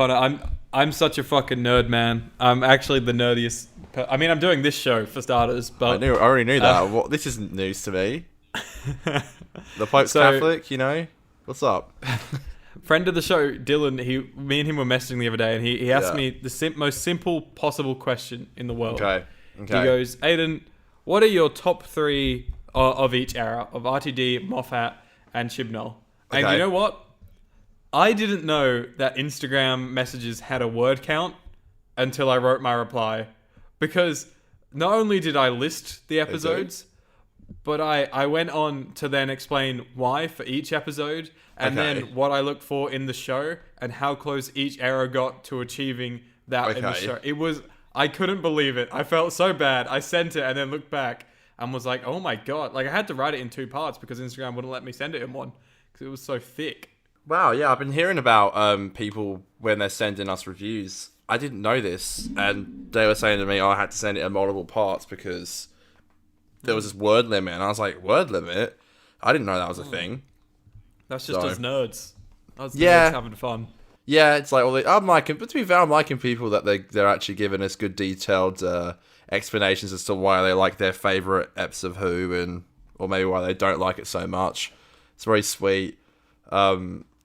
Connor, I'm such a fucking nerd, man. I'm actually the nerdiest. I'm doing this show for starters, but I already knew that. This isn't news to me. The Pope's Catholic, you know. What's up? Friend of the show, Dylan. Me and him were messaging the other day, and he asked me the most simple possible question in the world. Okay. He goes, Aidan, what are your top 3 of each era of RTD, Moffat, and Chibnall? And you know what? I didn't know that Instagram messages had a word count until I wrote my reply. Because not only did I list the episodes, but I went on to then explain why for each episode, and then what I looked for in the show, and how close each era got to achieving that in the show. I couldn't believe it. I felt so bad. I sent it and then looked back and was like, oh my God. Like, I had to write it in 2 parts because Instagram wouldn't let me send it in one because it was so thick. Wow, yeah, I've been hearing about people when they're sending us reviews. I didn't know this, and they were saying to me, I had to send it in multiple parts because there was this word limit, and I was like, word limit? I didn't know that was a thing. That's just us nerds. Us nerds having fun. Yeah, it's like, but to be fair, I'm liking people that they're actually giving us good detailed explanations as to why they like their favourite eps of Who, or maybe why they don't like it so much. It's very sweet.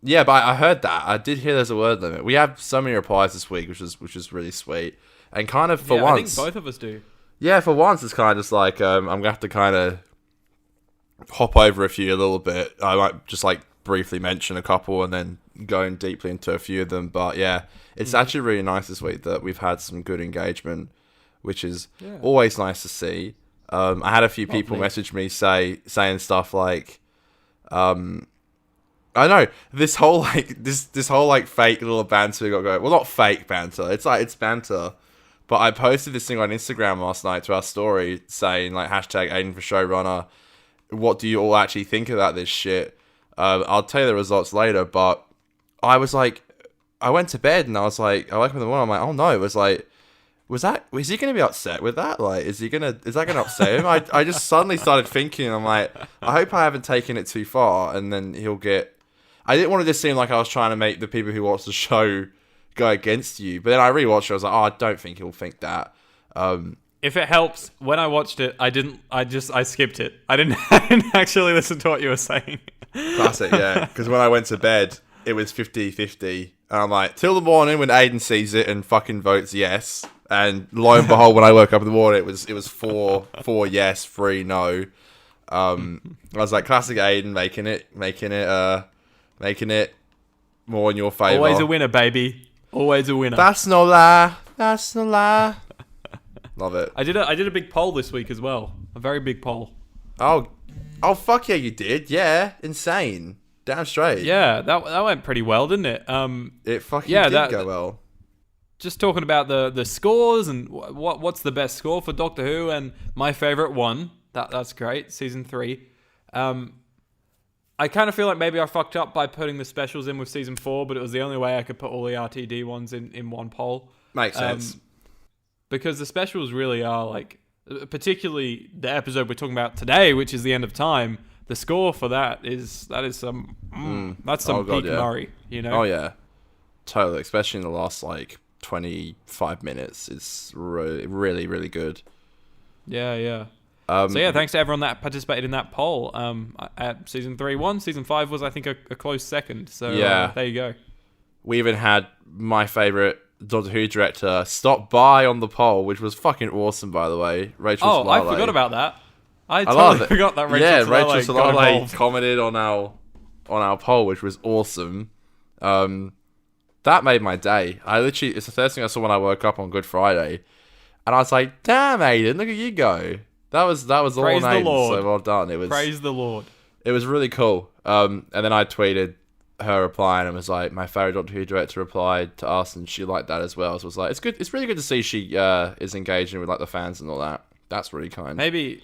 Yeah, but I heard that. I did hear there's a word limit. We have so many replies this week, which is really sweet. And kind of for once, I think both of us do. Yeah, for once, it's kind of just like I'm gonna have to kind of hop over a few a little bit. I might just like briefly mention a couple and then going deeply into a few of them. But yeah, it's actually really nice this week that we've had some good engagement, which is always nice to see. I had a few people message me saying stuff like, I know this whole fake little banter we got going. Well, not fake banter. It's banter. But I posted this thing on Instagram last night to our story saying like #Aidan for showrunner. What do you all actually think about this shit? I'll tell you the results later. But I was like, I went to bed and I was like, I woke up in the morning. I'm like, oh no, it was like, is he going to be upset with that? Like, is that going to upset him? I just suddenly started thinking. I'm like, I hope I haven't taken it too far, and then he'll get. I didn't want to just seem like I was trying to make the people who watch the show go against you. But then I rewatched it. I was like, oh, I don't think he'll think that. If it helps, when I watched it, I skipped it. I didn't actually listen to what you were saying. Classic, yeah. Because when I went to bed, it was 50-50. And I'm like, till the morning when Aidan sees it and fucking votes yes. And lo and behold, when I woke up in the morning, it was 4 yes, 3 no. I was like, classic Aidan making it more in your favour. Always a winner, baby. Always a winner. That's no lie. That's no lie. Love it. I did a big poll this week as well. A very big poll. Oh, fuck yeah, you did. Yeah, insane. Damn straight. Yeah, that went pretty well, didn't it? It fucking did go well. Just talking about the scores and what's the best score for Doctor Who, and my favourite one. That's great. Season 3. I kind of feel like maybe I fucked up by putting the specials in with Season 4, but it was the only way I could put all the RTD ones in one poll. Makes sense. Because the specials really are like, particularly the episode we're talking about today, which is The End of Time. The score for that is some peak Murray, you know? Oh yeah, totally. Especially in the last like 25 minutes, it's really, really, really good. Yeah. So yeah, thanks to everyone that participated in that poll. At Season 3 won. Season 5 was, I think, a close second. So yeah, there you go. We even had my favourite Doctor Who director stop by on the poll, which was fucking awesome, by the way. Rachel Solale. I forgot about that. I totally forgot that Rachel Solale commented on our poll, which was awesome. That made my day. It's the first thing I saw when I woke up on Good Friday, and I was like, "Damn, Aidan, look at you go!" That was all Praise the Aidan, Lord. so well done. It was Praise the Lord. It was really cool. And then I tweeted her replying and was like, my favourite Doctor Who director replied to us, and she liked that as well. So it was like, it's good. It's really good to see she is engaging with like the fans and all that. That's really kind. Maybe,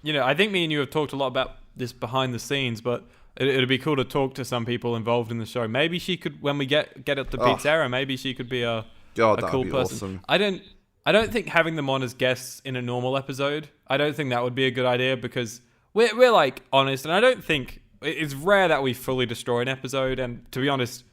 I think me and you have talked a lot about this behind the scenes, but it'd be cool to talk to some people involved in the show. Maybe she could, when we get up to Pete's era, maybe she could be a cool person. Awesome. I don't think having them on as guests in a normal episode, I don't think that would be a good idea, because we're like honest, and I don't think it's rare that we fully destroy an episode. And to be honest,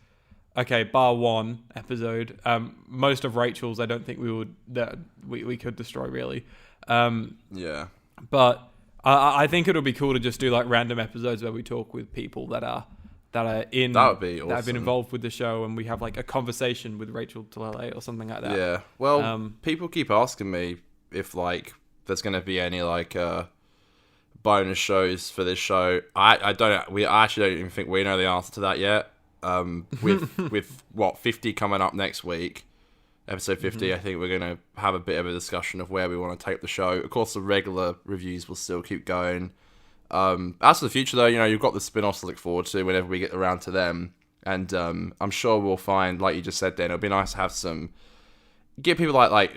okay, bar one episode. Most of Rachel's, I don't think we could destroy really. Yeah. But I think it'll be cool to just do like random episodes where we talk with people that are in That would be awesome. that have been involved with the show, and we have like a conversation with Rachel Talele or something like that. Yeah. Well, people keep asking me if like there's going to be any like bonus shows for this show. I actually don't even think we know the answer to that yet. With what 50 coming up next week, episode 50, I think we're going to have a bit of a discussion of where we want to take the show. Of course, the regular reviews will still keep going. As for the future, though, you've got the spin-offs to look forward to whenever we get around to them. And I'm sure we'll find, like you just said, Dan, it'll be nice to have get people like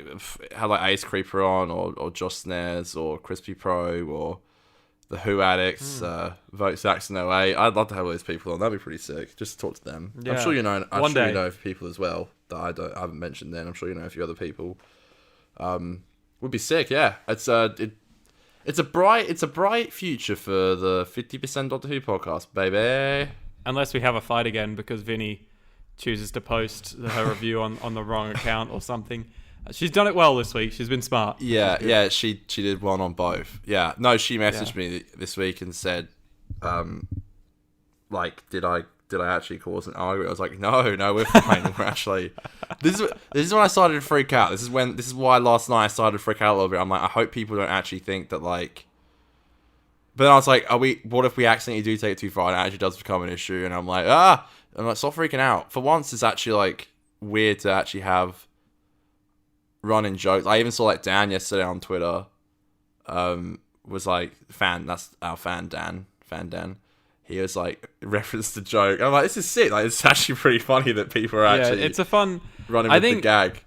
Ace Creeper on, or Josh Snares, or Crispy Pro, or the Who Addicts, Vote Saxon 08. I'd love to have all these people on. That'd be pretty sick. Just to talk to them. Yeah. I'm sure you know. I'm sure you know of people as well that I haven't mentioned. Then I'm sure you know a few other people. Would be sick. Yeah, it's a bright future for the 50% Doctor Who podcast, baby. Unless we have a fight again because Vinny chooses to post her review on the wrong account or something. She's done it well this week. She's been smart. Yeah, she did one on both. Yeah, no, she messaged me this week and said, like, did I actually cause an argument? I was like, no, we're fine. We're actually. This is when I started to freak out. This is why last night I started to freak out a little bit. I'm like, I hope people don't actually think that like. But then I was like, what if we accidentally do take it too far and it actually does become an issue? And I'm like, stop freaking out. For once, it's actually like weird to actually have running jokes. I even saw like Dan yesterday on Twitter, was like, that's our fan Dan. He was like, referenced the joke. I'm like, this is sick. Like, it's actually pretty funny that people are actually it's a fun running with the gag.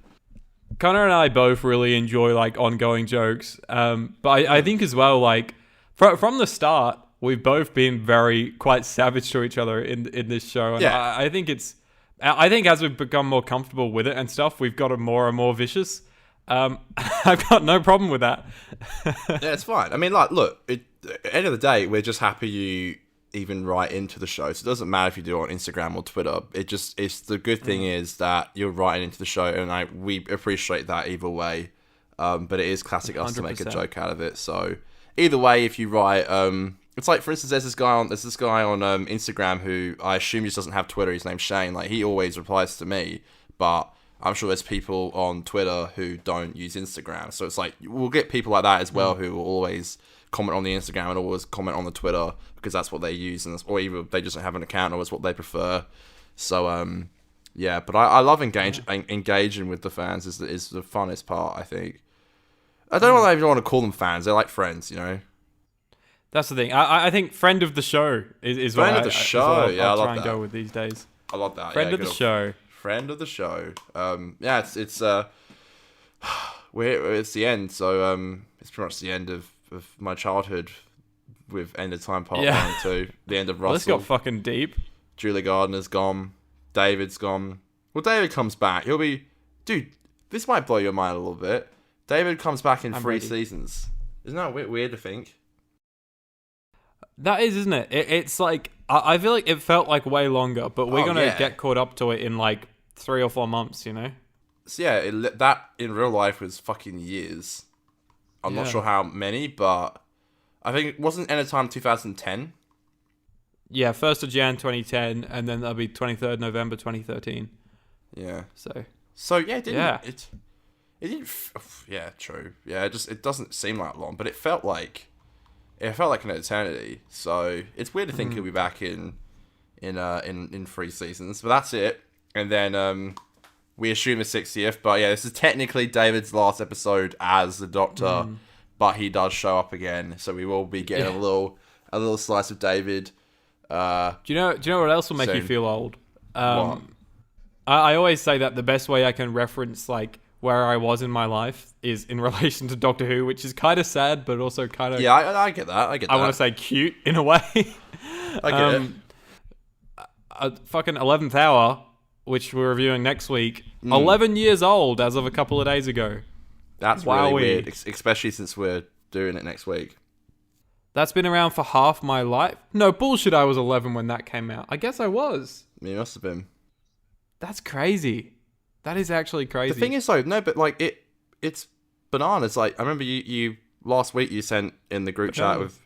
Connor and I both really enjoy like ongoing jokes. But I think as well, like from the start, we've both been quite savage to each other in this show. And I think as we've become more comfortable with it and stuff, we've gotten more and more vicious. I've got no problem with that. Yeah, it's fine. I mean, like, look, at the end of the day, we're just happy you even write into the show. So it doesn't matter if you do it on Instagram or Twitter. It's the good thing is that you're writing into the show, and we appreciate that either way. But it is classic us 100%. To make a joke out of it. So either way, if you write, it's like, for instance, there's this guy on Instagram who I assume just doesn't have Twitter. His name's Shane. Like, he always replies to me, but I'm sure there's people on Twitter who don't use Instagram. So it's like, we'll get people like that as well who will always comment on the Instagram and always comment on the Twitter because that's what they use, or either they just don't have an account or it's what they prefer. So, yeah, but I love engaging with the fans is the funnest part, I think. I don't know if I even want to call them fans. They're like friends, That's the thing. I think friend of the show is friend what of the show. Yeah, I love try and that. go with these days. I love that. Friend of the show. Friend of the show. Yeah, it's it's the end. So it's pretty much the end of my childhood with End of Time Part 1 and 2. The end of Russell. This got fucking deep. Julie Gardner's gone. David's gone. Well, David comes back. He'll be... Dude, this might blow your mind a little bit. David comes back in 3 seasons. Isn't that a bit weird to think? That is, isn't it? It's like... I feel like it felt like way longer, but we're going to get caught up to it in like 3 or 4 months, So yeah, that in real life was fucking years. I'm not sure how many, but I think it wasn't End of Time 2010. Yeah, 1st of Jan 2010, and then that'll be 23rd November 2013. Yeah. So yeah, it didn't. Yeah, true. Yeah, it doesn't seem like long, but it felt like an eternity. So it's weird to think he'll be back in 3 seasons, but that's it. And then we assume the 60th, but yeah, this is technically David's last episode as the Doctor, but he does show up again, so we will be getting a little slice of David. Do you know what else will make you feel old? What? I always say that the best way I can reference like where I was in my life is in relation to Doctor Who, which is kind of sad, but also kind of... Yeah, I get that. I want to say cute in a way. I get it. Fucking 11th Hour, which we're reviewing next week, 11 years old as of a couple of days ago. That's really weird, especially since we're doing it next week. That's been around for half my life. No, bullshit, I was 11 when that came out. I guess I was. You must have been. That's crazy. That is actually crazy. The thing is, though, no, but like it's bananas. Like I remember you last week you sent in the group chat with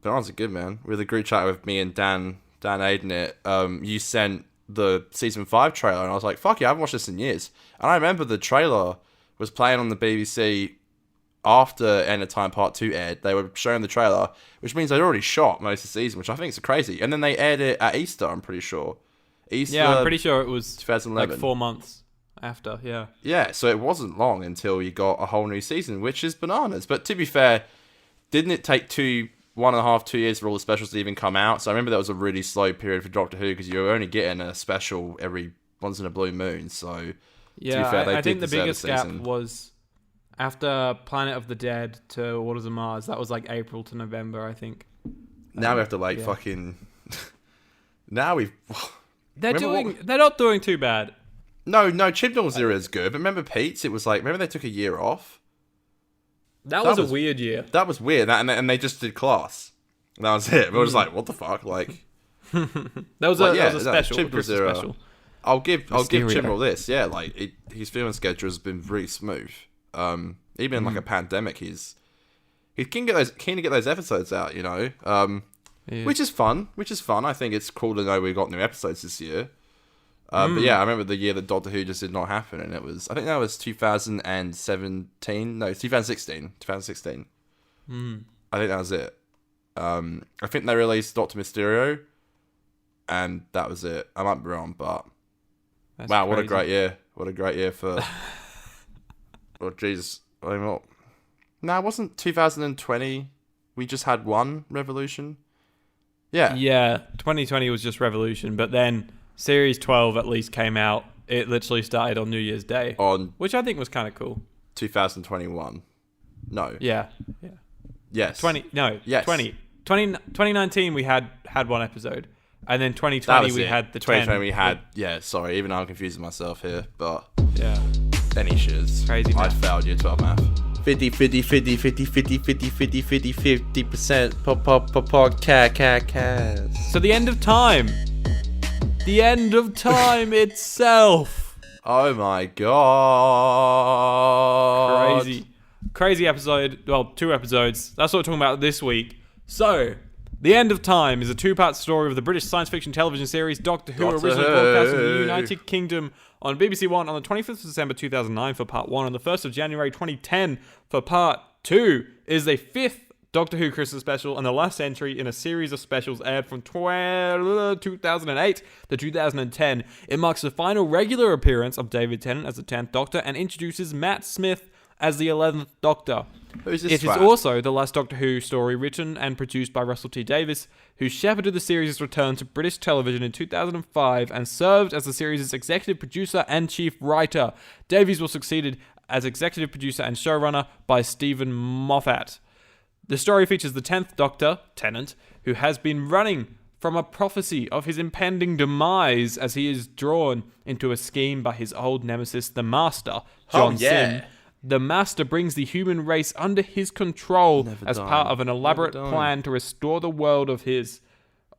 bananas are good, man. With the group chat with me and Dan Aidan it. You sent the season 5 trailer, and I was like, fuck yeah, I haven't watched this in years. And I remember the trailer was playing on the BBC after End of Time Part 2 aired. They were showing the trailer, which means they'd already shot most of the season, which I think is crazy. And then they aired it at Easter, I'm pretty sure. Easter, yeah, I'm pretty sure it was 2011. like 4 months after, yeah. Yeah, so it wasn't long until you got a whole new season, which is bananas. But to be fair, didn't it take 1.5-2 years for all the specials to even come out? So I remember that was a really slow period for Doctor Who because you were only getting a special every once in a blue moon. So yeah, to be fair, they I think did the biggest deserve a gap season. was after Planet of the Dead to Waters of Mars. That was like April to November, I think. Now we have to like fucking. Now we've. They're not doing too bad. No, Chibnall's era is good. But remember Pete's? It was like remember they took a year off. That was a weird year. That was weird. And they just did Class. And that was it. But I was like, what the fuck? Like. that was a special. Chibnall's era. Special. I'll give Chibnall this. Yeah, like his filming schedule has been really smooth. Even in like a pandemic, he's keen to get those episodes out. You know. Which is fun. I think it's cool to know we got new episodes this year. But yeah, I remember the year that Doctor Who just did not happen, and I think that was 2017. No, 2016. 2016. I think that was it. I think they released Doctor Mysterio, and that was it. I might be wrong, but that's wow, crazy. what a great year! What a great year for. Oh jeez, no, it wasn't 2020. We just had one Revolution. Yeah. Yeah, 2020 was just Revolution, but then Series 12 at least came out. It literally started on New Year's Day, which I think was kind of cool. 2021. No. Yeah. Yes. 2019 we had one episode, and then 2020 we had the 2020 we had. Yeah, sorry, even though I'm confusing myself here, but yeah. Any shiz. Crazy math. I failed year 12 math. 50% podcast. So the end of time. The end of time itself. Oh my god. Crazy episode. Well, 2 episodes. That's what we're talking about this week. So, The End of Time is a 2-part story of the British science fiction television series Doctor Who, originally broadcast in the United Kingdom on BBC One on the 25th of December 2009 for part 1, and the 1st of January 2010 for part 2. It is the 5th Doctor Who Christmas special and the last entry in a series of specials aired from 2008 to 2010. It marks the final regular appearance of David Tennant as the 10th Doctor and introduces Matt Smith as the 11th Doctor. Who's this It is also the last Doctor Who story written and produced by Russell T Davies, who shepherded the series' return to British television in 2005 and served as the series' executive producer and chief writer. Davies was succeeded as executive producer and showrunner by Stephen Moffat. The story features the 10th Doctor, Tennant, who has been running from a prophecy of his impending demise as he is drawn into a scheme by his old nemesis, the Master, John Sim. The Master brings the human race under his control part of an elaborate plan to restore the world of his...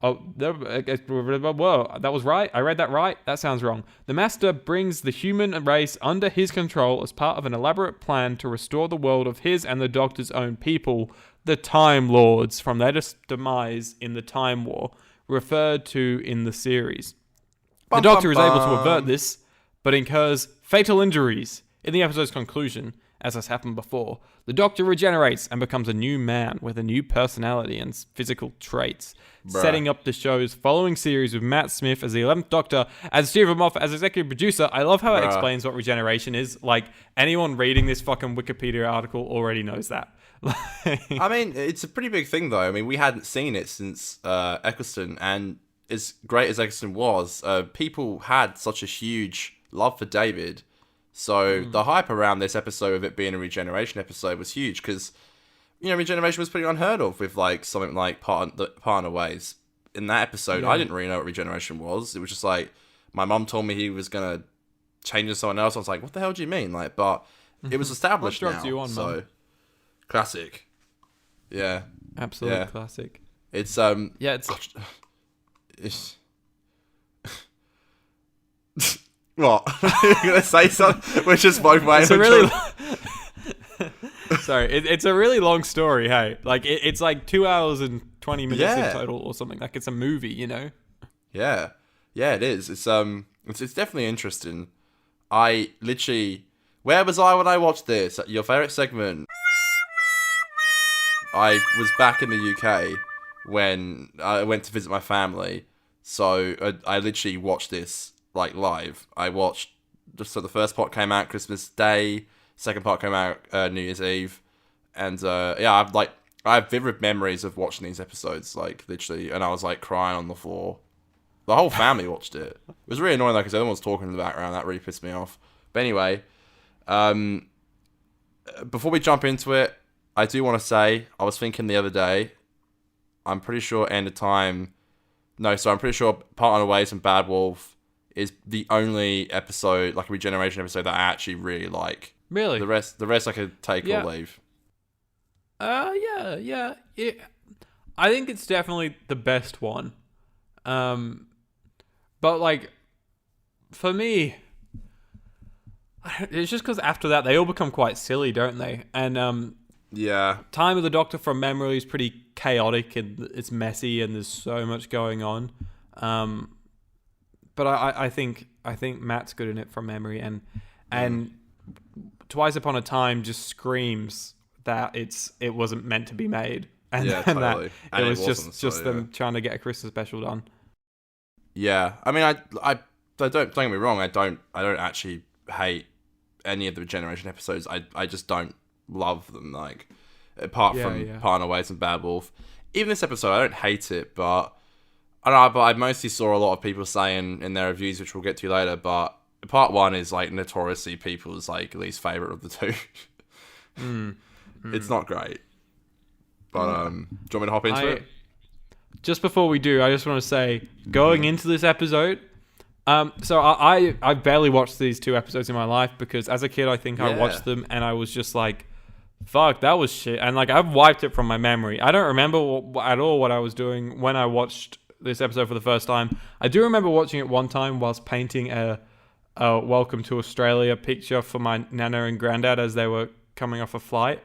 Whoa, that was right? I read that right? That sounds wrong. The Master brings the human race under his control as part of an elaborate plan to restore the world of his and the Doctor's own people, the Time Lords, from their demise in the Time War, referred to in the series. The Doctor is able to avert this, but incurs fatal injuries. In the episode's conclusion, as has happened before, the Doctor regenerates and becomes a new man with a new personality and physical traits, setting up the show's following series with Matt Smith as the 11th Doctor and Stephen Moffat as executive producer. I love how it explains what regeneration is. Like, anyone reading this fucking Wikipedia article already knows that. I mean, it's a pretty big thing, though. I mean, we hadn't seen it since Eccleston, and as great as Eccleston was, people had such a huge love for David. So the hype around this episode of it being a regeneration episode was huge because, you know, regeneration was pretty unheard of with like something like Partner Ways. In that episode, I didn't really know what regeneration was. It was just like my mum told me he was gonna change into someone else. I was like, what the hell do you mean? Like, but it was established now. You on, so Mum? Classic, yeah, absolute classic. It's it's What? You're gonna say something? We're just both waiting. It's a really sorry. It's a really long story. Hey, like it's like 2 hours and 20 minutes in total or something. Like it's a movie, you know? Yeah, it is. It's definitely interesting. I literally, where was I when I watched this? Your favorite segment. I was back in the UK when I went to visit my family, so I literally watched this like live. I watched so the first part came out Christmas Day, second part came out New Year's Eve, and I have vivid memories of watching these episodes, like literally, and I was like crying on the floor. The whole family watched it. It was really annoying though because everyone was talking in the background. That really pissed me off. But anyway, before we jump into it, I do want to say I was thinking the other day. I'm pretty sure I'm pretty sure Part Unaways and Bad Wolf is the only episode, like a regeneration episode, that I actually really like. Really? The rest I could take or leave. Yeah. I think it's definitely the best one. But like, for me, it's just because after that they all become quite silly, don't they? And yeah, Time of the Doctor from memory is pretty chaotic and it's messy and there's so much going on. But I think Matt's good in it from memory, and Twice Upon a Time just screams that it wasn't meant to be made, and totally. That it was just them trying to get a Christmas special done. Yeah, I mean, I don't get me wrong. I don't actually hate any of the Regeneration episodes. I just don't love them. Like, apart from Part Unaways and Bad Wolf. Even this episode, I don't hate it, but I don't know. But I mostly saw a lot of people saying in their reviews, which we'll get to later. But Part 1 is like notoriously people's like least favorite of the two. It's not great. But do you want me to hop into it? Just before we do, I just want to say, going into this episode, so I barely watched these 2 episodes in my life because as a kid, I think I watched them and I was just like, fuck, that was shit. And like, I've wiped it from my memory. I don't remember at all what I was doing when I watched this episode for the first time. I do remember watching it one time whilst painting a Welcome to Australia picture for my nana and granddad as they were coming off a flight.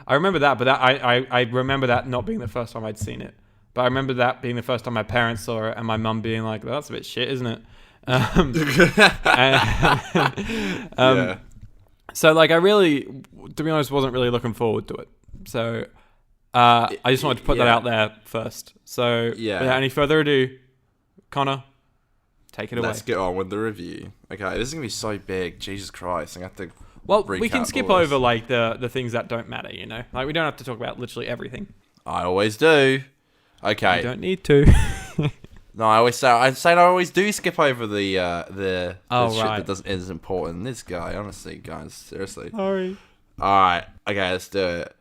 I remember that, but I remember that not being the first time I'd seen it. But I remember that being the first time my parents saw it and my mum being like, that's a bit shit, isn't it? So, like, I really, to be honest, wasn't really looking forward to it. So, I just wanted to put that out there first. So, without any further ado, Connor, take it away. Let's get on with the review. Okay, this is going to be so big. Jesus Christ. I'm going to have to... Well, we can skip over, like, the things that don't matter, you know? Like, we don't have to talk about literally everything. I always do. Okay. You don't need to. No, I always do skip over the shit that is important. This guy, honestly, guys, seriously. Sorry. Alright, okay, let's do it.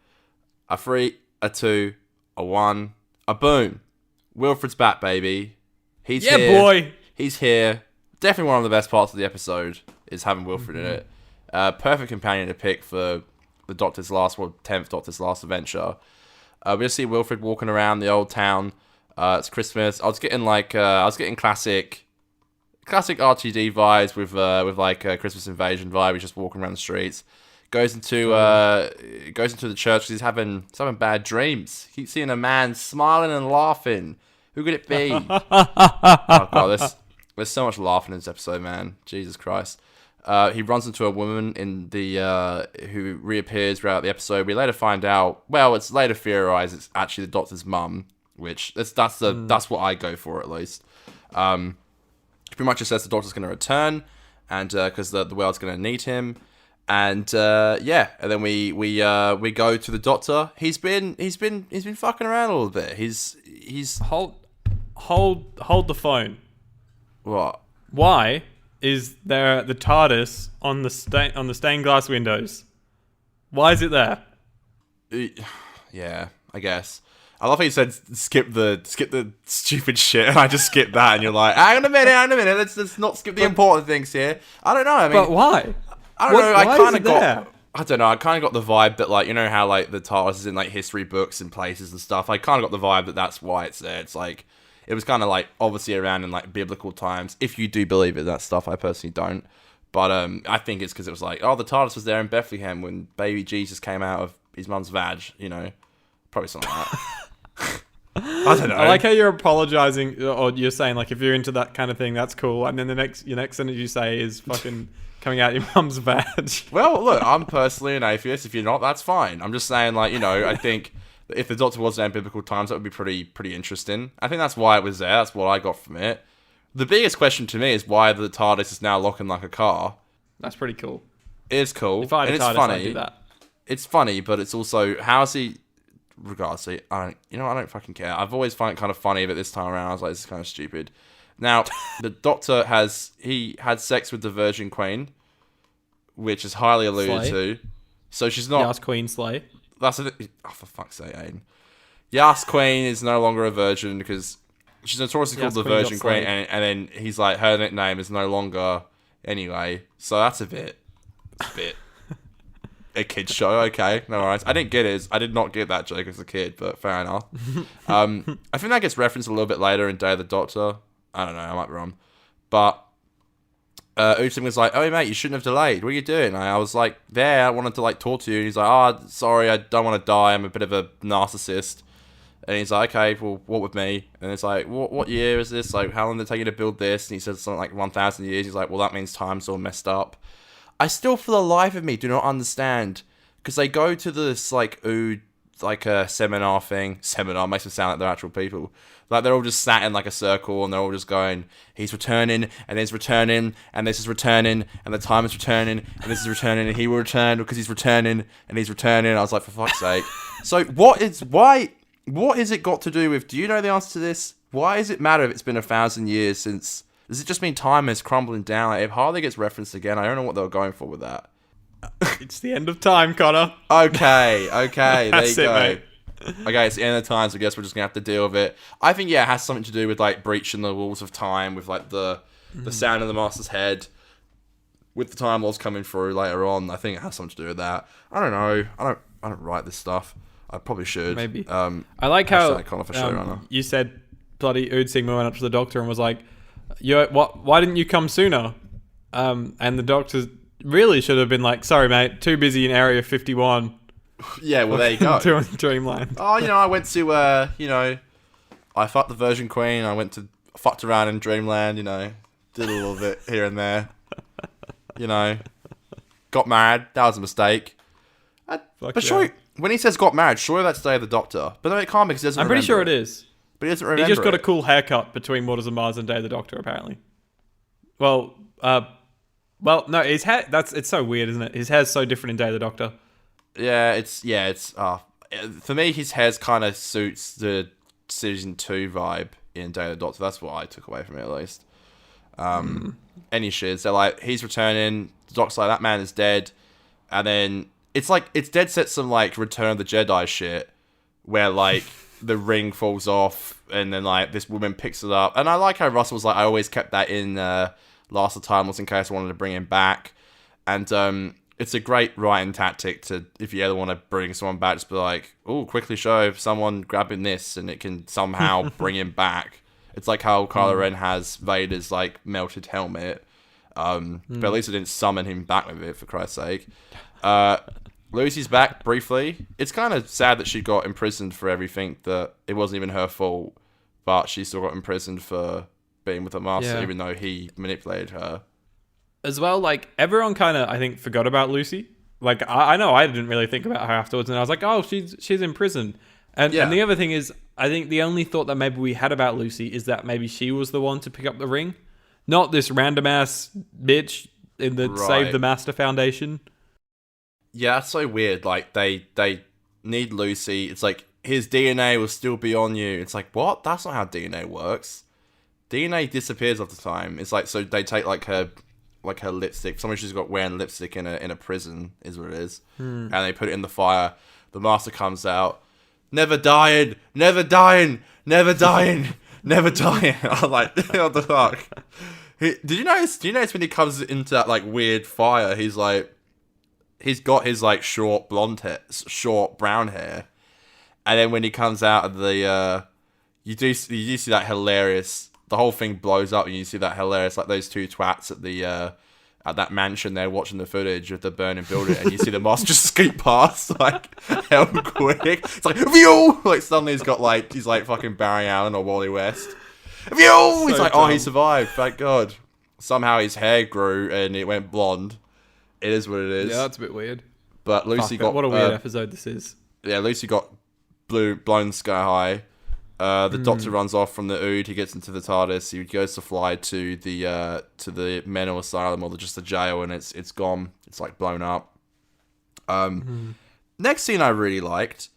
A 3, a 2, a 1, a boom. Wilfred's back, baby. He's here. Yeah, boy. He's here. Definitely one of the best parts of the episode is having Wilfred in it. Perfect companion to pick for the 10th Doctor's last adventure. We just see Wilfred walking around the old town. It's Christmas. I was getting classic RTD vibes with like a Christmas Invasion vibe. He's just walking around the streets. Goes into the church because he's having bad dreams. Keeps seeing a man smiling and laughing. Who could it be? Oh god, there's so much laughing in this episode, man. Jesus Christ. He runs into a woman who reappears throughout the episode. We later find out. Well, it's later theorized it's actually the Doctor's mum, which that's what I go for at least. Pretty much it says the Doctor's going to return, and because the world's going to need him, and and then we go to the Doctor. He's been fucking around a little bit. He's hold the phone. What? Why is there the TARDIS on the stained glass windows? Why is it there? Yeah, I guess. I love how you said skip the stupid shit, and I just skipped that, and you're like, hang on a minute, let's not skip the important things here. I don't know. I mean, but why? I don't know. I kind of got the vibe that, like, you know how like the TARDIS is in like history books and places and stuff. I kind of got the vibe that that's why it's there. It's it was kind of like obviously around in like biblical times. If you do believe in that stuff, I personally don't. But I think it's because it was like, oh, the TARDIS was there in Bethlehem when baby Jesus came out of his mum's vag, you know? Probably something like that. I don't know. I like how you're apologizing, or you're saying like if you're into that kind of thing, that's cool, and then your next sentence you say is fucking coming out your mum's vag. Well, look, I'm personally an atheist. If you're not, that's fine. I'm just saying, like, you know, I think if the Doctor was there in biblical times, that would be pretty interesting. I think that's why it was there. That's what I got from it. The biggest question to me is why the TARDIS is now looking like a car. That's pretty cool. It is cool. If I had a TARDIS, I'd do that. It's funny, but it's also, how is he... Regardless, I don't fucking care. I've always found it kind of funny, but this time around, I was like, this is kind of stupid. Now, the Doctor had sex with the Virgin Queen, which is highly alluded to. So she's not... Yas Queen Slay. That's a... Oh, for fuck's sake, Aidan. Yas Queen is no longer a virgin because she's notoriously called the Virgin Queen, and then he's like, her nickname is no longer anyway. So that's a bit a kid's show, okay, no worries. I did not get that joke as a kid, but fair enough. I think that gets referenced a little bit later in Day of the Doctor. I don't know, I might be wrong. But Utim was like, oh mate, you shouldn't have delayed. What are you doing? And I was like, I wanted to like talk to you. And he's like, oh, sorry, I don't want to die. I'm a bit of a narcissist. And he's like, okay, well, what with me? And it's like, what year is this? Like, how long did it take you to build this? And he says something like 1,000 years. He's like, well, that means time's all messed up. I still, for the life of me, do not understand. Because they go to this, like, a seminar thing. Seminar makes them sound like they're actual people. Like, they're all just sat in, like, a circle, and they're all just going, he's returning, and he's returning, and this is returning, and the time is returning, and this is returning, and he will return because he's returning, and he's returning. I was like, for fuck's sake. So, what has it got to do with, do you know the answer to this? Why does it matter if it's been 1,000 years since... Does it just mean time is crumbling down? Like, if Harley gets referenced again, I don't know what they were going for with that. It's the end of time, Connor. Okay, there you go. Mate. Okay, it's the end of time, so I guess we're just going to have to deal with it. I think, it has something to do with, like, breaching the rules of time, with, like, the sound of the Master's head, with the Time Lords coming through later on. I think it has something to do with that. I don't know. I don't write this stuff. I probably should. Maybe. I like how showrunner. You said bloody Ood Sigma went up to the Doctor and was like, why didn't you come sooner? And the Doctor really should have been like, sorry, mate, too busy in Area 51. Yeah, well, there you go. Doing Dreamland. Oh, I went to, I fucked the Virgin Queen. I fucked around in Dreamland, did a little bit here and there. Got married. That was a mistake. But sure, when he says got married, surely that's Day of the Doctor. But no, it can't because he doesn't I'm pretty sure it is. But he doesn't remember. He just got a cool haircut between Waters of Mars and Day of the Doctor, apparently. Well, no, his hair. It's so weird, isn't it? His hair's so different in Day of the Doctor. Yeah, it's. For me, his hair kind of suits the season 2 vibe in Day of the Doctor. That's what I took away from it, at least. Any shits. They're like, he's returning. The Doctor's like, that man is dead, and then it's dead set some like Return of the Jedi shit, where like. The ring falls off, and then like this woman picks it up. And I like how Russell was like, I always kept that in Last of Time, in case I wanted to bring him back. And it's a great writing tactic to, if you ever want to bring someone back, just be like, oh, quickly show someone grabbing this, and it can somehow bring him back. It's like how Kylo Ren has Vader's like melted helmet, but at least it didn't summon him back with it, for Christ's sake. Lucy's back briefly. It's kind of sad that she got imprisoned for everything that it wasn't even her fault, but she still got imprisoned for being with the Master, even though he manipulated her. As well, like, everyone kind of, I think, forgot about Lucy. Like, I know I didn't really think about her afterwards, and I was like, oh, she's in prison. And the other thing is, I think the only thought that maybe we had about Lucy is that maybe she was the one to pick up the ring, not this random-ass bitch in the Save the Master Foundation. Yeah, that's so weird. Like, they need Lucy. It's like, his DNA will still be on you. It's like, what? That's not how DNA works. DNA disappears after time. It's like, so they take, like, her lipstick. Someone she's got wearing lipstick in a prison, is what it is. And they put it in the fire. The Master comes out. Never dying! Never dying! Never dying! Never dying! I'm like, what the fuck? Did you notice when he comes into that, like, weird fire, he's like... He's got his like short brown hair, and then when he comes out of the you do see that hilarious. The whole thing blows up, and you see that hilarious, like those two twats at that mansion there watching the footage of the burning building, and you see the monster just scoot past like hell quick. It's like phew! Like suddenly he's like fucking Barry Allen or Wally West. Phew! He's like, oh, he survived, thank God. Somehow his hair grew and it went blonde. It is what it is. Yeah, that's a bit weird. But Lucy got what a weird episode this is. Yeah, Lucy got blown sky high. The Doctor runs off from the Ood. He gets into the TARDIS. He goes to fly to the mental asylum or just the jail, and it's gone. It's like blown up. Next scene I really liked.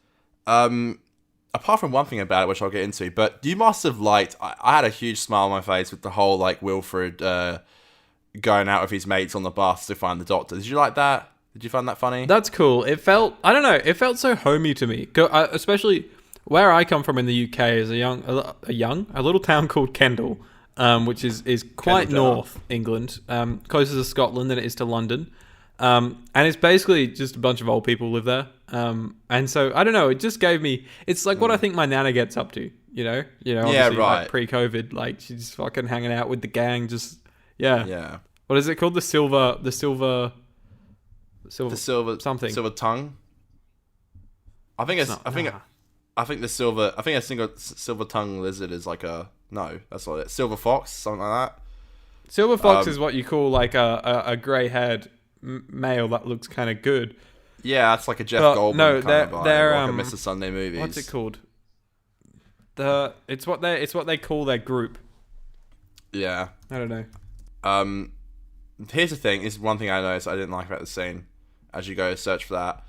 Apart from one thing about it, which I'll get into, but you must have liked. I had a huge smile on my face with the whole like Wilfred going out with his mates on the bus to find the Doctor. Did you like that? Did you find that funny? That's cool. It felt, I don't know, it felt so homey to me. Especially where I come from in the UK is a little town called Kendal, which is quite north England, closer to Scotland than it is to London. And it's basically just a bunch of old people live there. And so, I don't know, it just gave me, it's like what I think my nana gets up to, obviously, like pre-COVID, like she's fucking hanging out with the gang, just, yeah. What is it called? The silver something. Silver tongue. I think a silver tongue lizard is like that's not it. Silver fox, something like that. Silver fox is what you call like a grey-haired male that looks kind of good. Yeah, that's like a Jeff Goldblum kind of vibe, they're like a Mr. Sunday movies. What's it called? It's what they call their group. Yeah. I don't know. Here's the thing. This is one thing I noticed I didn't like about the scene. As you go search for that.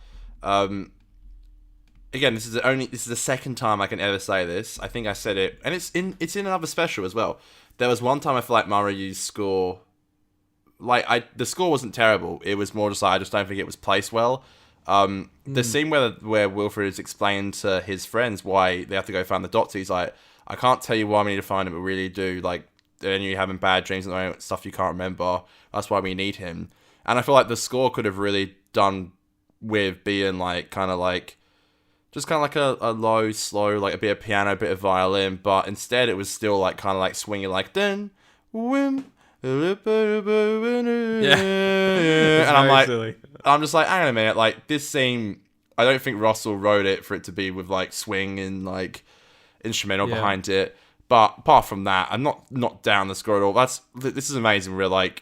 Again, this is the second time I can ever say this. I think I said it, and it's in another special as well. There was one time I feel like Mara used score. The score wasn't terrible. It was more just like I just don't think it was placed well. The scene where Wilfred is explained to his friends why they have to go find the Doctor. He's like, I can't tell you why we need to find him, but really do. Like, then you're having bad dreams and stuff you can't remember. That's why we need him. And I feel like the score could have really done with being like kind of like a low, slow, like a bit of piano, a bit of violin, but instead it was still like kind of like swinging like then whim. Yeah. And I'm just like, hang on a minute, like this scene, I don't think Russell wrote it for it to be with like swing and like instrumental behind it. But apart from that, I'm not down the score at all. This is amazing. We're like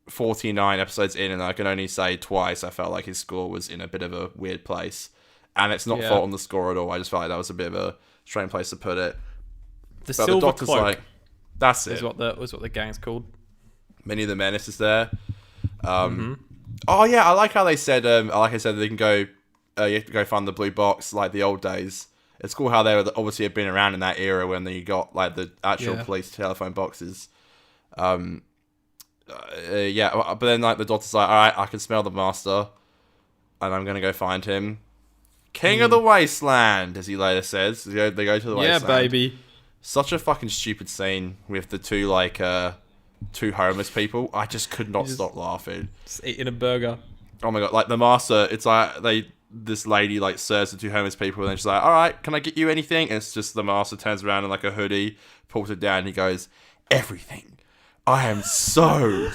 49 episodes in, and I can only say twice I felt like his score was in a bit of a weird place, and it's not fault on the score at all. I just felt like that was a bit of a strange place to put it. The silver Doctor's cloak, like, that's it. Was what the gang's called. Many of the Menace is there. Oh yeah, I like how they said. Like I said, they can go. You have to go find the blue box like the old days. It's cool how they obviously have been around in that era when you got like the actual police telephone boxes. But then like the Doctor's like, all right, I can smell the Master, and I'm gonna go find him. King of the Wasteland, as he later says. They go to the Wasteland. Yeah, baby. Such a fucking stupid scene with the two homeless people. I just could not stop laughing. Just eating a burger. Oh my god! Like the Master, it's like this lady like serves the two homeless people, and then she's like, all right, can I get you anything? And it's just the Master turns around in like a hoodie, pulls it down, and he goes, everything. I am so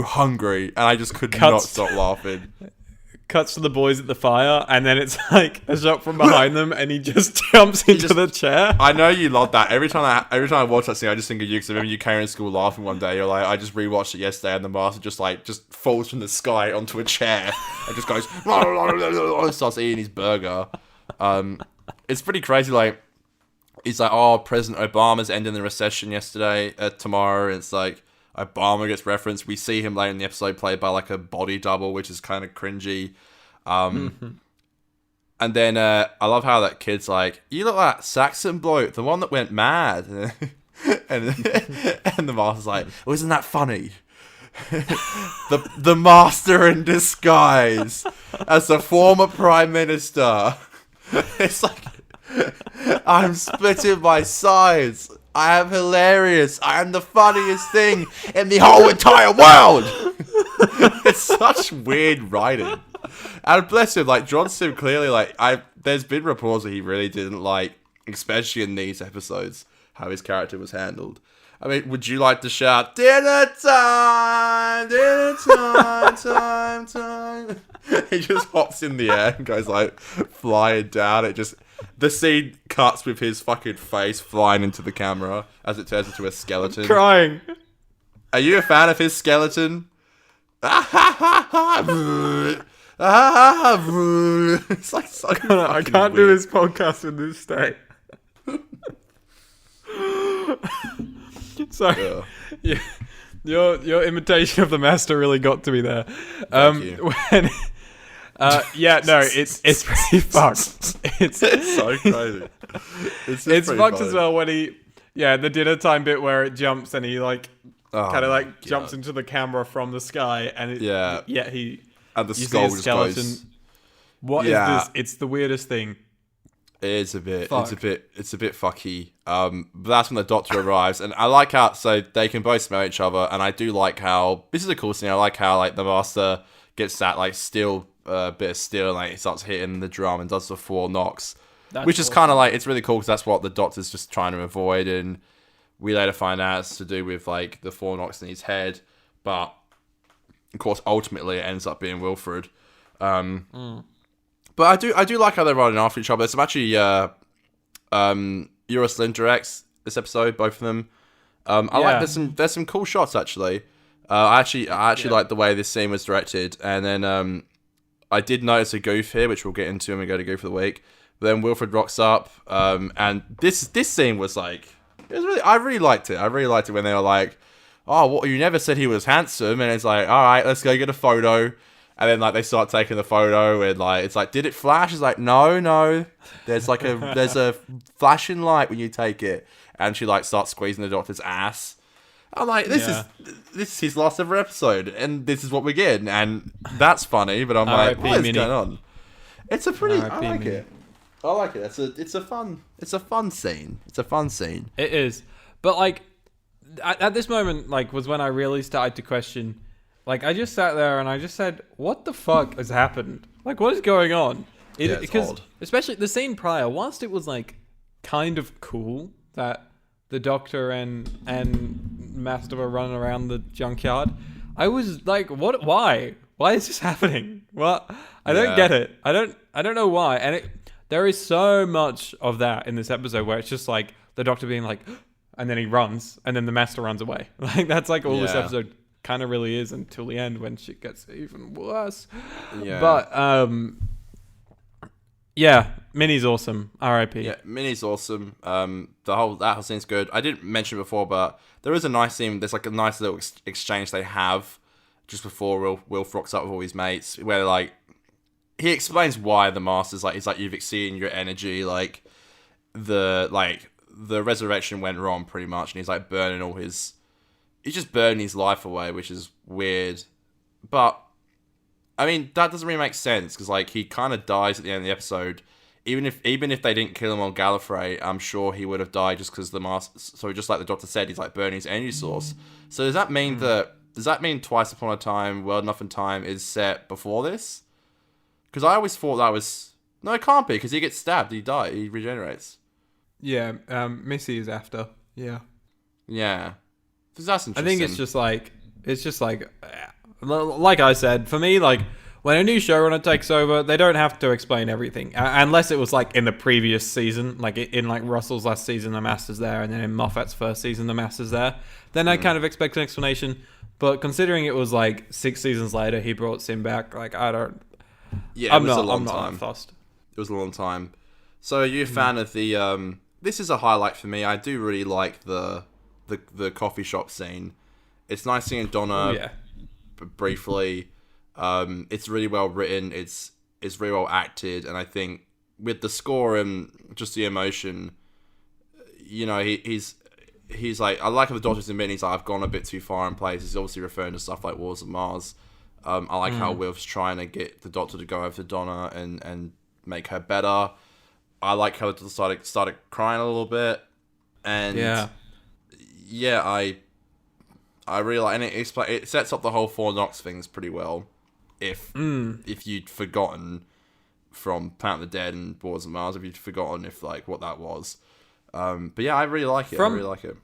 hungry, and I just could not stop laughing. Cuts to the boys at the fire, and then it's like a shot from behind them, and he just jumps into the chair. I know you love that. Every time I watch that scene, I just think of you, because I remember you came in school laughing one day. You're like, I just rewatched it yesterday, and the Master just falls from the sky onto a chair and just goes and starts eating his burger. It's pretty crazy. Like, it's like, oh, President Obama's ending the recession tomorrow. And it's like Obama gets referenced. We see him later in the episode played by like a body double, which is kind of cringy. And then I love how that kid's like, you look like that Saxon bloke, the one that went mad. and the Master's like, well, isn't that funny? the Master in disguise as the former Prime Minister. It's like, I'm splitting my sides. I am hilarious. I am the funniest thing in the whole entire world. It's such weird writing. And bless him, like John Sim clearly, like there's been reports that he really didn't like especially in these episodes, how his character was handled. I mean, would you like to shout, dinner time, time? He just hops in the air and goes like flying down. The scene cuts with his fucking face flying into the camera as it turns into a skeleton. Crying. Are you a fan of his skeleton? It's like so I can't do this podcast in this state. Sorry. Yeah. Your imitation of the master really got to me there. Thank you. It's pretty fucked. It's so crazy. It's fucked as well when the dinner time bit where it jumps and he jumps into the camera from the sky and and the you skull see a just skeleton. goes. What is this? It's the weirdest thing. It is a bit. Fuck. It's a bit fucky. But that's when the doctor arrives, and I like how they can both smell each other, and I do like how this is a cool scene. I like how the master gets that steel bit of steel, and he starts hitting the drum and does the 4 knocks, which is kind of it's really cool because that's what the doctor's just trying to avoid, and we later find out it's to do with the 4 knocks in his head, but of course ultimately it ends up being Wilfred. But I do like how they're running after each other. There's some actually Eurus Linderex this episode, both of them. Like there's some cool shots actually. I actually like the way this scene was directed, and then I did notice a goof here, which we'll get into when we go to Goof of the Week. But then Wilfred rocks up, and this scene was I really liked it. I really liked it when they were like, "Oh, what? You never said he was handsome," and it's like, "All right, let's go get a photo." And then they start taking the photo, and it's like, "Did it flash?" It's like, no. There's there's a flashing light when you take it, and she starts squeezing the doctor's ass. I'm like, this is his last ever episode, and this is what we're getting, and that's funny. But I'm like, what is going on? It's a pretty. I like it. I like it. It's a fun scene. It's a fun scene. It is, but at this moment, was when I really started to question. I just sat there and I just said, "What the fuck has happened? What is going on?" Because odd. especially the scene prior, whilst it was kind of cool that the Doctor and Master were running around the junkyard, I was like, "What? Why? Why is this happening? What? I don't get it. I don't know why." And there is so much of that in this episode where it's just the Doctor being and then he runs, and then the Master runs away. That's all this episode kind of really is until the end when shit gets even worse. Yeah. But Minnie's awesome. R.I.P. Yeah, Minnie's awesome. That whole scene's good. I didn't mention it before, but there is a nice scene. There's a nice little exchange they have just before Wilf rocks up with all his mates, where he explains why the Master's he's you've exceeded your energy, the resurrection went wrong pretty much, and he's burning all his. He's just burning his life away, which is weird. But, I mean, that doesn't really make sense, because, he kind of dies at the end of the episode. Even if they didn't kill him on Gallifrey, I'm sure he would have died just because the Master... So, just like the Doctor said, he's, burning his energy source. So, does that mean Twice Upon a Time, World Enough in Time is set before this? Because I always thought that was... No, it can't be, because he gets stabbed, he regenerates. Yeah, Missy is after. Yeah. Yeah. That's interesting. I think it's just like I said, for me, when a new showrunner takes over, they don't have to explain everything, unless it was in the previous season, in Russell's last season, the Master's there, and then in Moffat's first season, the Master's there. Then I kind of expect an explanation. But considering it was 6 seasons later, he brought Sim back. I don't. Yeah, I'm it was not. a long I'm time. not fussed. It was a long time. So, are you a fan of the? This is a highlight for me. I do really like the coffee shop scene. It's nice seeing Donna briefly. It's really well written. It's really well acted, and I think with the score and just the emotion, he's I like how the Doctor's admitting he's I've gone a bit too far in places. He's obviously referring to stuff like Wars of Mars. I like how Wilf's trying to get the Doctor to go over to Donna and make her better. I like how the Doctor started crying a little bit, and I really like, and it sets up the whole 4 knocks things pretty well. If you'd forgotten, from Planet of the Dead and Wars of Mars. If you'd forgotten what that was, but yeah, I really like it. I really like it.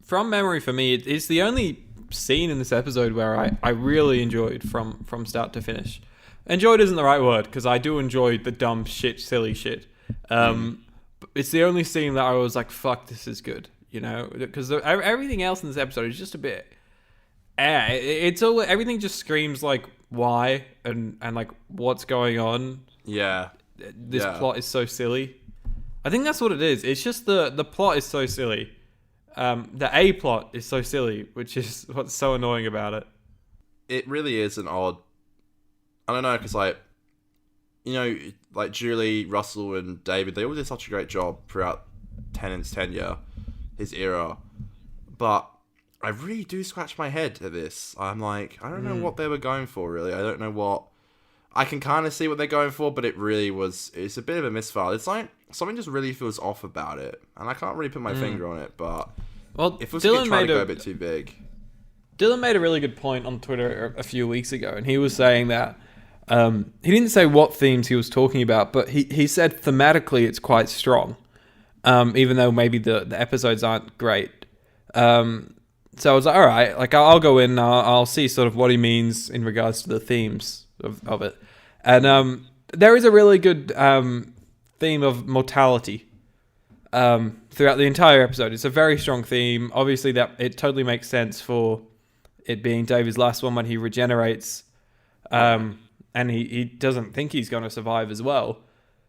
From memory, for me, it's the only scene in this episode where I really enjoyed from start to finish. Enjoyed isn't the right word, because I do enjoy the dumb shit, silly shit. It's the only scene that I was like, fuck, this is good, you know? Because everything else in this episode is just a bit... it's all... Everything just screams like, why? And like, what's going on? Yeah. This plot is so silly. I think that's what it is. It's just the plot is so silly. The A plot is so silly, which is what's so annoying about it. It really is an odd... I don't know, because, like, you know, like, Julie, Russell, and David, they all did such a great job throughout Tennant's tenure, his era. But I really do scratch my head at this. I'm like, I don't know what they were going for, really. I don't know what... I can kind of see what they're going for, but it really was... It's a bit of a misfire. It's like, something just really feels off about it. And I can't really put my finger on it, but... Well, it feels like it's trying to go a bit too big. Dylan made a really good point on Twitter a few weeks ago, and he was saying that he didn't say what themes he was talking about, but he said thematically it's quite strong, even though maybe the episodes aren't great. So I was like, all right, like I'll go in, I'll see sort of what he means in regards to the themes of it. And there is a really good theme of mortality throughout the entire episode. It's a very strong theme. Obviously, that it totally makes sense for it being David's last one when he regenerates. And he doesn't think he's going to survive as well.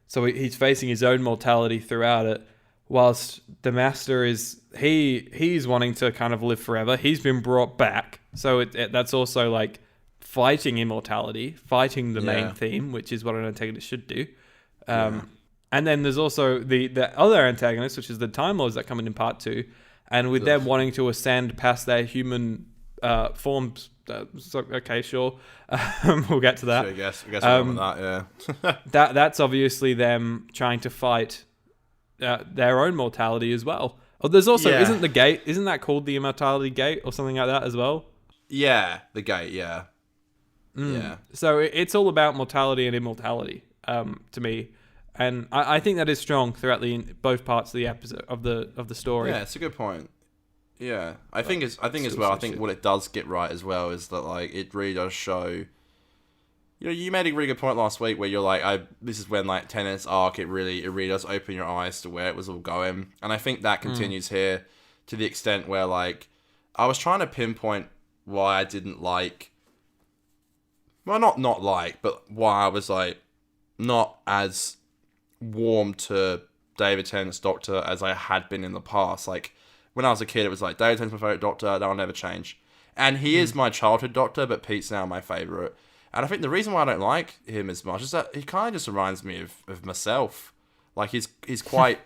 So he's facing his own mortality throughout it, whilst the Master is... He's wanting to kind of live forever. He's been brought back. So that's also like fighting immortality, fighting the main theme, which is what an antagonist should do. And then there's also the other antagonist, which is the Time Lords that come in part 2. And with them wanting to ascend past their human forms... okay, sure. We'll get to that. Sure, I guess we'll come with that, yeah. That's obviously them trying to fight their own mortality as well. Oh, there's also isn't that called the Immortality Gate or something like that as well? Yeah, the gate, yeah. Yeah. So it's all about mortality and immortality, to me. And I think that is strong throughout both parts of the episode of the story. Yeah, it's a good point. Yeah, I think what it does get right as well is that like it really does show. You know, you made a really good point last week where you're like, this is when like Tennant's arc, it really does open your eyes to where it was all going, and I think that continues here to the extent where like I was trying to pinpoint why I didn't like. Well, not like, but why I was like not as warm to David Tennant's Doctor as I had been in the past, like. When I was a kid, it was like, David Tennant's my favourite Doctor, that'll never change. And he is my childhood Doctor, but Pete's now my favourite. And I think the reason why I don't like him as much is that he kind of just reminds me of myself. Like, he's quite...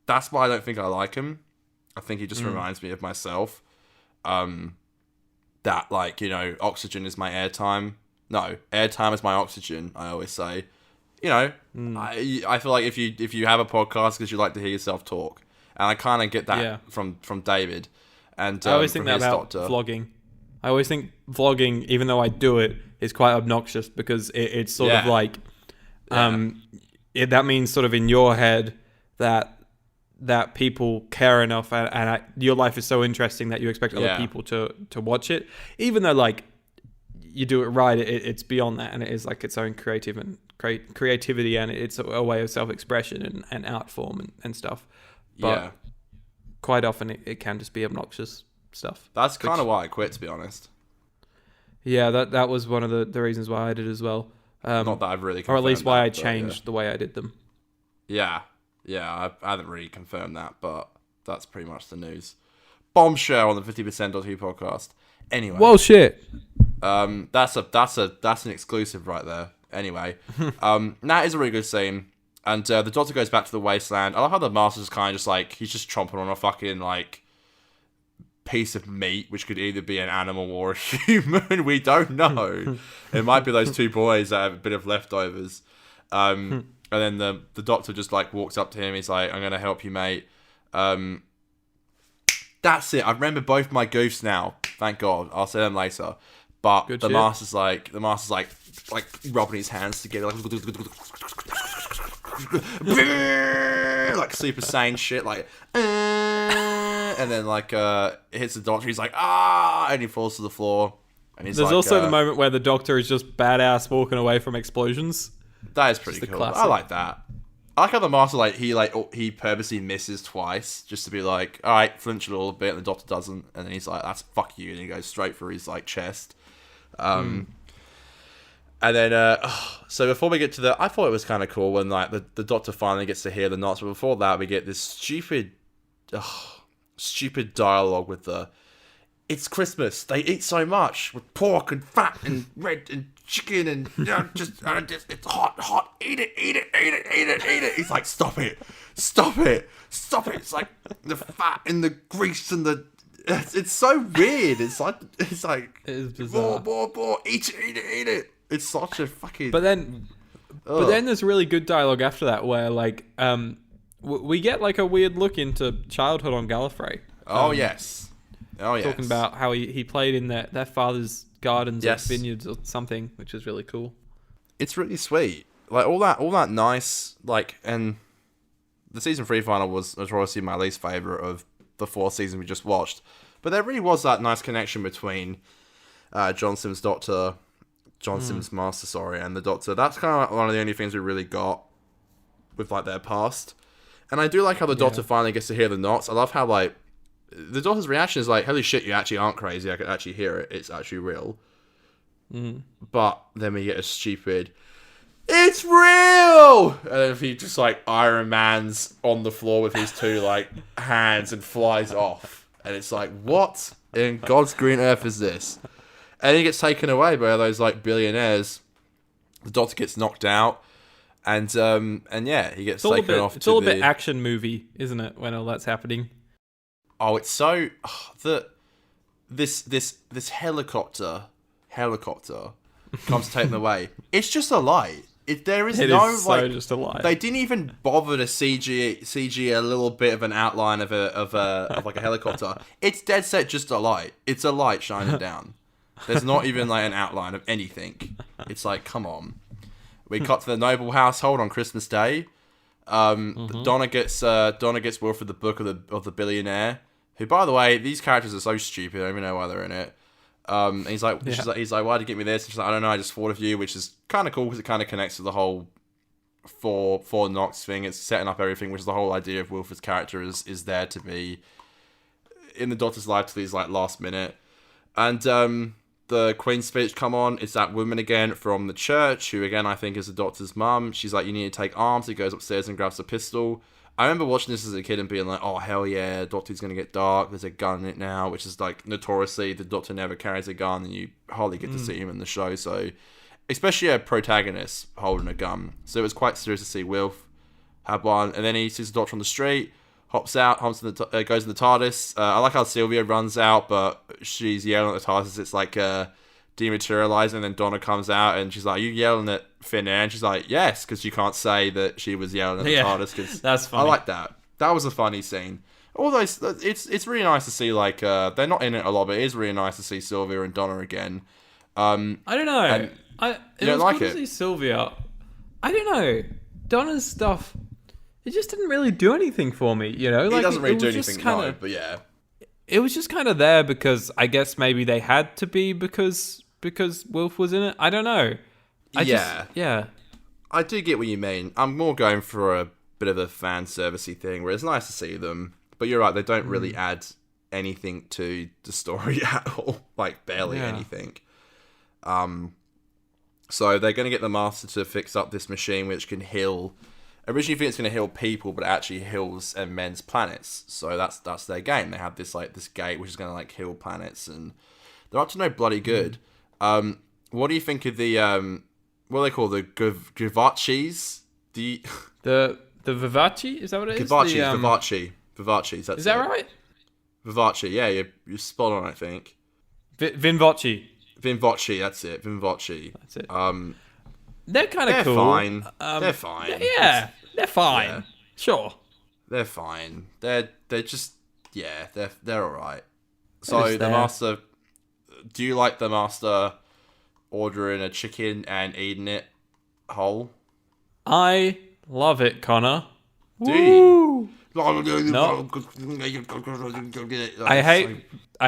That's why I don't think I like him. I think he just reminds me of myself. That, like, you know, oxygen is my airtime. No, airtime is my oxygen, I always say. You know, I feel like if you have a podcast because you like to hear yourself talk. And I kind of get that from David. And I always think that about vlogging. I always think vlogging, even though I do it, is quite obnoxious because it's sort of like... that means sort of in your head that people care enough and your life is so interesting that you expect other people to watch it. Even though like you do it right, it's beyond that and it is like its own creativity and it's a way of self-expression and art form and stuff. But quite often it can just be obnoxious stuff. That's kind of why I quit, to be honest. Yeah, that was one of the reasons why I did as well. Not that I've really confirmed or at least why I changed the way I did them. Yeah, I haven't really confirmed that, but that's pretty much the news. Bombshell on the 50%.2 podcast. Anyway. Well, shit. That's an exclusive right there. Anyway, that is a really good scene. And the Doctor goes back to the wasteland. I love how the Master's kind of just like, he's just chomping on a fucking like piece of meat, which could either be an animal or a human. We don't know. It might be those two boys that have a bit of leftovers. And then the Doctor just like walks up to him. He's like, I'm going to help you, mate. That's it. I remember both my goofs now. Thank God. I'll say them later. But Good the shit. master's like rubbing his hands together, like Super Saiyan shit, like, and then like it hits the doctor. He's like, and he falls to the floor. And he's There's like, also the moment where the Doctor is just badass walking away from explosions. that is pretty Just the cool. I classic. like that. I like how the master he purposely misses twice just to be like, all right, flinch a little bit, and the doctor doesn't, and then he's like, that's fuck you, and he goes straight for his like chest. And then so before we get to I thought it was kind of cool when like the doctor finally gets to hear the knots, but before that we get this stupid dialogue with it's Christmas. They eat so much with pork and fat and red and chicken and just it's hot. Eat it. He's like, stop it. It's like the fat and the grease and the. It's so weird. It's like It is bizarre. more. Eat it. It's such a fucking. But then there's really good dialogue after that where like we get like a weird look into childhood on Gallifrey. Yes. Talking about how he played in their father's gardens or Yes. vineyards or something, which is really cool. It's really sweet. Like all that nice, like, and the season 3 final was notoriously my least favorite of the 4 seasons we just watched. But there really was that nice connection between John Simm's Master, and the Doctor. That's kind of one of the only things we really got with like their past. And I do like how the Doctor finally gets to hear the knots. I love how like the Doctor's reaction is like, holy shit, you actually aren't crazy. I can actually hear it. It's actually real. But then we get a stupid, it's real! And then he just like Iron Man's on the floor with his 2 like hands and flies off. And it's like, what in God's green earth is this? And he gets taken away by those like billionaires. The Doctor gets knocked out. And yeah, he gets taken off. It's all a bit action movie, isn't it? When all that's happening. Oh, it's so this helicopter comes to take them away. It's just a light. There is It no is like so just a lie. They didn't even bother to CG a little bit of an outline of like a helicopter. It's dead set just a light. It's a light shining down. There's not even like an outline of anything. It's like, come on. We cut to the noble household on Christmas Day. Donna gets Wilfred the book of the billionaire. Who, by the way, these characters are so stupid. I don't even know why they're in it. And he's like, why'd you get me this? And she's like, I don't know. I just thought of you, which is kind of cool because it kind of connects to the whole four Knox thing. It's setting up everything, which is the whole idea of Wilfred's character is there to be in the Doctor's life till his like last minute. And the Queen's speech come on. It's that woman again from the church, who again I think is the Doctor's mum. She's like, you need to take arms. He goes upstairs and grabs a pistol. I remember watching this as a kid and being like, oh, hell yeah, Doctor's going to get dark. There's a gun in it now, which is like notoriously the Doctor never carries a gun and you hardly get to see him in the show. So, especially a protagonist holding a gun. So it was quite serious to see Wilf have one. And then he sees the Doctor on the street, hops out, goes in the TARDIS. I like how Sylvia runs out, but she's yelling at the TARDIS. It's like dematerializing, and then Donna comes out and she's like, are you yelling at Finn Air? And she's like, yes, because you can't say that she was yelling at the TARDIS. Cause that's funny. I like that. That was a funny scene. Although it's really nice to see, like, they're not in it a lot, but it is really nice to see Sylvia and Donna again. I don't know. It was like cool to see Sylvia. I don't know. Donna's stuff, it just didn't really do anything for me, you know? Like, it doesn't really do just anything, kinda, no, but yeah. It was just kind of there because I guess maybe they had to be because Wilf was in it. I don't know. Yeah. I do get what you mean. I'm more going for a bit of a fan servicey thing where it's nice to see them, but you're right, they don't really add anything to the story at all. Like, barely anything. So they're going to get the Master to fix up this machine which can heal. Originally, you think it's going to heal people, but it actually heals and mends planets. So that's their game. They have this gate which is going to like heal planets, and they're up to no bloody good. What do you think of the what are they called, the Givachis? The Vivaci? Is that what it is? Givachis. That's is that right? Vivaci. Yeah, you're spot on. I think. Vinvaci. Vinvaci. That's it. Vinvaci. That's it. They're kind of cool. Fine. They're fine. Yeah, they're fine. Yeah. Sure. They're fine. They're just they're all right. So the Master do you like the master ordering a chicken and eating it whole? I love it, Connor. Do you? No. I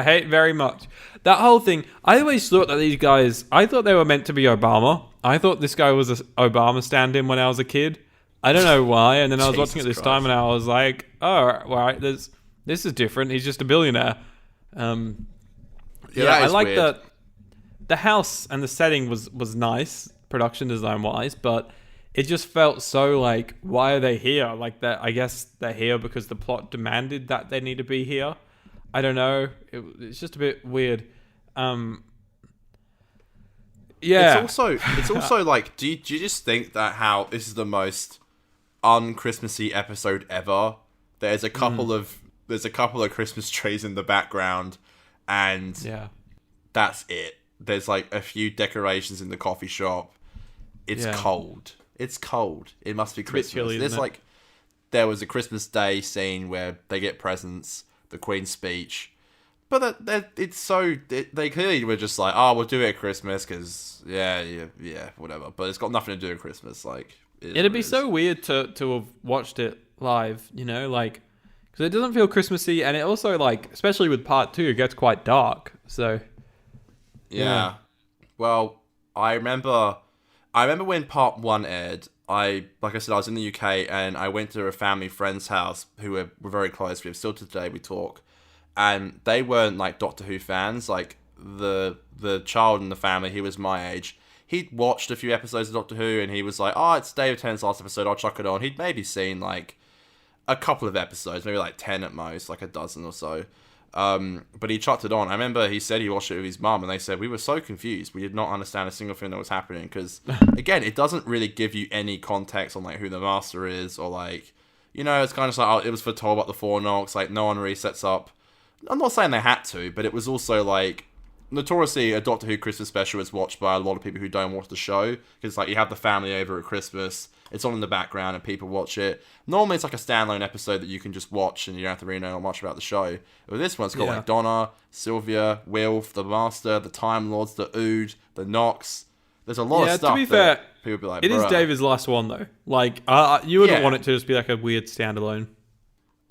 hate very much that whole thing. I always thought that these guys, I thought they were meant to be Obama. I thought this guy was an Obama stand-in when I was a kid. I don't know why. And then I was watching it this time, and I was like, "Oh, right, this is different. He's just a billionaire." I like that. The house and the setting was nice, production design wise, but it just felt so like, why are they here? Like that. I guess they're here because the plot demanded that they need to be here. I don't know. It's just a bit weird. Yeah. It's also like, do you just think that how this is the most un-Christmassy episode ever? There's a couple of Christmas trees in the background, and that's it. There's like a few decorations in the coffee shop. It's cold. It's cold. It must be Christmas. Chilly, There's like, there was a Christmas Day scene where they get presents, the Queen's speech, but they clearly were just like, oh, we'll do it at Christmas because whatever. But it's got nothing to do with Christmas. Like, it'd be so weird to have watched it live, like, because it doesn't feel Christmassy, and it also, like, especially with part 2, it gets quite dark. So yeah. Well, I remember when part 1 aired. Like I said, I was in the UK, and I went to a family friend's house who we're very close with. Still to today we talk, and they weren't like Doctor Who fans. Like the child in the family, he was my age. He'd watched a few episodes of Doctor Who, and he was like, "Oh, it's David Tennant's last episode. I'll chuck it on." He'd maybe seen like a couple of episodes, maybe like 10 at most, like a dozen or so. But he chucked it on. I remember he said he watched it with his mum, and they said we were so confused. We did not understand a single thing that was happening because, again, it doesn't really give you any context on like who the master is, or like, it's kind of like, oh, it was foretold about the Four Knocks. Like, no one really sets up. I'm not saying they had to, but it was also like, notoriously, a Doctor Who Christmas special is watched by a lot of people who don't watch the show because like you have the family over at Christmas. It's on in the background and people watch it. Normally, it's like a standalone episode that you can just watch and you don't have to really know much about the show. But this one's got like Donna, Sylvia, Wilf, the Master, the Time Lords, the Ood, the Nox. There's a lot of stuff. To be fair, people be like, it is David's last one though. Like, you wouldn't want it to just be like a weird standalone.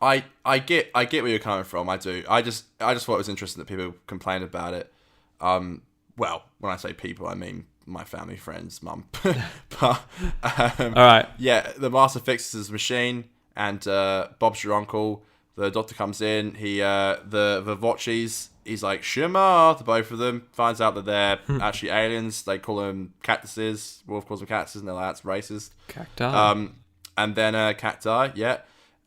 I get where you're coming from. I do. I just thought it was interesting that people complained about it. Well, when I say people, I mean my family, friends, mum. But, all right. Yeah, the Master fixes his machine, and Bob's your uncle. The Doctor comes in. He, the Vochis, he's like, Shema, to both of them. Finds out that they're actually aliens. They call them cactuses. Wolf calls them cactuses, and they're like, that's racist. Cacti. And then cacti, yeah.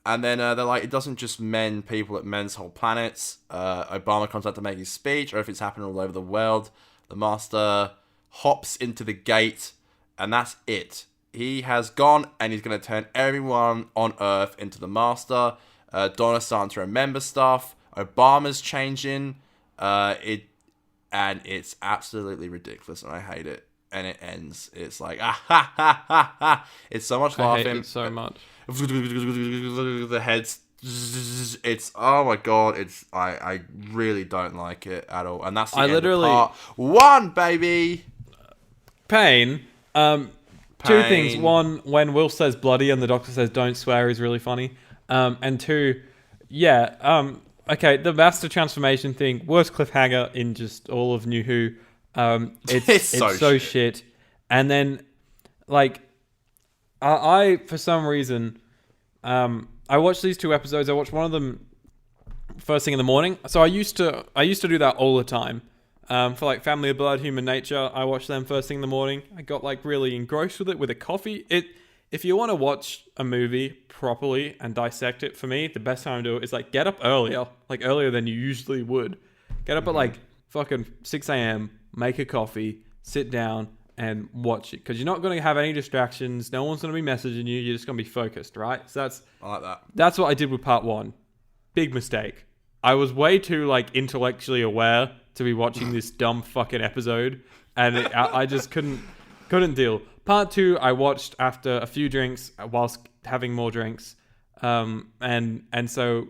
And then they're like, it doesn't just mend people, it mends whole planets. Obama comes out to make his speech. Everything's happening all over the world. The Master hops into the gate, and that's it. He has gone, and he's going to turn everyone on Earth into the Master. Donna's starting to remember stuff. Obama's changing. And it's absolutely ridiculous, and I hate it. And it ends. It's like, it's so much laughing. I hate it so much. The heads, it's, oh my god, it's, I really don't like it at all. And that's the end of part 1, baby. Pain. Two things. One, when Will says bloody and the Doctor says don't swear is really funny. And two, okay, the Master transformation thing, worst cliffhanger in just all of New Who. It's so shit. And then, like, I for some reason, I watched these 2 episodes. I watched one of them first thing in the morning. So I used to do that all the time. For like Family of Blood, Human Nature, I watched them first thing in the morning. I got like really engrossed with it with a coffee. If you want to watch a movie properly and dissect it, for me, the best time to do it is like get up earlier, like earlier than you usually would. Get up at like fucking 6 a.m., make a coffee, sit down and watch it. Because you're not going to have any distractions. No one's going to be messaging you. You're just going to be focused, right? So I like that. That's what I did with part 1. Big mistake. I was way too like intellectually aware to be watching this dumb fucking episode. And I just couldn't deal. Part 2, I watched after a few drinks whilst having more drinks. And so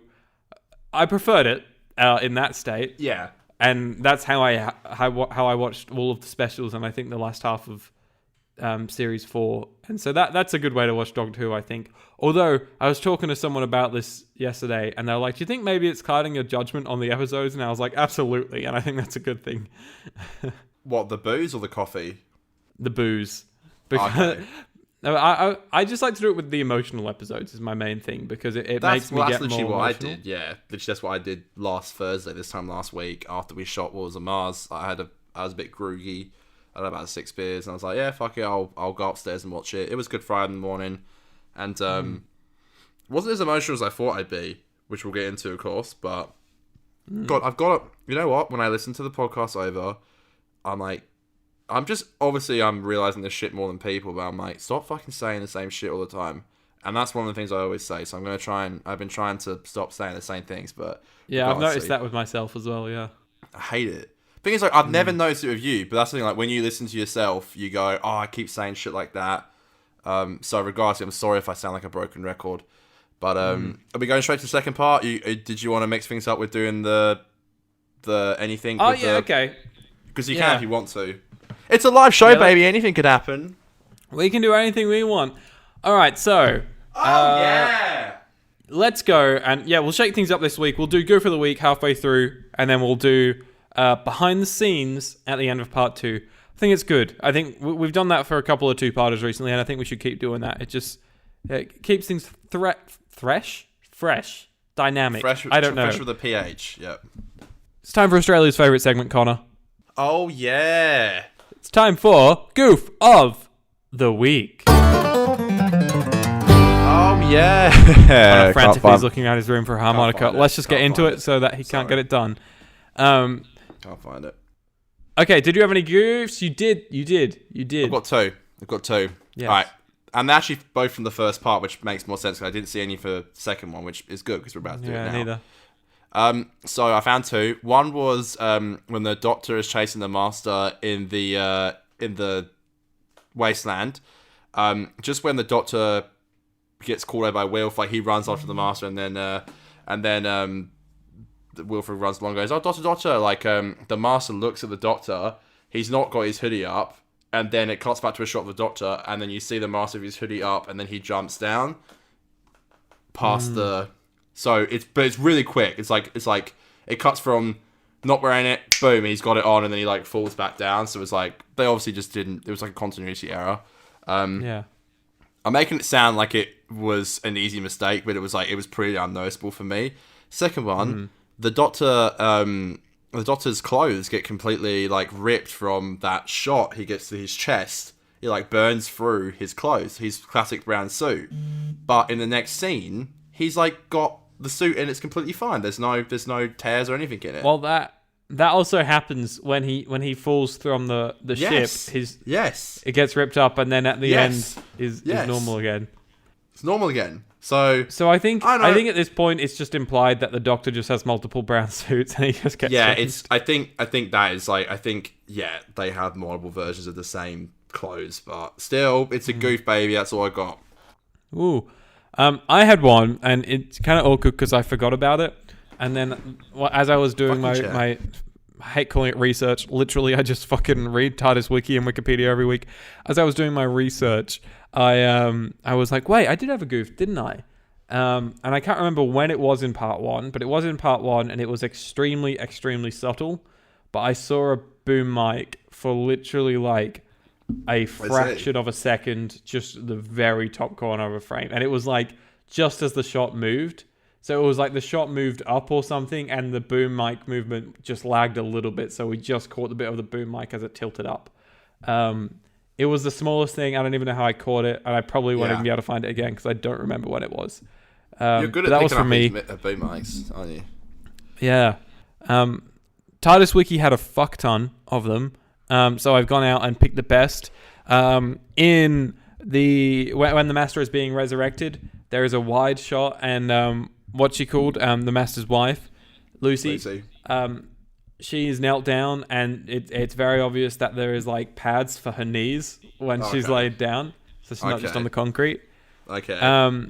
I preferred it in that state. Yeah. and that's how I watched all of the specials, and I think the last half of series 4, and so that's a good way to watch Doctor Who, I think. Although I was talking to someone about this yesterday, and they're like, "Do you think maybe it's clouding your judgment on the episodes?" And I was like, "Absolutely," and I think that's a good thing. What, the booze or the coffee? The booze, because I just like to do it with the emotional episodes. Is my main thing, because it makes me get more emotional. That's literally what I did. Yeah, literally that's what I did last Thursday. This time last week, after we shot Wars of Mars, I was a bit groggy. I had about 6 beers, and I was like, "Yeah, fuck it, I'll go upstairs and watch it." It was Good Friday in the morning, and wasn't as emotional as I thought I'd be, which we'll get into, of course. But God, I've got to. You know what? When I listen to the podcast over, I'm like, I'm realizing this shit more than people, but I'm like, stop fucking saying the same shit all the time. And that's one of the things I always say. So I'm gonna try and I've been trying to stop saying the same things, but yeah, I've noticed that with myself as well. Yeah, I hate it. Thing is, like, I've never noticed it with you, but that's the thing. Like, when you listen to yourself, you go, "Oh, I keep saying shit like that." So regardless, I'm sorry if I sound like a broken record. But are we going straight to the second part? Did you want to mix things up with doing the anything? Oh yeah, okay. Because you can if you want to. It's a live show, baby. Anything could happen. We can do anything we want. All right, so. Yeah. Let's go, and yeah, we'll shake things up this week. We'll do Go for the Week halfway through, and then we'll do behind the scenes at the end of part 2. I think it's good. I think we've done that for a couple of 2-parters recently, and I think we should keep doing that. It keeps things fresh, dynamic. Fresh, I don't know. Fresh with a PH, yep. It's time for Australia's favourite segment, Connor. Oh, yeah. It's time for Goof of the Week. Oh, yeah. Connor frantically is looking around his room for a harmonica. Let's just get into it so that he can't get it done. Can't find it. Okay, did you have any goofs? You did. I've got two. Yes. All right. And they're actually both from the first part, which makes more sense because I didn't see any for the second one, which is good because we're about to do it now. Neither. So I found 2. One was when the Doctor is chasing the Master in the wasteland. Just when the Doctor gets called over by Wilf, like he runs after the Master, and then Wilfred runs along and goes, "Oh, Doctor." Like the Master looks at the Doctor. He's not got his hoodie up, and then it cuts back to a shot of the Doctor, and then you see the Master with his hoodie up, and then he jumps down past the. So it's really quick. It's like it cuts from not wearing it, boom, he's got it on, and then he like falls back down. So it's like they obviously just didn't. It was like a continuity error. Yeah. I'm making it sound like it was an easy mistake, but it was pretty unnoticeable for me. Second one, the Doctor's clothes get completely like ripped from that shot. He gets to his chest. He like burns through his clothes, his classic brown suit. But in the next scene, he's like got the suit and it's completely fine. There's no tears or anything in it. Well, that also happens when he falls from the ship. It gets ripped up, and then at the end is normal again. It's normal again. So I think at this point it's just implied that the Doctor just has multiple brown suits and he just gets changed. I think that is like they have multiple versions of the same clothes, but still it's a goof, baby. That's all I got. Ooh. I had one, and it's kind of awkward because I forgot about it. And then, as I was doing my I hate calling it research. Literally, I just fucking read TARDIS Wiki and Wikipedia every week. As I was doing my research, I was like, wait, I did have a goof, didn't I? And I can't remember when it was in part 1, but it was in part 1, and it was extremely, extremely subtle. But I saw a boom mic for literally like a fraction of a second, just the very top corner of a frame, and it was like just as the shot moved. So it was like the shot moved up or something, and the boom mic movement just lagged a little bit, so we just caught the bit of the boom mic as it tilted up. It was the smallest thing. I don't even know how I caught it, and I probably won't even be able to find it again because I don't remember when it was. You're good at picking up boom mics, aren't you? Yeah. TARDIS Wiki had a fuck ton of them. So I've gone out and picked the best. When the Master is being resurrected, there is a wide shot, and what's she called? The Master's wife, Lucy. She is knelt down, and it's very obvious that there is like pads for her knees when she's laid down, so she's not just on the concrete. Okay.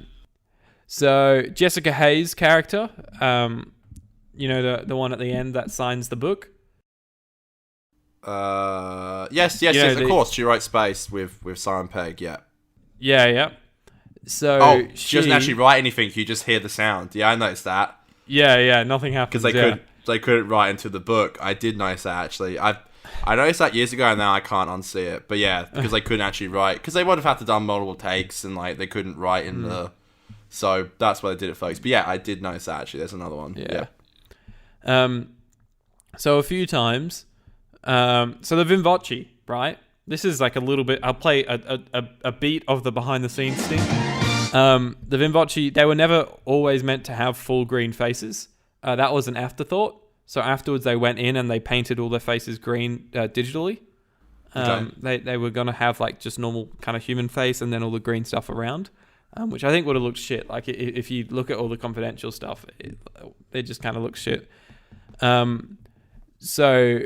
So Jessica Hayes' character, the one at the end that signs the book. Yes, of course. She wrote Space with Simon Pegg. Yeah. Yeah. So she doesn't actually write anything. You just hear the sound. Yeah, I noticed that. Yeah. Nothing happens because they couldn't write into the book. I did notice that actually. I noticed that years ago, and now I can't unsee it. But yeah, because they couldn't actually write, because they would have had to done multiple takes, and like they couldn't write in the. So that's why they did it, folks. But yeah, I did notice that actually. There's another one. Yeah. So a few times. So the Vivace, right? This is like a little bit. I'll play a beat of the behind the scenes thing. The Vivace, they were never always meant to have full green faces. That was an afterthought. So afterwards, they went in and they painted all their faces green digitally. They were gonna have like just normal kind of human face and then all the green stuff around, which I think would have looked shit. Like if you look at all the confidential stuff, it just kind of looks shit. So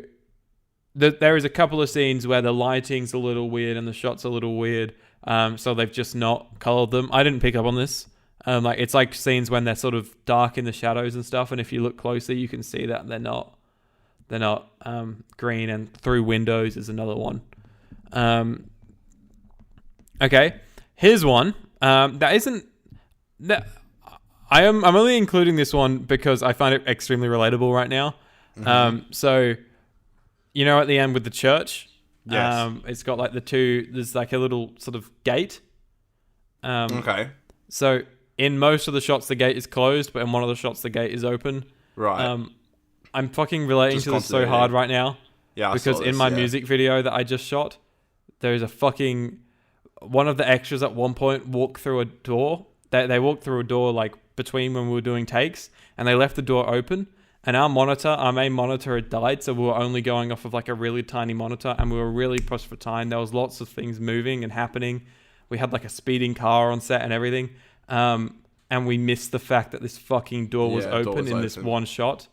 there is a couple of scenes where the lighting's a little weird and the shot's a little weird. So they've just not colored them. I didn't pick up on this. Like it's like scenes when they're sort of dark in the shadows and stuff, and if you look closely, you can see that they're not green. And through windows is another one. Okay, here's one. I'm only including this one because I find it extremely relatable right now. So, you know, at the end with the church, it's got like there's like a little sort of gate. Okay. So in most of the shots, the gate is closed, but in one of the shots, the gate is open. Right. I'm fucking relating Just to this so hard right now. Yeah, because in my music video that I just shot, there's a fucking one of the extras at one point walk through a door. They walked through a door like between when we were doing takes, and they left the door open. And our main monitor had died, so we were only going off of like a really tiny monitor, and we were really pushed for time. There was lots of things moving and happening. We had like a speeding car on set and everything. And we missed the fact that this fucking door was open in this one shot.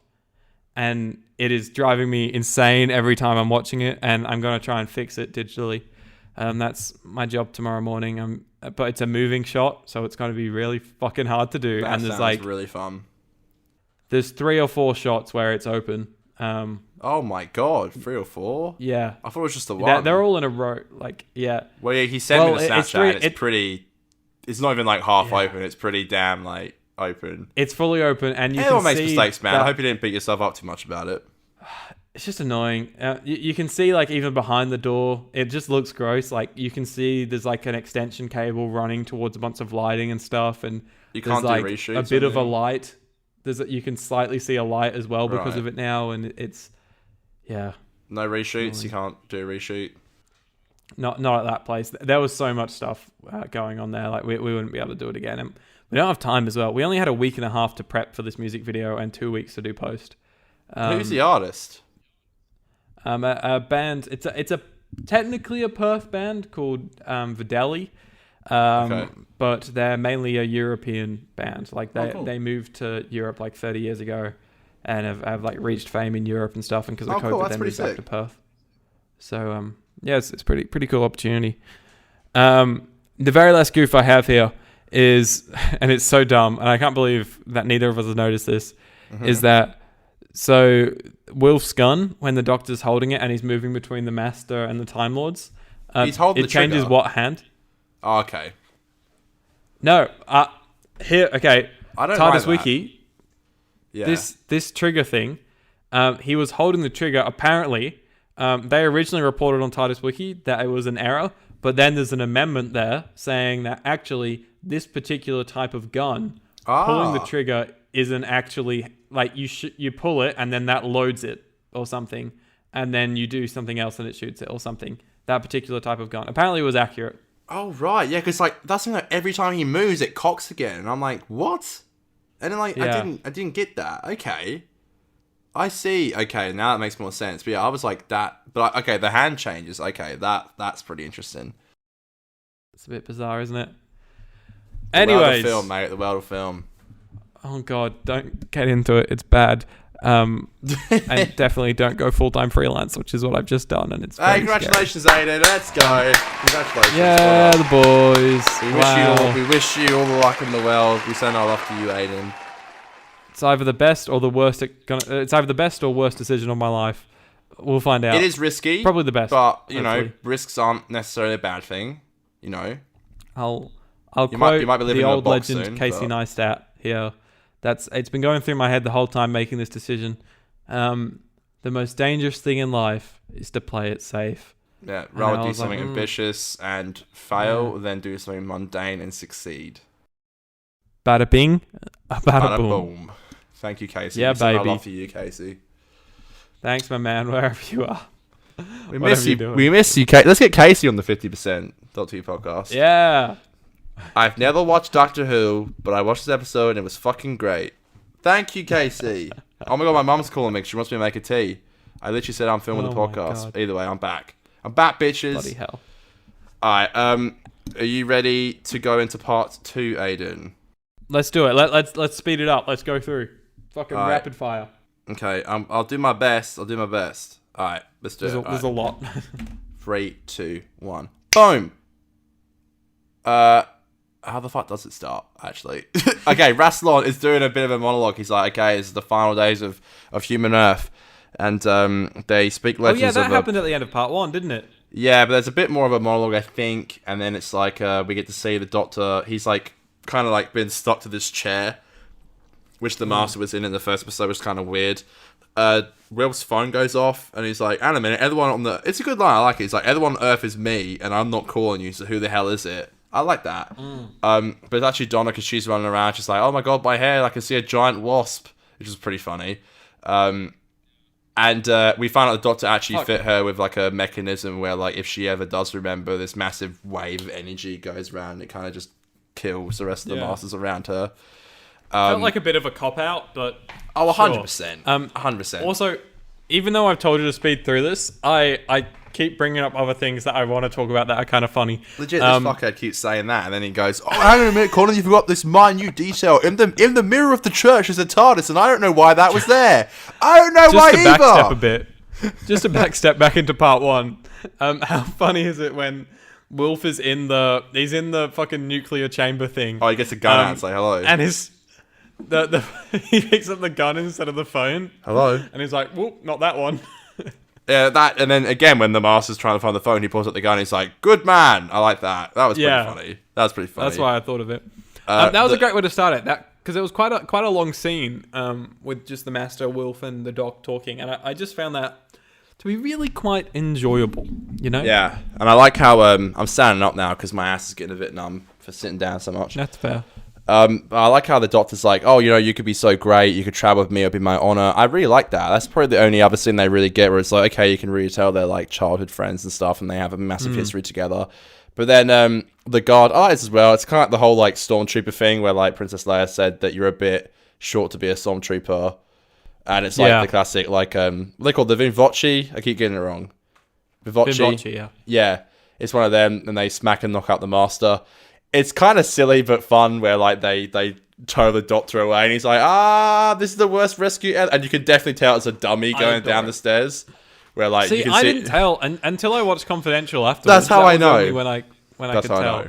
And it is driving me insane every time I'm watching it, and I'm going to try and fix it digitally. That's my job tomorrow morning. But it's a moving shot, so it's going to be really fucking hard to do. That sounds really fun. There's 3 or 4 shots where it's open. Oh my god, 3 or 4? Yeah. I thought it was just the one. They're all in a row. Like, yeah. Well, yeah, he sent me the Snapchat, it's pretty... It's not even like half open. It's pretty damn like open. It's fully open, and you can Everyone see... makes mistakes, man. I hope you didn't beat yourself up too much about it. It's just annoying. You can see like even behind the door, it just looks gross. Like you can see there's like an extension cable running towards a bunch of lighting and stuff, and you can't there's like do reshoots a bit of a light. You can slightly see a light as well because of it now, and it's no reshoots. You can't do a reshoot. Not at that place. There was so much stuff going on there. Like we wouldn't be able to do it again. And we don't have time as well. We only had a week and a half to prep for this music video and 2 weeks to do post. Who's the artist? A band. It's a technically a Perth band called Videli, but they're mainly a European band. Like they moved to Europe like 30 years ago, and have like reached fame in Europe and stuff. And because of COVID, they moved back to Perth. So it's pretty cool opportunity. The very last goof I have here is, and it's so dumb, and I can't believe that neither of us has noticed this, is that so Wilf's gun, when the Doctor's holding it and he's moving between the Master and the Time Lords, he's holding it changes trigger. what hand. Oh, okay. No, here, okay. I don't TARDIS like Wiki. Yeah. This trigger thing, he was holding the trigger. Apparently, they originally reported on TARDIS Wiki that it was an error, but then there's an amendment there saying that actually this particular type of gun, pulling the trigger isn't actually like you pull it and then that loads it or something, and then you do something else and it shoots it or something. That particular type of gun apparently was accurate. Oh right, yeah, because like that's something like every time he moves, it cocks again, and I'm like, what? And then like I didn't get that. Okay, I see. Okay, now that makes more sense. But yeah, I was like that. But okay, the hand changes. Okay, that's pretty interesting. It's a bit bizarre, isn't it? Anyways, the world of film, mate. The world of film. Oh god, don't get into it. It's bad. And definitely don't go full-time freelance, which is what I've just done, and it's hey, congratulations, Aidan. Let's go. Congratulations. Yeah, the boys. We wish you all the luck in the world. We send our love to you, Aidan. It's either the best or the worst. It's either the best or worst decision of my life. We'll find out. It is risky. Probably the best. But, you know, hopefully. risks aren't necessarily a bad thing. You know. I'll You quote might be living the in a old box legend soon, Casey but- Neistat here. It's been going through my head the whole time making this decision. The most dangerous thing in life is to play it safe. Yeah, And rather I do was like, something ambitious and fail than do something mundane and succeed. Bada bing, bada, Bada boom. boom. Thank you, Casey. Yeah, We send our baby. love to you, Casey. Thanks, my man, wherever you are. We Whatever miss you. you're doing. We miss you, Casey. Let's get Casey on the 50% Doctor Who podcast. Yeah. I've never watched Doctor Who, but I watched this episode and it was fucking great. Thank you, Casey. Oh my god, my mum's calling me. She wants me to make a tea. I literally said I'm filming the Oh my podcast. God. Either way, I'm back. I'm back, bitches. Bloody hell. Alright, are you ready to go into part 2, Aidan? Let's do it. Let's speed it up. Let's go through. Fucking Alright. rapid fire. Okay, I'll do my best. Alright, let's do it. There's a lot. 3, 2, 1. Boom! How the fuck does it start, actually? Okay, Rassilon is doing a bit of a monologue. He's like, okay, this is the final days of Human Earth. And they speak Oh legends yeah, that of happened at the end of part 1, didn't it? Yeah, but there's a bit more of a monologue, I think. And then it's like, we get to see the Doctor. He's like, kind of like been stuck to this chair, which the Master was in the first episode, was kind of weird. Will's phone goes off, and he's like, "And a minute, everyone on the..." It's a good line, I like it. He's like, "Everyone on Earth is me, and I'm not calling you, so who the hell is it?" I like that. But it's actually Donna, because she's running around, she's like, "Oh my god, my hair, I can see a giant wasp," which is pretty funny. And we find out the Doctor actually fit her with like a mechanism where, like, if she ever does remember, this massive wave of energy goes around, and it kind of just kills the rest of the Masters around her. Felt like a bit of a cop-out, but... Oh, sure. 100%. 100%. Also, even though I've told you to speed through this, I keep bringing up other things that I want to talk about that are kind of funny. Legit, this fuckhead keeps saying that, and then he goes, "Oh, hang on a minute, Colin, you forgot this minute detail. In the mirror of the church is a TARDIS, and I don't know why that was there. I don't know why Just to either." backstep a bit. Just to backstep back into part 1. How funny is it when Wilf is in the fucking nuclear chamber thing? Oh, he gets a gun out and say hello. And he picks up the gun instead of the phone. Hello. And he's like, "Whoop, not that one." Yeah, that, and then again, when the Master's trying to find the phone, he pulls out the gun, and he's like, "Good man." I like that. That was pretty funny. That was pretty funny. That's why I thought of it. That was a great way to start it. Because it was quite a long scene with just the Master, Wilf, and the Doc talking, and I just found that to be really quite enjoyable. You know? Yeah, and I like how I'm standing up now because my ass is getting a bit numb for sitting down so much. That's fair. I like how the Doctor's like, "Oh, you know, you could be so great. You could travel with me. It'd be my honor." I really like that. That's probably the only other scene they really get where it's like, okay, you can really tell they're like childhood friends and stuff, and they have a massive history together. But then the guard eyes as well. It's kind of like the whole like stormtrooper thing where like Princess Leia said that you're a bit short to be a stormtrooper, and it's like the classic like they call the Vinvoci. I keep getting it wrong. Vinvoci, yeah. Yeah, it's one of them, and they smack and knock out the Master. It's kind of silly but fun where like they tow the Doctor away, and he's like, "This is the worst rescue ever," and you can definitely tell it's a dummy going down the stairs. Where like See, you can I didn't tell until I watched Confidential afterwards. That's how I know. Only when I could tell.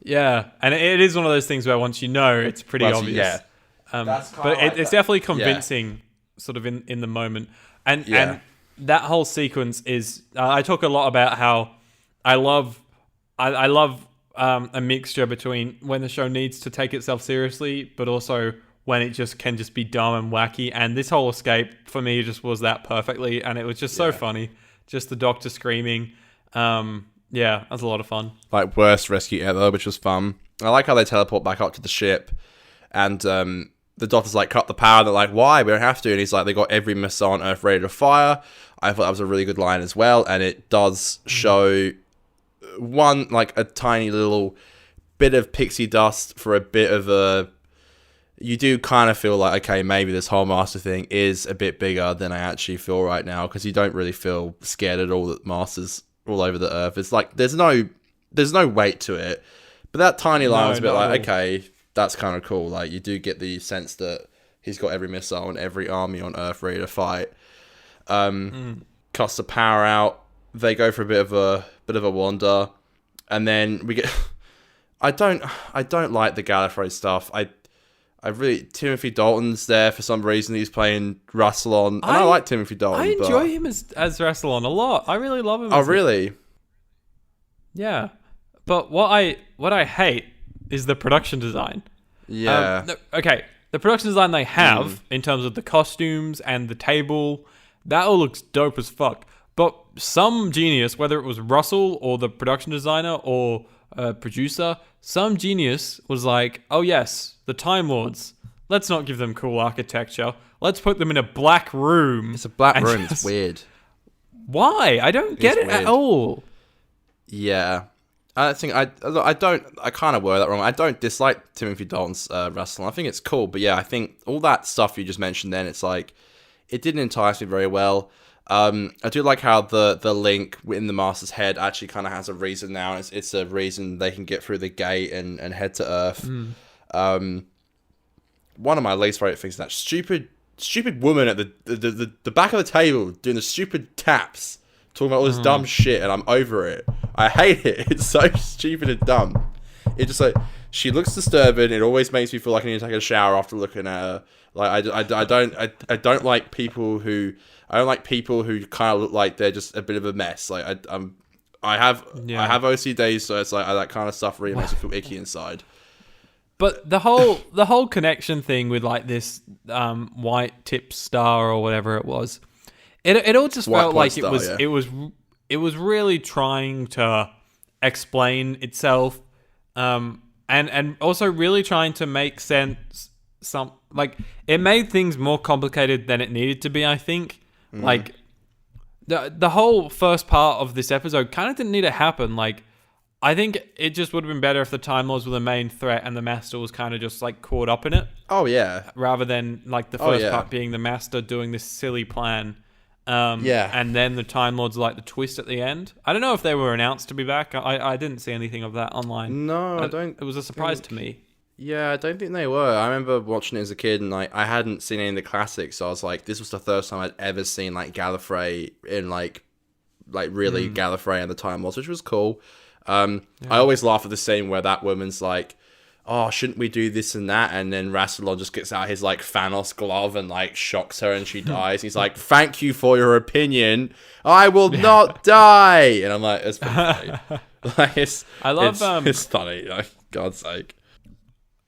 Yeah, and it is one of those things where once you know, it's pretty obvious. Yeah, but it's definitely convincing, sort of in the moment, and that whole sequence is. I talk a lot about how I love a mixture between when the show needs to take itself seriously, but also when it can just be dumb and wacky. And this whole escape for me just was that perfectly, and it was just so funny. Just the Doctor screaming. That was a lot of fun. Like worst rescue ever, which was fun. I like how they teleport back up to the ship, and the Doctor's like, "Cut the power." They're like, "Why? We don't have to." And he's like, "They got every missile on Earth ready to fire." I thought that was a really good line as well, and it does show one like a tiny little bit of pixie dust for a bit of a. You do kind of feel like, okay, maybe this whole Master thing is a bit bigger than I actually feel right now, because you don't really feel scared at all that Master's all over the Earth. It's like there's no weight to it, but that tiny line was a bit like, okay, that's kind of cool. Like you do get the sense that he's got every missile and every army on Earth ready to fight. Cuts the power out. They go for a bit of a wander, and then we get. I don't like the Gallifrey stuff. Timothy Dalton's there for some reason. He's playing Rassilon, and I like Timothy Dalton. I enjoy him as Rassilon a lot. I really love him. Oh, really? Yeah, but what I hate is the production design. Yeah. Okay, the production design they have in terms of the costumes and the table, that all looks dope as fuck. But some genius, whether it was Russell or the production designer or producer, some genius was like, oh yes, the Time Lords. Let's not give them cool architecture. Let's put them in a black room. It's a black room. It's weird. Why? I don't get it at all. Yeah. I think I kind of word that wrong. I don't dislike Timothy Dalton's wrestling. I think it's cool, but yeah, I think all that stuff you just mentioned then, it's like, it didn't entice me very well. I do like how the link in the Master's head actually kind of has a reason now. It's a reason they can get through the gate and head to Earth. One of my least favorite things is that stupid woman at the back of the table doing the stupid taps, talking about all this dumb shit, and I'm over it. I hate it. It's so stupid and dumb. It just like, she looks disturbing. It always makes me feel like I need to take a shower after looking at her. Like I don't like people who kind of look like they're just a bit of a mess. Like I have OCD, so it's like that kind of stuff really makes me feel icky inside. But the whole connection thing with like this white tip star or whatever it was, it all just felt like it was really trying to explain itself, and also really trying to make sense. It made things more complicated than it needed to be. I think like the whole first part of this episode kind of didn't need to happen. Like, I think it just would have been better if the Time Lords were the main threat and the Master was kind of just like caught up in it. Oh yeah. Rather than like the first part being the Master doing this silly plan. And then the Time Lords are like the twist at the end. I don't know if they were announced to be back. I didn't see anything of that online. No, I don't. It was a surprise to me. Yeah, I don't think they were. I remember watching it as a kid, and like I hadn't seen any of the classics, so I was like, this was the first time I'd ever seen like Gallifrey in like really Gallifrey and the Time Lords, which was cool. I always laugh at the scene where that woman's like, oh, shouldn't we do this and that? And then Rassilon just gets out his like Thanos glove and like shocks her and she dies. He's like, thank you for your opinion. I will not die. And I'm like, it's pretty funny. Like, it's funny. Like, God's sake.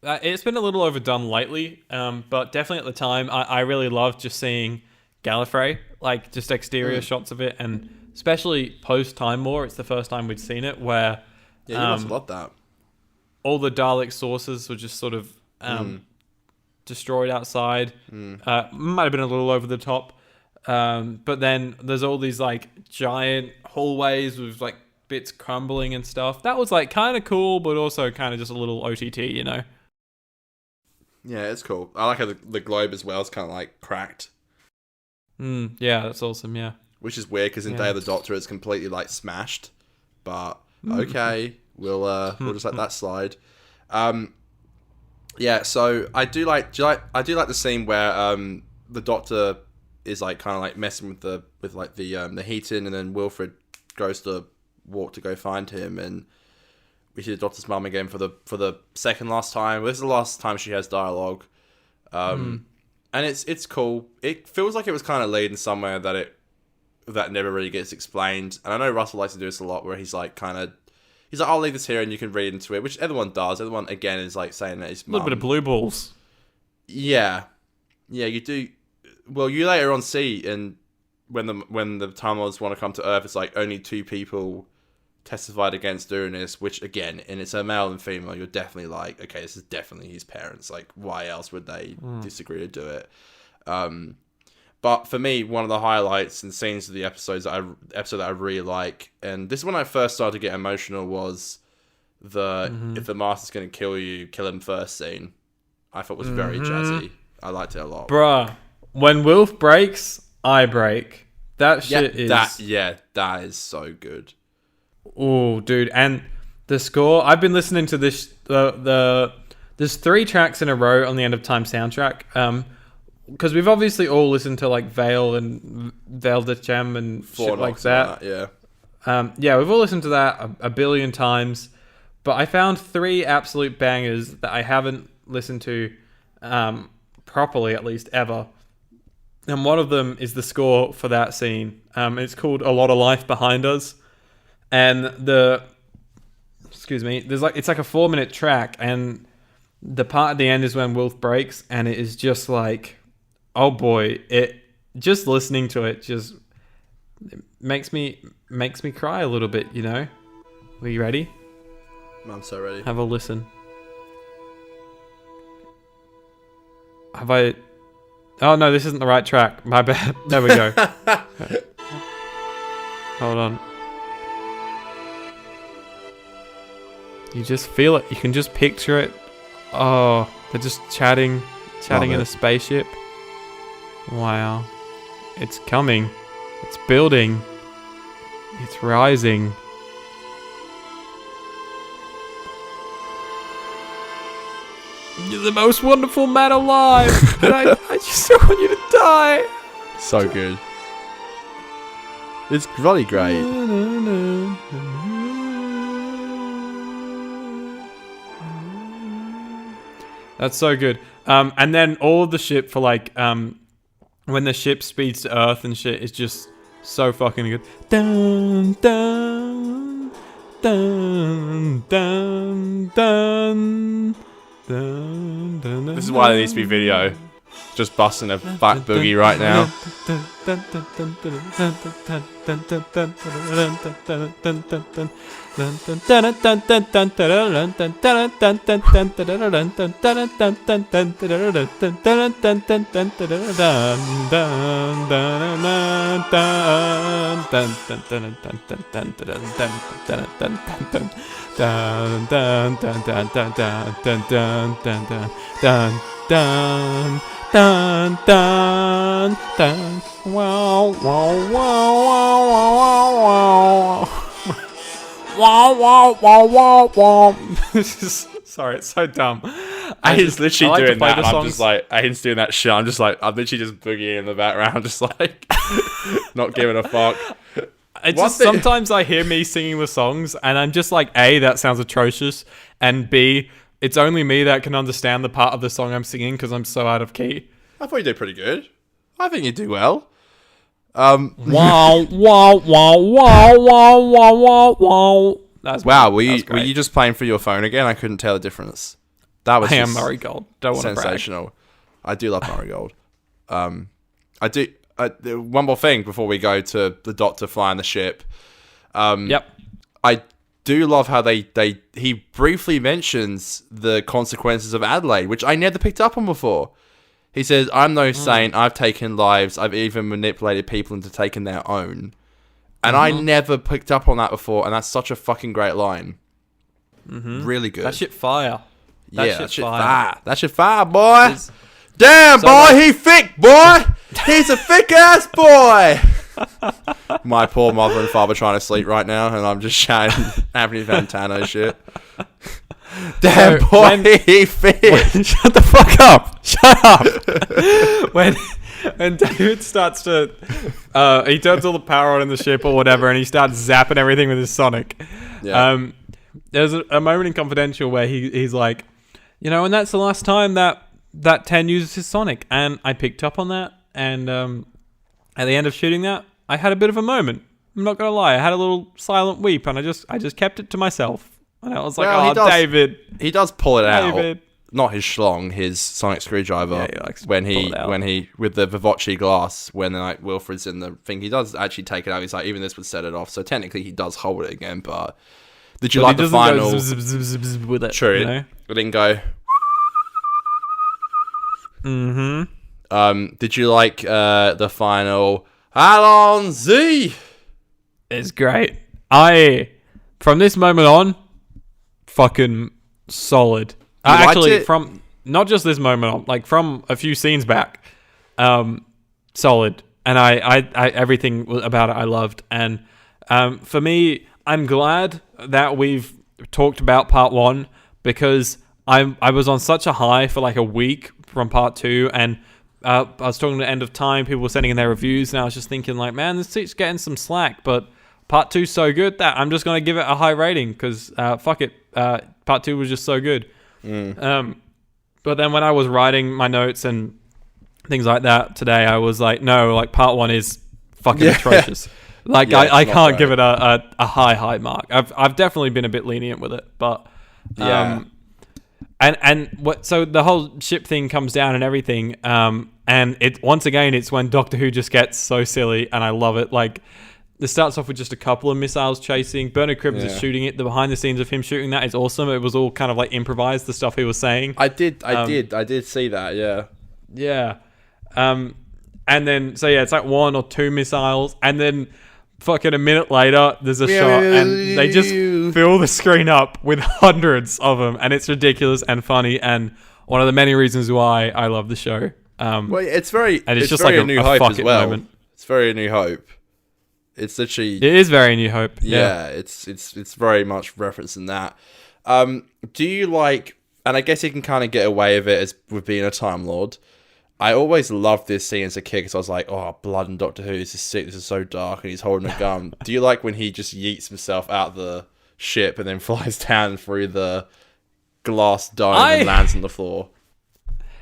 It's been a little overdone lately, but definitely at the time, I really loved just seeing Gallifrey, like just exterior shots of it, and especially post Time War. It's the first time we'd seen it where you must love that. All the Dalek sources were just sort of destroyed outside. Might have been a little over the top, but then there's all these like giant hallways with like bits crumbling and stuff. That was like kind of cool, but also kind of just a little OTT, you know. Yeah, it's cool. I like how the globe as well is kind of like cracked. Yeah, that's awesome. Yeah, which is weird because in Day of the Doctor it's completely like smashed. But okay, we'll just let that slide. Yeah, so I do like the scene where the Doctor is like kind of like messing with the heating, and then Wilfred goes to walk to go find him, and we see the Doctor's mum again for the second last time. This is the last time she has dialogue, and it's cool. It feels like it was kind of leading somewhere that never really gets explained. And I know Russell likes to do this a lot, where he's like, I'll leave this here and you can read into it, which everyone does. Everyone again is like saying that his mum. A little bit of blue balls. Yeah, you do. Well, you later on see, and when the Time Lords want to come to Earth, it's like only 2 people testified against Uranus, which again, and it's a male and female, you're definitely like, okay, this is definitely his parents. Like, why else would they disagree to do it? But for me, one of the highlights and scenes of the episode that I really like, and this is when I first started to get emotional, was if the Master's going to kill you, kill him first scene. I thought was very jazzy. I liked it a lot. Bruh, when Wilf breaks, I break. That shit is... that is so good. Oh, dude. And the score, I've been listening to this, there's 3 tracks in a row on the End of Time soundtrack. Because we've obviously all listened to like Veil and Veil de Chem and shit like that. Yeah, we've all listened to that a billion times. But I found 3 absolute bangers that I haven't listened to properly at least ever. And one of them is the score for that scene. It's called A Lot of Life Behind Us. And it's like a 4-minute track, and the part at the end is when Wolf breaks, and it is just like, oh boy, just listening to it just makes me cry a little bit, you know? Are you ready? I'm so ready. Have a listen. Oh no, this isn't the right track. My bad. There we go. Hold on. You just feel it. You can just picture it. Oh, they're just chatting in a spaceship. Wow. It's coming. It's building. It's rising. You're the most wonderful man alive. And I just don't want you to die. So good. It's really great. That's so good. And then all of the ship for like when the ship speeds to Earth and shit is just so fucking good. Dun dun dun dun dun. This is why there needs to be video. Just busting a fat boogie right now. Dun dun dun. Wow wow wow wow wow wow wow wow wow wow. This is sorry, it's so dumb. Aidan's literally like doing that. the And I'm songs. just like, Aidan's doing that shit. I'm literally just boogieing in the background, just like not giving a fuck. It's just sometimes I hear me singing the songs and I'm just like, A, that sounds atrocious, and B, it's only me that can understand the part of the song I'm singing because I'm so out of key. I thought you did pretty good. I think you do well. Wow, wow, wow, wow, wow, wow, wow, wow. Wow, were you just playing through your phone again? I couldn't tell the difference. That was I am Murray Gold. Don't want to brag. sensational. I do love Murray Gold. I do. One more thing before we go to the Doctor flying the ship. Yep. I do love how he briefly mentions the consequences of Adelaide, which I never picked up on before. He says, "I'm no saint. I've taken lives. I've even manipulated people into taking their own." And I never picked up on that before, and that's such a fucking great line. Really good. That shit fire. That shit fire. That shit fire, boy. Damn, so boy, like- he thick, boy. He's a thick ass boy. My poor mother and father trying to sleep right now, and I'm just shouting Anthony Fantano shit. Damn, So boy, he thick. Shut the fuck up. Shut up. when David starts to... he turns all the power on in the ship or whatever, and he starts zapping everything with his Sonic. Yeah. There's a moment in Confidential where he's like, you know, and that's the last time that 10 uses his Sonic. And I picked up on that, and at the end of shooting that, I had a bit of a moment. I'm not going to lie. I had a little silent weep, and I just kept it to myself. And I was like, Well, David. He does pull it David. out. Not his schlong, his sonic screwdriver. Yeah, he likes to when pull it out. when he with the Vivace glass, when like Wilfred's in the thing, he does actually take it out. He's like, even this would set it off. So technically, he does hold it again. But did you like the final? Go zip, zip, zip, zip with it. True. You know? It didn't go. Mm-hmm. Did you like the final? Alonzi. It's great. From this moment on, fucking solid. liked Actually, it? from not just this moment on, like from a few scenes back, solid. And I everything about it I loved. And for me, I'm glad that we've talked about part 1 because I was on such a high for like a week from part 2, and I was talking to End of Time. People were sending in their reviews, and I was just thinking like, man, this seat's getting some slack, but part 2's so good that I'm just going to give it a high rating because fuck it. Part 2 was just so good. But then when I was writing my notes and things like that today, I was like, no, like part 1 is fucking atrocious. Like I can't give it a high mark. I've definitely been a bit lenient with it, but and what, so the whole ship thing comes down and everything, and it once again it's when Doctor Who just gets so silly, and I love it. Like, it starts off with just a couple of missiles chasing. Bernard Cribbins is shooting it. The behind the scenes of him shooting that is awesome. It was all kind of like improvised, the stuff he was saying. I did see that. Yeah. Yeah. And then, so yeah, it's like 1 or 2 missiles, and then fucking a minute later, there's a shot, and they just fill the screen up with hundreds of them, and it's ridiculous and funny, and one of the many reasons why I love the show. Well, it's very, and it's just very like a New Hope as well. Moment. It's very a New Hope. It's literally, it is very New Hope. Yeah, it's very much referencing that. Do you like? And I guess you can kind of get away with it as with being a Time Lord. I always loved this scene as a kid because I was like, oh, blood and Doctor Who, this is sick, this is so dark, and he's holding a gun. Do you like when he just yeets himself out of the ship and then flies down through the glass dome and lands on the floor?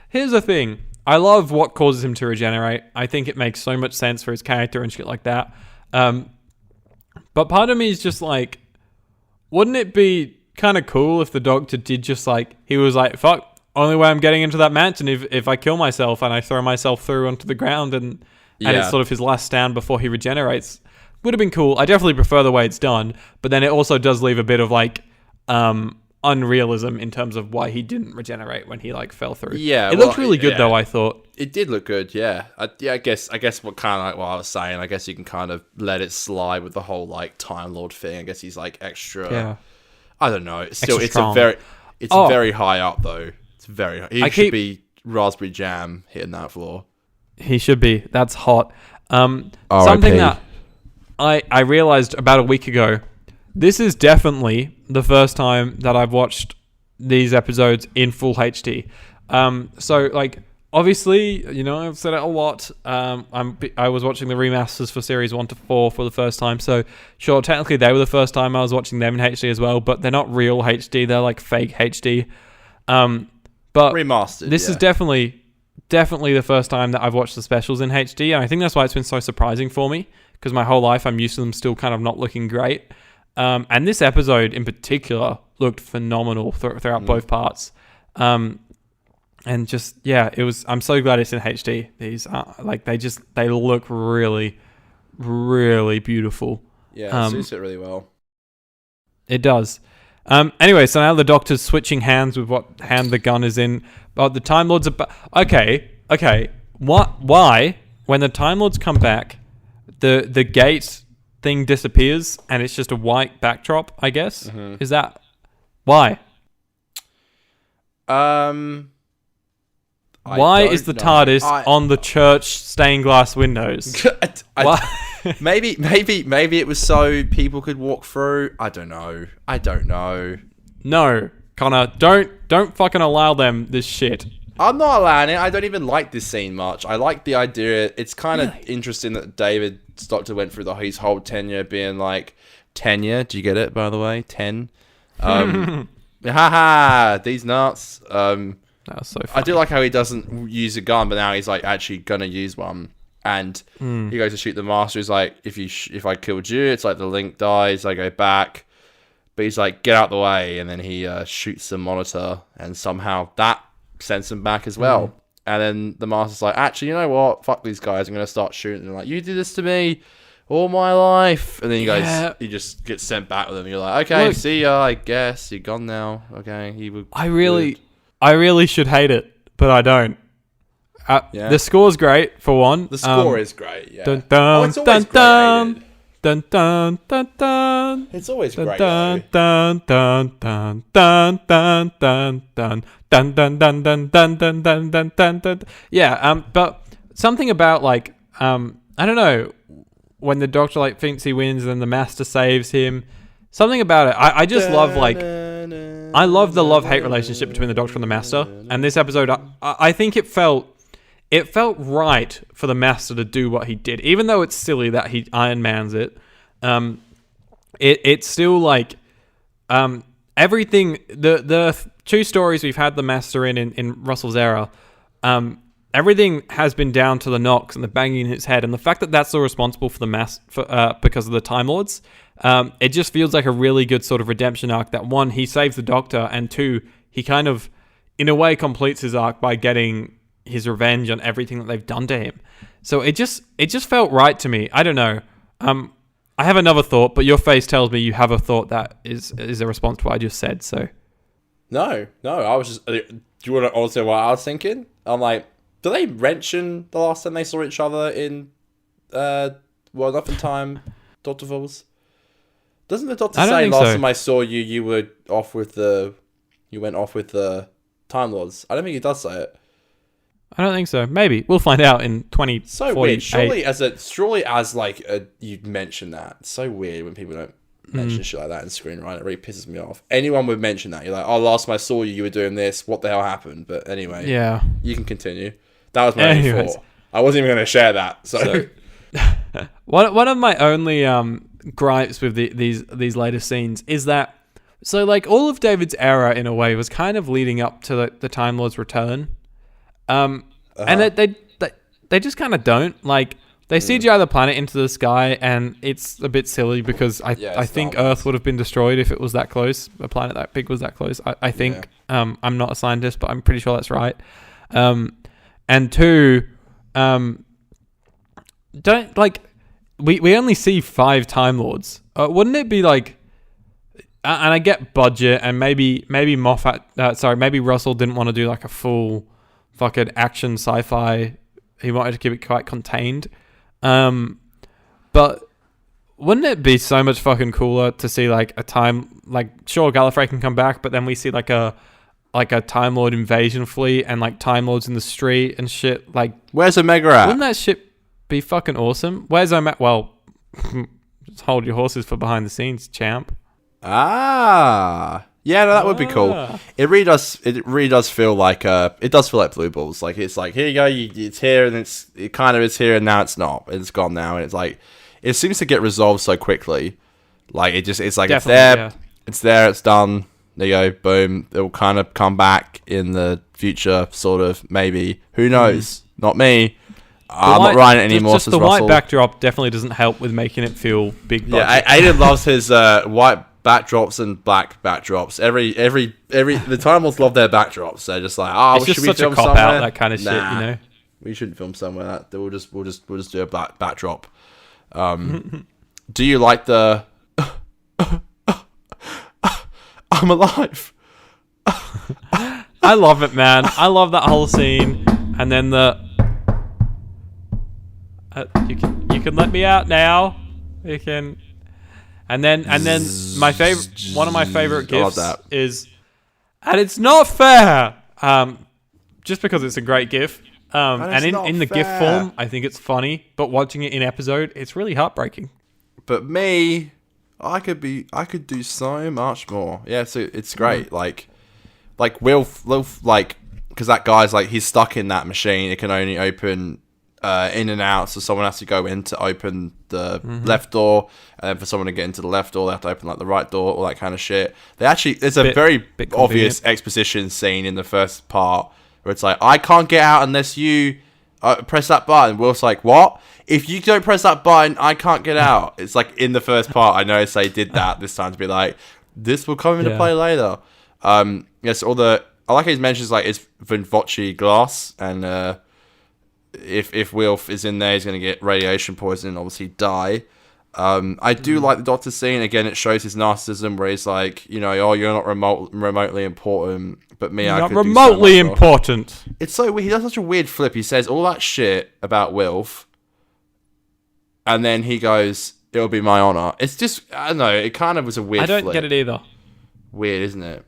Here's the thing. I love what causes him to regenerate. I think it makes so much sense for his character and shit like that. But part of me is just like, wouldn't it be kind of cool if the Doctor did just like, he was like, fuck, only way I'm getting into that mansion if I kill myself and I throw myself through onto the ground and it's sort of his last stand before he regenerates. Would have been cool. I definitely prefer the way it's done, but then it also does leave a bit of like unrealism in terms of why he didn't regenerate when he like fell through. Yeah, it looked really good though, I thought. It did look good, yeah. I guess what kind of like what I was saying, I guess you can kind of let it slide with the whole like Time Lord thing. I guess he's like extra. Yeah. I don't know. It's strong. very high up though. It's very high. He should be raspberry jam hitting that floor. He should be. That's hot. Something that I realized about a week ago. This is definitely the first time that I've watched these episodes in full HD. So like, obviously, you know, I've said it a lot. I was watching the remasters for series 1 to 4 for the first time. So sure, technically they were the first time I was watching them in HD as well, but they're not real HD. They're like fake HD. But remastered. This is definitely the first time that I've watched the specials in HD, and I think that's why it's been so surprising for me, because my whole life I'm used to them still kind of not looking great. And this episode in particular looked phenomenal throughout both parts. And just, yeah, it was. I'm so glad it's in HD. These like they look really, really beautiful. Yeah, it suits it really well. It does. Anyway, so now the Doctor's switching hands with what hand the gun is in. But the Time Lords are okay. Why, when the Time Lords come back, the gate thing disappears and it's just a white backdrop, I guess? Mm-hmm. Is that... Why? Why is the TARDIS on the church stained glass windows? Maybe it was so people could walk through. I don't know. No, Connor, don't fucking allow them this shit. I'm not allowing it. I don't even like this scene much. I like the idea. It's kind of interesting that David's Doctor went through his whole tenure being like, tenure? Do you get it, by the way? 10? Haha, these nuts. That was so funny. I do like how he doesn't use a gun, but now he's like actually gonna use one. And he goes to shoot the Master. He's like, if I killed you, it's like the link dies. I go back, but he's like, get out the way, and then he shoots the Monitor, and somehow that sends him back as well. And then the Master's like, actually, you know what? Fuck these guys. I'm gonna start shooting. And they're like, you did this to me all my life. And then he just gets sent back with them. You're like, okay, see ya. I guess you're gone now. Okay, I really should hate it, but I don't. The score's great for one. The score is great. Yeah. Dun, dun, it's always dun, great. Dun dun dun dun. It's always dun, great. Dun dun dun dun dun dun dun dun dun dun dun dun dun dun dun dun dun dun. Yeah. But something about like I don't know, when the Doctor like thinks he wins, and then the Master saves him. Something about it. I just love like. I love the love-hate relationship between the Doctor and the Master, and this episode, I think it felt right for the Master to do what he did, even though it's silly that he Iron Mans it. It's still like, and everything, the two stories we've had the master in Russell's era, everything has been down to the knocks and the banging in his head, and the fact that that's all responsible for because of the Time Lords, it just feels like a really good sort of redemption arc. That one, he saves the Doctor, and two, he kind of, in a way, completes his arc by getting his revenge on everything that they've done to him. So it just felt right to me. I don't know. I have another thought, but your face tells me you have a thought that is a response to what I just said. So No, I was just. Do you want to also what I was thinking? I'm like, do they mention the last time they saw each other in Enough in Time, Doctor Falls? Doesn't the Doctor say last time I saw you, you went off with the Time Lords? I don't think he does say it. I don't think so. Maybe we'll find out in 2048. So weird. Surely as like you mention that. It's so weird when people don't mention shit like that in screenwriting. It really pisses me off. Anyone would mention that. You're like, oh, last time I saw you, you were doing this. What the hell happened? But anyway, yeah, you can continue. That was my only thought. I wasn't even going to share that. So one of my only gripes with these later scenes is that, so like all of David's era in a way was kind of leading up to the Time Lord's return. And they just kind of don't. Like, they CGI the planet into the sky, and it's a bit silly because I think Earth would have been destroyed if it was that close. A planet that big was that close. I think. Yeah. I'm not a scientist, but I'm pretty sure that's right. And two, don't, like, we only see 5 Time Lords. Wouldn't it be like... And I get budget, and maybe maybe Russell didn't want to do like a full fucking action sci-fi. He wanted to keep it quite contained. But wouldn't it be so much fucking cooler to see like a time, like, sure, Gallifrey can come back, but then we see like a Time Lord invasion fleet and like Time Lords in the street and shit. Like, where's Omega at? Wouldn't that shit be fucking awesome? Where's Omega? Well, just hold your horses for behind the scenes, champ. Yeah, no, that would be cool. It really does feel like Blue Balls. Like, it's like, here you go, it's here, and it kind of is here, and now it's not. It's gone now, and it's like, it seems to get resolved so quickly. Like, it's like, it's there, it's there, it's done. There you go, boom. It will kind of come back in the future, sort of, maybe. Who knows? Not me. I'm not writing it anymore. Just the white backdrop definitely doesn't help with making it feel big budget. Yeah, Aidan loves his white backdrops and black backdrops. The Time Lords love their backdrops. They're just like, should we film somewhere? Out, that kind of shit, you know. We shouldn't film somewhere. We'll just do a black backdrop. Do you like the? I'm alive. I love it, man. I love that whole scene, and then you can let me out now. You can. And then one of my favorite gifs is, and it's not fair, just because it's a great gif, and in the gif form, I think it's funny, but watching it in episode, it's really heartbreaking. But me, I could do so much more. Yeah, so it's great. Like Wilf, like, because that guy's like, he's stuck in that machine. It can only open in and out, so someone has to go in to open the left door, and then for someone to get into the left door, they have to open like the right door, all that kind of shit. There's a very obvious exposition scene in the first part where it's like, I can't get out unless you press that button. Will's like, what? If you don't press that button, I can't get out. It's like in the first part. I noticed they did that this time to be like, this will come into play later. Yes, I like his mentions, like, it's Vinvoce glass, and if Wilf is in there, he's going to get radiation poisoning and obviously die. I do like the Doctor scene. Again, it shows his narcissism where he's like, you know, oh, you're not remotely important, but me, I could do so much more. Remotely important. It's so weird. He does such a weird flip. He says all that shit about Wilf, and then he goes, it'll be my honor. It's just, I don't know, it kind of was a weird flip. I don't get it either. Weird, isn't it?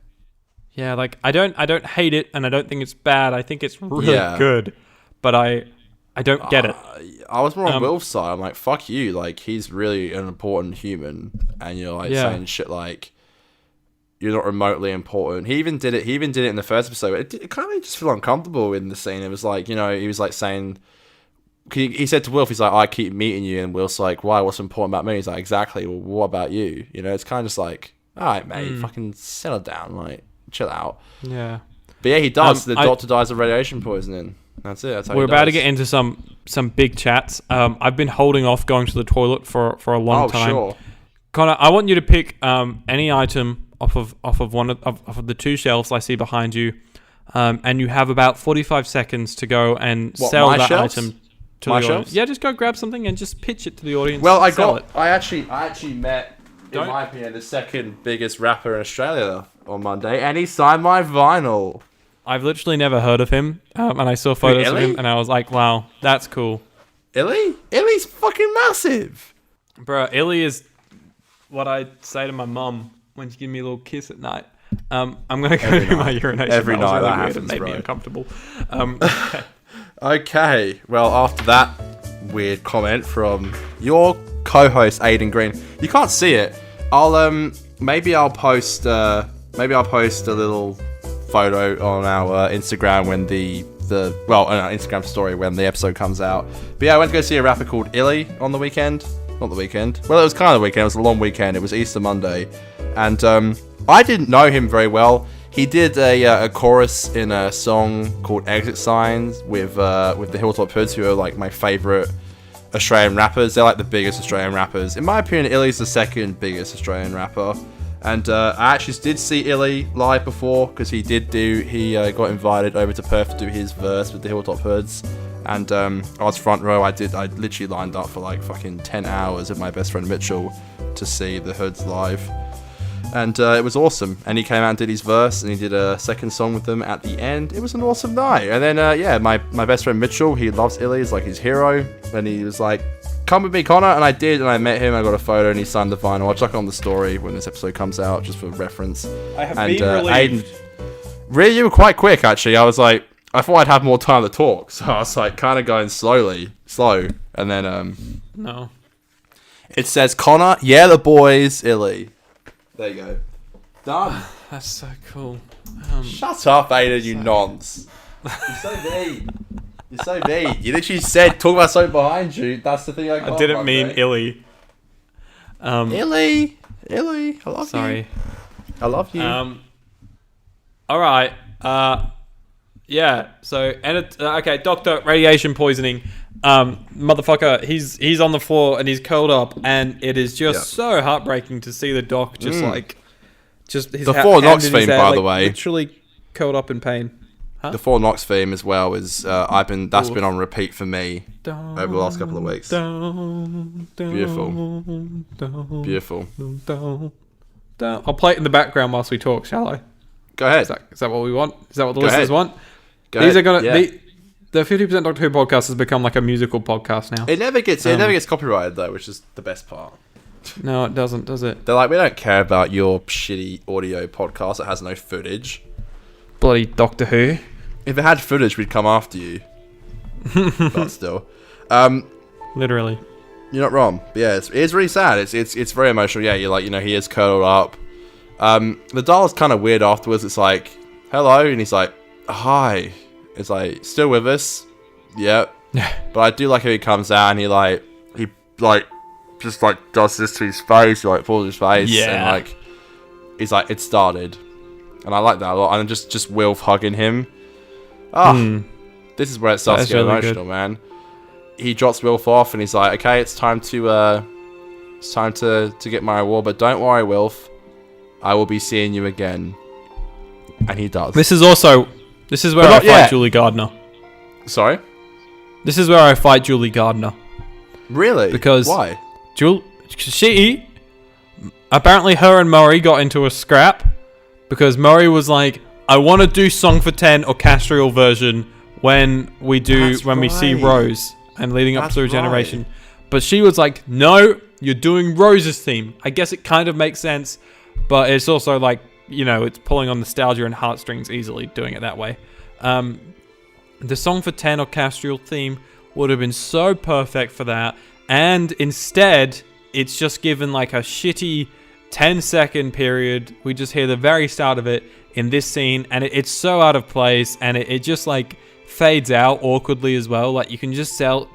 Yeah, like, I don't hate it, and I don't think it's bad. I think it's really good. But I don't get it. I was more on Wilf's side. I'm like, fuck you. Like, he's really an important human. And you're like saying shit like, you're not remotely important. He even did it in the first episode. It kind of just felt uncomfortable in the scene. It was like, you know, he was like saying, he said to Wilf, he's like, I keep meeting you. And Wilf's like, why? What's important about me? He's like, exactly. Well, what about you? You know, it's kind of just like, all right, mate, fucking settle down, like chill out. Yeah. But yeah, he does. The doctor dies of radiation poisoning. That's it. That's how We're he about to does. get into some big chats. I've been holding off going to the toilet for a long time. Sure. Connor, I want you to pick any item off of one of the two shelves I see behind you, and you have about 45 seconds to go and sell that shelves? item to My the shelves? audience. Yeah, just go grab something and just pitch it to the audience. Well, it. I actually met, in my opinion, the second biggest rapper in Australia on Monday, and he signed my vinyl. I've literally never heard of him, and I saw photos of him, and I was like, wow, that's cool. Illy? Illy's fucking massive. Bro, Illy is what I say to my mum when she gives me a little kiss at night. I'm going to go do my urination. Every night really that weird. happens, It made bro. me uncomfortable. Okay. Okay, well, after that weird comment from your co-host Aidan Green, you can't see it. Maybe I'll post a little photo on our Instagram when on our Instagram story when the episode comes out. But yeah, I went to go see a rapper called Illy on the weekend. Not the weekend. Well, it was kind of the weekend. It was a long weekend. It was Easter Monday, and I didn't know him very well. He did a chorus in a song called "Exit Signs" with the Hilltop Hoods, who are like my favorite Australian rappers. They're like the biggest Australian rappers. In my opinion, Illy's the second biggest Australian rapper. And I actually did see Illy live before because he got invited over to Perth to do his verse with the Hilltop Hoods. And I was front row. I literally lined up for like fucking 10 hours with my best friend Mitchell to see the Hoods live. And it was awesome. And he came out and did his verse, and he did a second song with them at the end. It was an awesome night. And then, my best friend Mitchell, he loves Illy, he's like his hero. And he was like, come with me, Connor. And I did, and I met him. I got a photo, and he signed the vinyl. I'll chuck it on the story when this episode comes out, just for reference. I have been relieved. Aidan, really, you were quite quick, actually. I thought I'd have more time to talk. So I was like kind of going slow. And then, No. it says, Connor, yeah, the boys, Illy. There you go. Done. That's so cool. Shut up, Aidan, you nonce. You're so mean. You're so mean. You literally said, talk about something behind you. That's the thing I got. I didn't mean Illy. Illy. I love you. Sorry. I love you. All right. Yeah. So, okay, doctor, radiation poisoning. Motherfucker, he's on the floor and he's curled up, and it is just so heartbreaking to see the doc just his the Four Knocks hand in his theme, head, by the way. literally curled up in pain. Huh? The Four Knocks theme as well is that's been on repeat for me over the last couple of weeks. Beautiful. I'll play it in the background whilst we talk, shall I? Go ahead. Is that what we want? Is that what the Go listeners ahead. want? These are gonna the 50% Doctor Who podcast has become like a musical podcast now. It never gets copyrighted though, which is the best part. No, it doesn't, does it? They're like, we don't care about your shitty audio podcast that has no footage. Bloody Doctor Who. If it had footage, we'd come after you. But still, Literally. you're not wrong. But yeah, it's really sad. It's very emotional. Yeah, you're like, he is curled up. The dial's kind of weird afterwards. It's like, hello, and he's like, hi. It's like, still with us? Yep. But I do like how he comes out and he just does this to his face. He pulls his face. Yeah. And he's like, it started. And I like that a lot. And just Wilf hugging him. This is where it starts to get really emotional, man. He drops Wilf off and he's like, okay, it's time to get my award, but don't worry, Wilf. I will be seeing you again. And he does. This is where I fight Julie Gardner. Sorry? This is where I fight Julie Gardner. Really? Because why? She apparently her and Murray got into a scrap because Murray was like, I want to do Song for 10 or Castriel version when we see Rose and leading up to Regeneration. But she was like, no, you're doing Rose's theme. I guess it kind of makes sense, but it's also like, it's pulling on nostalgia and heartstrings easily doing it that way. The Song for 10 or Castriel theme would have been so perfect for that. And instead, it's just given like a shitty 10-second period. We just hear the very start of it in this scene, and it's so out of place, and it just like fades out awkwardly as well. Like you can just tell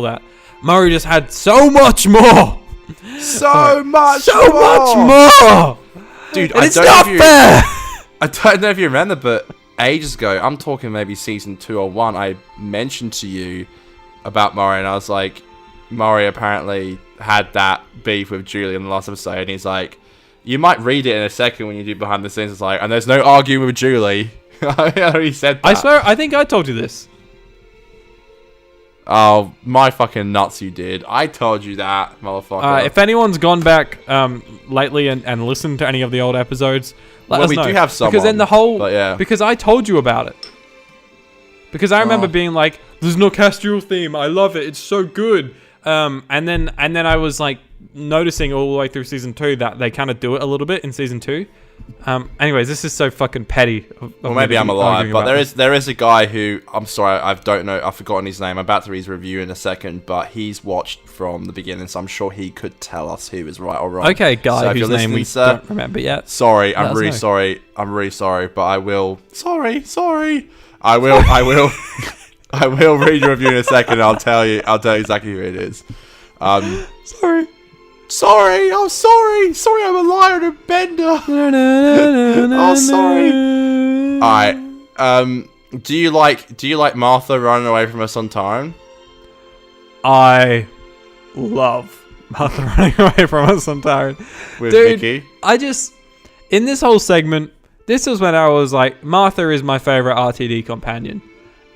that Murray just had so much more. So much more. dude, And it's not fair! I don't know if you remember, but ages ago, I'm talking maybe season 2 or 1, I mentioned to you about Murray, and I was like, Murray apparently had that beef with Julie in the last episode, and he's like, you might read it in a second when you do behind the scenes, it's like, and there's no arguing with Julie. I already said that. I swear, I think I told you this. Oh, my fucking nuts, you did. I told you that, motherfucker. If anyone's gone back lately and listened to any of the old episodes, let us know. We do have some. Because then yeah. Because I told you about it. Because I remember being like, "There's no Castiel theme. I love it. It's so good." And then I was like noticing all the way through season 2 that they kind of do it a little bit in season 2. Anyways, this is so fucking petty. Well, maybe I'm a liar, but there is a guy who, I'm sorry, I've forgotten his name. I'm about to read his review in a second, but he's watched from the beginning, so I'm sure he could tell us who is right or wrong. Okay, guy so whose name we don't remember yet. Sorry, I'm really sorry, but I will. Sorry. I will read your review in a second. And I'll tell you exactly who it is. Sorry, I'm sorry. Sorry, I'm a liar and a bender. Oh, sorry. Alright. Do you like Martha running away from us on time? I love Martha running away from us on time. With Dude, Vicky? In this whole segment, this was when I was like, Martha is my favorite RTD companion.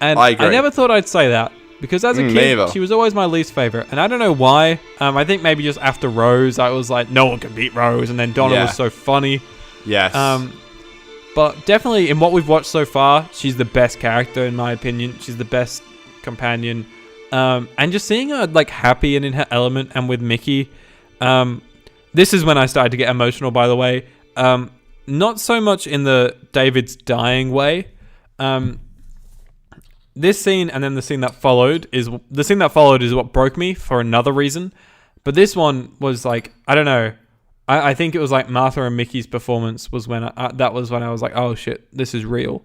And I agree. I never thought I'd say that. Because as a kid, she was always my least favorite. And I don't know why. I think maybe just after Rose, I was like, no one can beat Rose. And then Donna was so funny. Yes. But definitely in what we've watched so far, she's the best character in my opinion. She's the best companion. And just seeing her like happy and in her element and with Mickey. This is when I started to get emotional, by the way. Not so much in the David's dying way. This scene and then the scene that followed is what broke me for another reason. But this one was like, I don't know. I think it was like Martha and Mickey's performance was when that was when I was like, oh shit, this is real.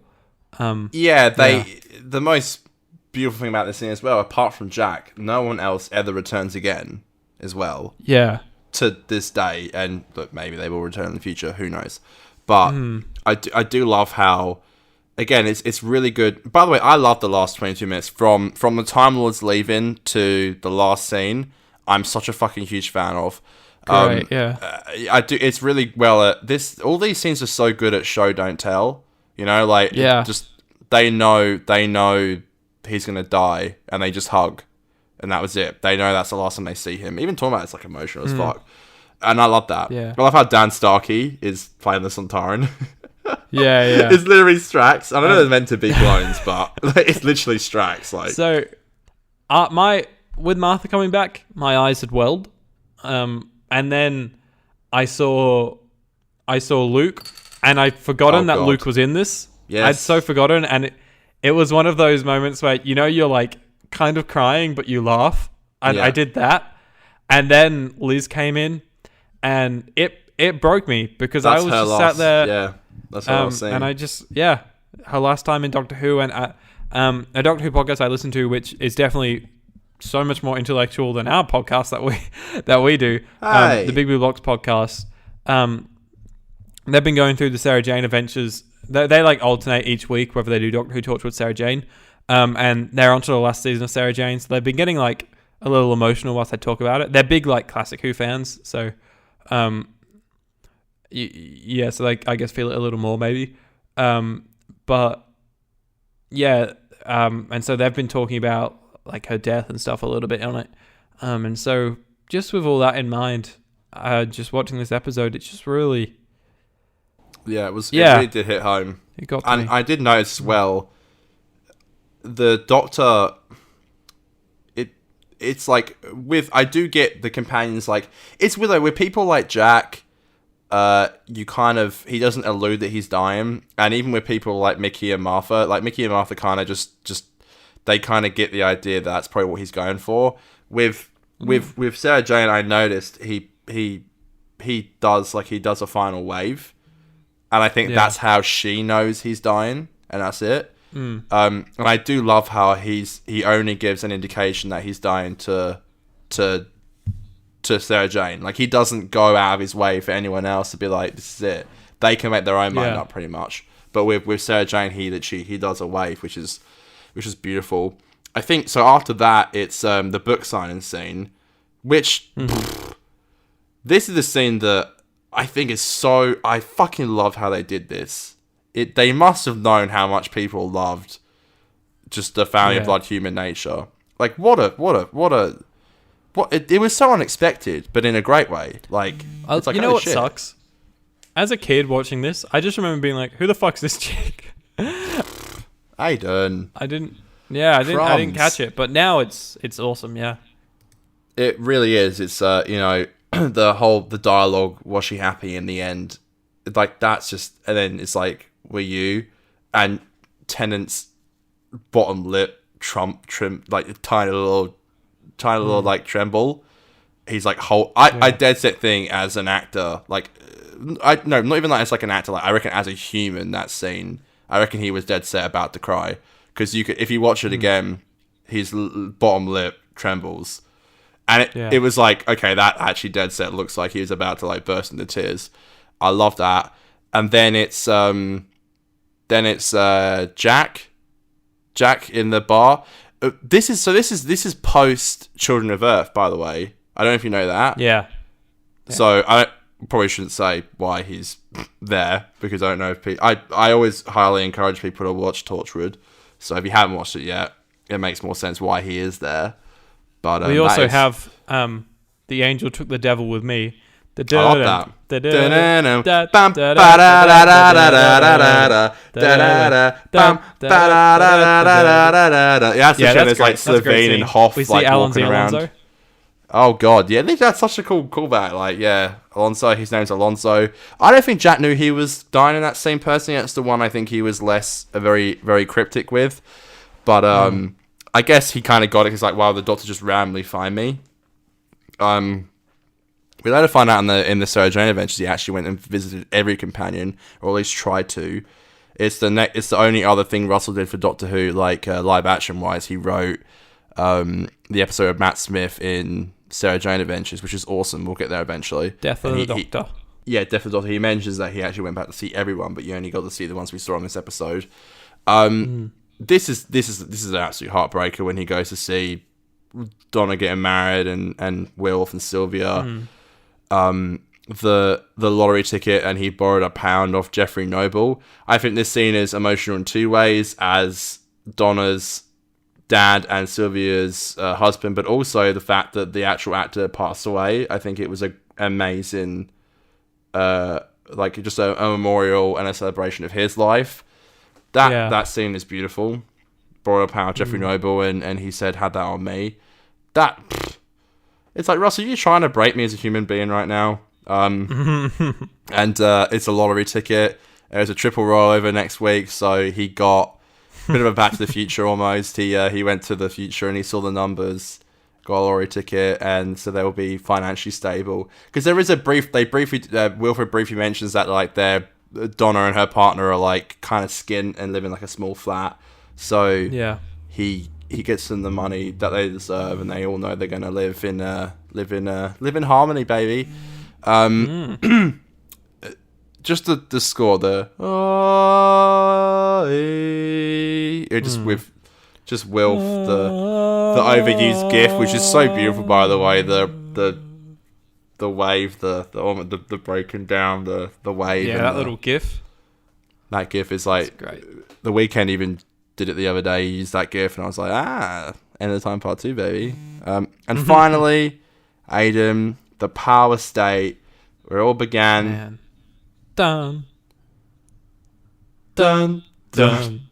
The most beautiful thing about this scene as well, apart from Jack, no one else ever returns again as well. Yeah. To this day, and look, maybe they will return in the future, who knows. But I do love how, again, it's really good. By the way, I love the last 22 minutes. From the Time Lords leaving to the last scene, I'm such a fucking huge fan of. Great, yeah. I do. It's really well at this. All these scenes are so good at show don't tell. You know, like just they know he's gonna die, and they just hug, and that was it. They know that's the last time they see him. Even talking about it's like emotional as fuck, and I love that. Yeah. I love how Dan Starkey is playing the Sontaran. Yeah. It's literally Strax. I don't know they're meant to be clones, but it's literally Strax. Like so, with Martha coming back, my eyes had welled. And then I saw Luke, and I'd forgotten that Luke was in this. Yes. I'd so forgotten, and it was one of those moments where, you know, you're like kind of crying, but you laugh. And I did that. And then Liz came in, and it broke me because I was just sat there. Yeah, that's what I was saying. And I just, her last time in Doctor Who, and a Doctor Who podcast I listen to, which is definitely so much more intellectual than our podcast that we do. The Big Blue Blocks podcast. They've been going through the Sarah Jane adventures. They like alternate each week whether they do Doctor Who Torchwood Sarah Jane. And they're onto the last season of Sarah Jane, so they've been getting like a little emotional whilst they talk about it. They're big like classic Who fans, so so like I guess feel it a little more maybe. But yeah, and so they've been talking about like her death and stuff a little bit on it. And so just with all that in mind, just watching this episode, it's just really... Yeah, it really did hit home. It got to and me. I did notice as well, the Doctor, it's like, I do get the companions, like, it's with people like Jack, he doesn't allude that he's dying, and even with people like Mickey and Martha, kind of just they kind of get the idea that that's probably what he's going for. With Sarah Jane, I noticed he does a final wave, and I think that's how she knows he's dying, and that's it. And I do love how he only gives an indication that he's dying to to Sarah Jane. Like, he doesn't go out of his way for anyone else to be like, this is it. They can make their own mind up pretty much. But with Sarah Jane, he does a wave, which is beautiful. I think so. After that, it's the book signing scene, which this is the scene that I think is so. I fucking love how they did this. They must have known how much people loved just the family of blood, human nature. Like, it was so unexpected, but in a great way. Like, it's like, you know what shit. sucks? As a kid watching this, I just remember being like, "Who the fuck's this chick?" Aidan. I didn't catch it, but now it's awesome. Yeah, it really is. It's the dialogue. Was she happy in the end? Like, that's just, and then it's like, were you? And Tennant's bottom lip trim, like tiny little like tremble. He's like, I dead set thing as an actor. Like, not even like as like an actor. Like, I reckon as a human, that scene, I reckon he was dead set about to cry, because if you watch it again, his bottom lip trembles, and it was like, okay, that actually dead set looks like he was about to like burst into tears. I love that. And then it's Jack in the bar. This is post Children of Earth, by the way. I don't know if you know that. Yeah. So I probably shouldn't say why he's there, because I don't know if people. I always highly encourage people to watch Torchwood. So if you haven't watched it yet, it makes more sense why he is there. But we also have The Angel Took the Devil with Me. I love that. Yeah, that's like Slovene and Hoff we like see walking around. Alonso. Oh god, yeah, that's such a cool callback. Like, yeah, Alonso, his name's Alonso. I don't think Jack knew he was dying in that scene personally. That's the one I think he was very, very cryptic with. But I guess he kind of got it. He's like, wow, the doctor just randomly find me. We later find out in the Sarah Jane Adventures, he actually went and visited every companion, or at least tried to. It's the only other thing Russell did for Doctor Who, like live action wise. He wrote the episode of Matt Smith in Sarah Jane Adventures, which is awesome. We'll get there eventually. Death of the Doctor. Death of the Doctor. He mentions that he actually went back to see everyone, but you only got to see the ones we saw on this episode. This is an absolute heartbreaker when he goes to see Donna getting married and Wilf and Sylvia. The lottery ticket, and he borrowed £1 off Jeffrey Noble. I think this scene is emotional in two ways, as Donna's dad and Sylvia's husband, but also the fact that the actual actor passed away. I think it was an amazing, like just a memorial and a celebration of his life. That scene is beautiful. Borrowed £1 off Jeffrey Noble, and he said, had that on me. It's like, Russell, you're trying to break me as a human being right now. And it's a lottery ticket. There's a triple rollover next week, so he got a bit of a Back to the Future almost. He went to the future and he saw the numbers, got a lottery ticket, and so they will be financially stable. Because there is Wilfred briefly mentions that like Donna and her partner are like kind of skint and live in like a small flat. So he gets them the money that they deserve, and they all know they're gonna live in harmony, baby. Just the score, just Wilf, the overused GIF, which is so beautiful, by the way. The wave, the breaking down, the wave. Yeah, that little GIF. That GIF is like great. The Weeknd even did it the other day. He used that GIF, and I was like, End of the Time Part 2, baby. And finally, Aidan, the power state, where it all began. Man. Dun.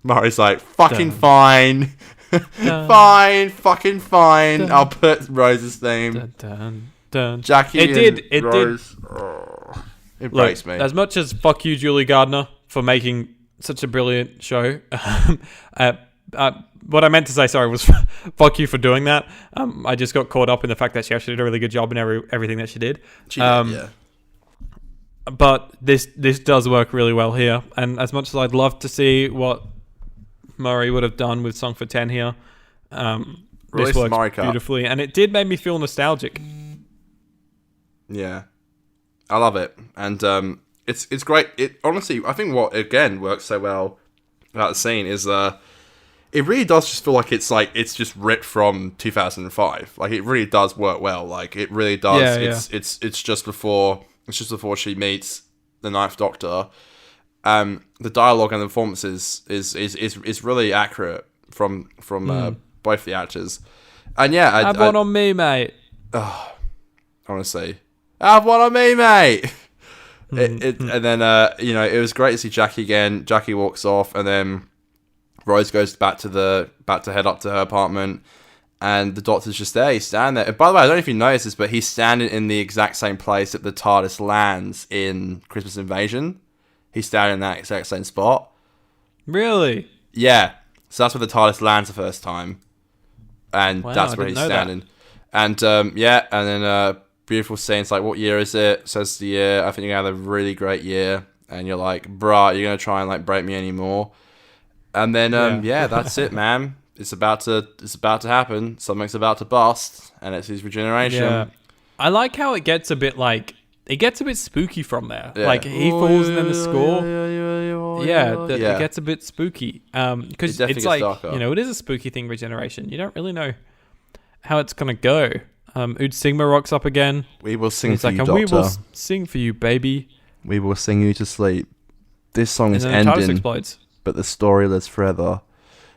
Murray's like, fucking fine. Fucking fine. I'll put Rose's theme. Jackie It Rose. did. Oh, it breaks me. As much as fuck you, Julie Gardner, for making such a brilliant show. What I meant to say, sorry, was fuck you for doing that. I just got caught up in the fact that she actually did a really good job in everything that she did. She did, yeah. But this does work really well here. And as much as I'd love to see what Murray would have done with Song for 10 here, this works beautifully. And it did make me feel nostalgic. Yeah, I love it, and it's great. It honestly, I think what again works so well about the scene is it really does just feel like it's just ripped from 2005. Like it really does work well. Like it really does. Yeah, It's just before she meets the Ninth Doctor. The dialogue and the performances is really accurate from both the actors. And yeah, Have one on me, mate. Honestly, have one on me, mate. And then it was great to see Jackie again. Jackie walks off, and then Rose goes back to head up to her apartment, and the Doctor's just there. He's standing there. And by the way, I don't know if you noticed this, but he's standing in the exact same place that the TARDIS lands in Christmas Invasion. He's standing in that exact same spot. Really? Yeah. So that's where the TARDIS lands the first time, and that's where he's standing. And and then beautiful scene. It's like, what year is it? Says the year. I think you're gonna have a really great year. And you're like, bruh, you're gonna try and like break me anymore. And then that's it, man. It's about to happen. Something's about to bust, and it's his regeneration. Yeah. I like how it gets a bit spooky from there. Yeah. Like he falls and then the score. It gets a bit spooky. Because it's like darker. It is a spooky thing. Regeneration. You don't really know how it's gonna go. Ood Sigma rocks up again. We will sing for you, Doctor. We will sing for you, baby. We will sing you to sleep. This song is ending. TARDIS explodes. But the story lives forever.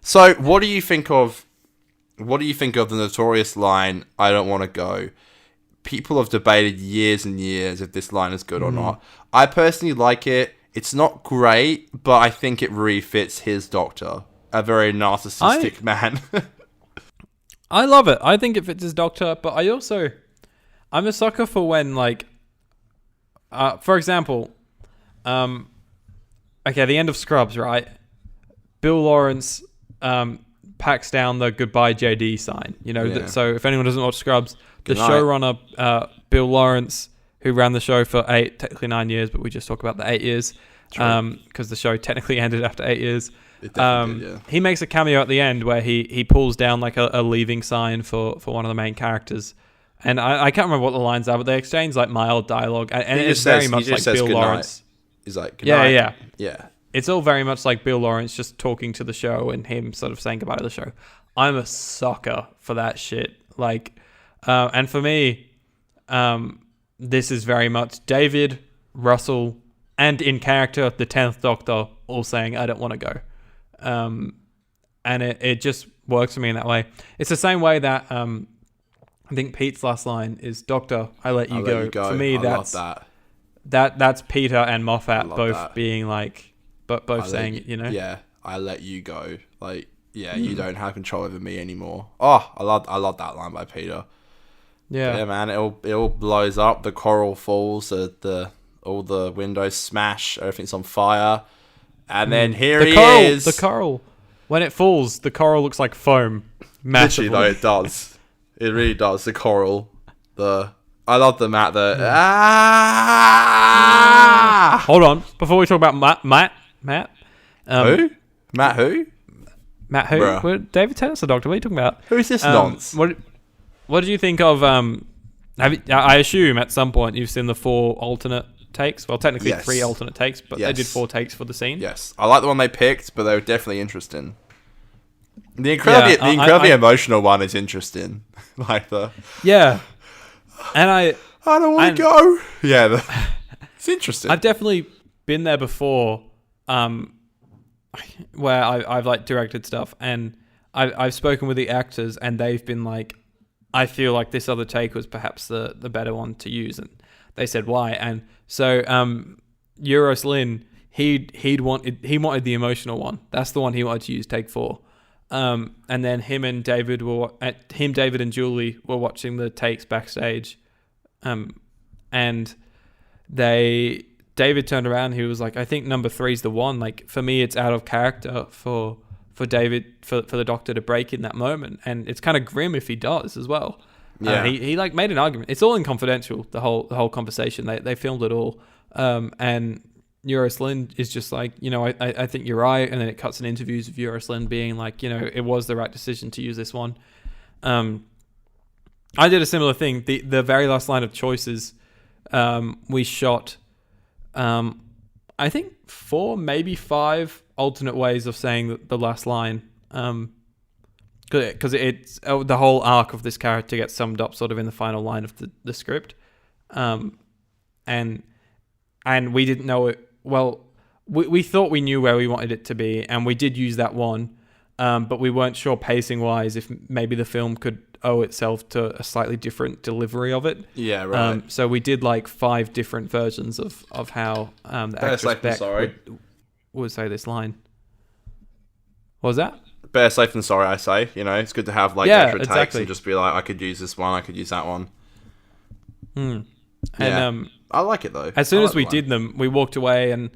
So, what do you think of the notorious line, I don't want to go? People have debated years and years if this line is good or not. I personally like it. It's not great, but I think it really fits his Doctor. A very narcissistic man. I love it. I think it fits his Doctor, but I'm a sucker for when, like, for example, the end of Scrubs, right? Bill Lawrence packs down the goodbye JD sign. So if anyone doesn't watch Scrubs, the showrunner Bill Lawrence, who ran the show for technically 9 years, but we just talk about the 8 years because the show technically ended after 8 years. It definitely did, yeah. He makes a cameo at the end where he pulls down like a leaving sign for one of the main characters. And I can't remember what the lines are, but they exchange like mild dialogue, and it's very much like Bill Lawrence. He's like, good night. Yeah. It's all very much like Bill Lawrence just talking to the show and him sort of saying goodbye to the show. I'm a sucker for that shit. Like, and for me, this is very much David, Russell, and in character, the 10th Doctor all saying, I don't want to go. And it just works for me in that way. It's the same way that I think Pete's last line is, Doctor, I let you go. For me, that's Peter and Moffat both being like, but both saying it, Yeah, I let you go. Like, you don't have control over me anymore. Oh, I love that line by Peter. Yeah. But yeah, man, it all blows up. The coral falls. All the windows smash. Everything's on fire. And then he is. The coral. When it falls, the coral looks like foam. Massively. Literally, though, it does. It really does. The coral. I love the Matt. Hold on. Before we talk about Matt. Who? Matt who? Matt who? Well, David Tennant's the Doctor. What are you talking about? Who is this nonce? What did you think of... I assume at some point you've seen the 4 alternate takes. Well, technically 3 alternate takes, but they did 4 takes for the scene. Yes. I like the one they picked, but they were definitely interesting. The incredibly emotional one is interesting. Yeah. And I don't want to go. Yeah. It's interesting. I've definitely been there before, where I've like directed stuff, and I've spoken with the actors, and they've been like, I feel like this other take was perhaps the better one to use, and they said why. And so Euros Lynn, he wanted the emotional one. That's the one he wanted to use, take 4. And then him, David and Julie were watching the takes backstage, and David turned around. He was like, "I think number 3's the one. Like for me, it's out of character for David for the Doctor to break in that moment, and it's kind of grim if he does as well." Yeah, he like made an argument. It's all in confidential. The whole conversation. They filmed it all, and Euros Lynn is just like, I think you're right. And then it cuts in interviews of Euros Lynn being like, it was the right decision to use this one. I did a similar thing. The very last line of choices we shot, I think 4, maybe 5 alternate ways of saying the last line. Because it's the whole arc of this character gets summed up sort of in the final line of the script. And we didn't know it. Well, we thought we knew where we wanted it to be, and we did use that one. But we weren't sure pacing-wise if maybe the film could owe itself to a slightly different delivery of it. Yeah, right. So we did like 5 different versions of how the actress Beck would say this line. What was that? Better safe than sorry, I say. You know, it's good to have like extra takes and just be like, I could use this one, I could use that one. And I like it though. As soon as we did them, we walked away, and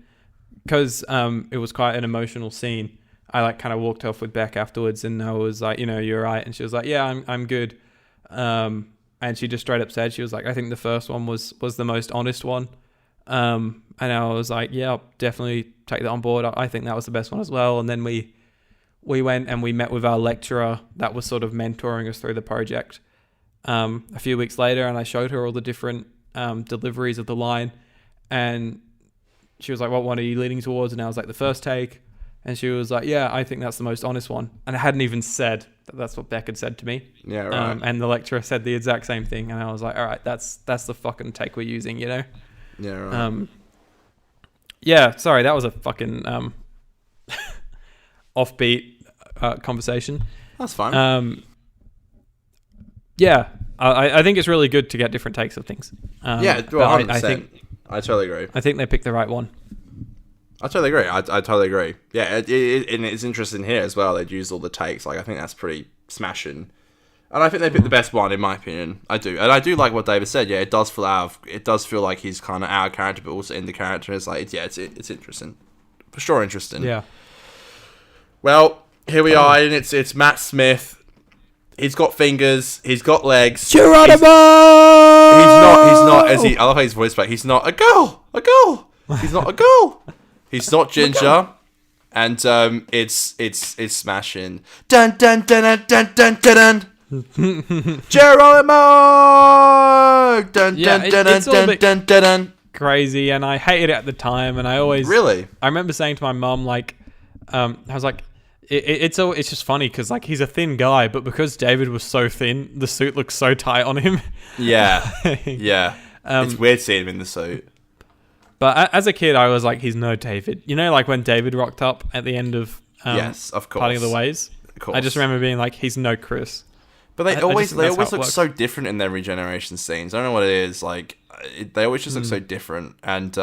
because it was quite an emotional scene, I like kind of walked off with Beck afterwards, and I was like, you're right, and she was like, yeah, I'm good. And she just straight up said, she was like, I think the first one was the most honest one. And I was like, yeah, I'll definitely take that on board. I think that was the best one as well. And then we went and we met with our lecturer that was sort of mentoring us through the project a few weeks later, and I showed her all the different deliveries of the line, and she was like, what one are you leaning towards? And I was like, the first take. And she was like, yeah, I think that's the most honest one. And I hadn't even said that that's what Beck had said to me. Yeah, right. And the lecturer said the exact same thing, and I was like, all right, that's the fucking take we're using, Yeah, right. Yeah, sorry, that was a fucking offbeat conversation. That's fine. Yeah, I think it's really good to get different takes of things. Yeah, well, 100%. I totally agree. I think they picked the right one. I totally agree. I totally agree. Yeah, and it's interesting here as well. They'd used all the takes. Like, I think that's pretty smashing. And I think they picked the best one, in my opinion. I do. And I do like what David said. Yeah, it does feel like he's kind of out of character, but also in the character. It's like, it's interesting. For sure interesting. Yeah. Well, here we are, and it's Matt Smith. He's got fingers. He's got legs. Geronimo! He's not, I love how his voice back. He's not a girl. He's not a girl. He's not ginger. And it's smashing. Dun dun dun dun dun dun dun. Geronimo! Dun dun dun dun dun dun. Crazy, and I hated it at the time, and I remember saying to my mum, like, I was like, it's just funny because like he's a thin guy, but because David was so thin, the suit looks so tight on him. Yeah. It's weird seeing him in the suit. But as a kid, I was like, he's no David. Like when David rocked up at the end of yes, of course, Parting of the Ways. Of course. I just remember being like, he's no Chris. But they always look so different in their regeneration scenes. I don't know what it is. Like they always just look so different. And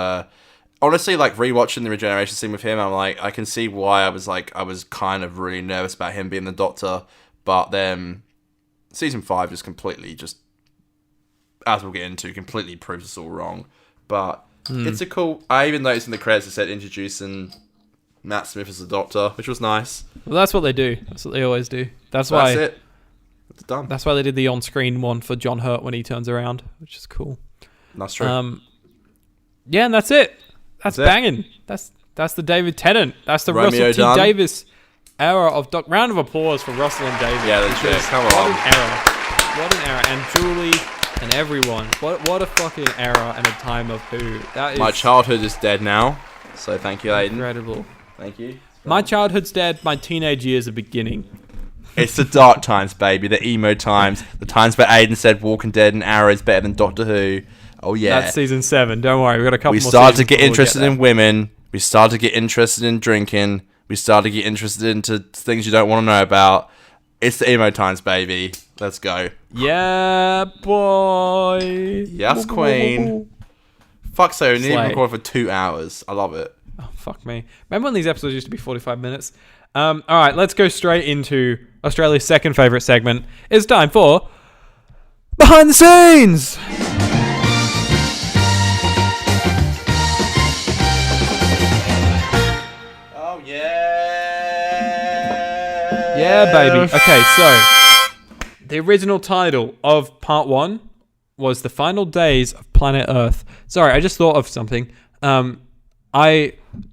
honestly, like rewatching the regeneration scene with him, I'm like, I can see why I was kind of really nervous about him being the Doctor. But then season 5 just completely, as we'll get into, completely proves us all wrong. But it's a cool. I even noticed in the credits it said introducing Matt Smith as the Doctor, which was nice. Well, that's what they do. That's what they always do. That's why it. It's done. That's why they did the on-screen one for John Hurt when he turns around, which is cool. That's true. Yeah, and that's it. That's banging. That's the David Tennant. That's the Romeo Russell T Davis era of Doc. Round of applause for Russell and David. Yeah, that's come on. What an era. And Julie and everyone. What a fucking era and a time of who. That is my childhood is dead now. So thank you, Aidan. Incredible. Thank you. My childhood's dead. My teenage years are beginning. It's the dark times, baby. The emo times. The times where Aidan said Walking Dead and Arrow is better than Doctor Who. Oh, yeah. That's season 7. Don't worry. We've got a couple more. We started to get interested in women. We started to get interested in drinking. We started to get interested into things you don't want to know about. It's the emo times, baby. Let's go. Yeah, boy. Yes, queen. Fuck so. We need to record for 2 hours. I love it. Oh, fuck me. Remember when these episodes used to be 45 minutes? All right, let's go straight into Australia's second favourite segment. It's time for Behind the Scenes! Oh, yeah! Yeah, baby. Okay, so the original title of part 1 was The Final Days of Planet Earth. Sorry, I just thought of something.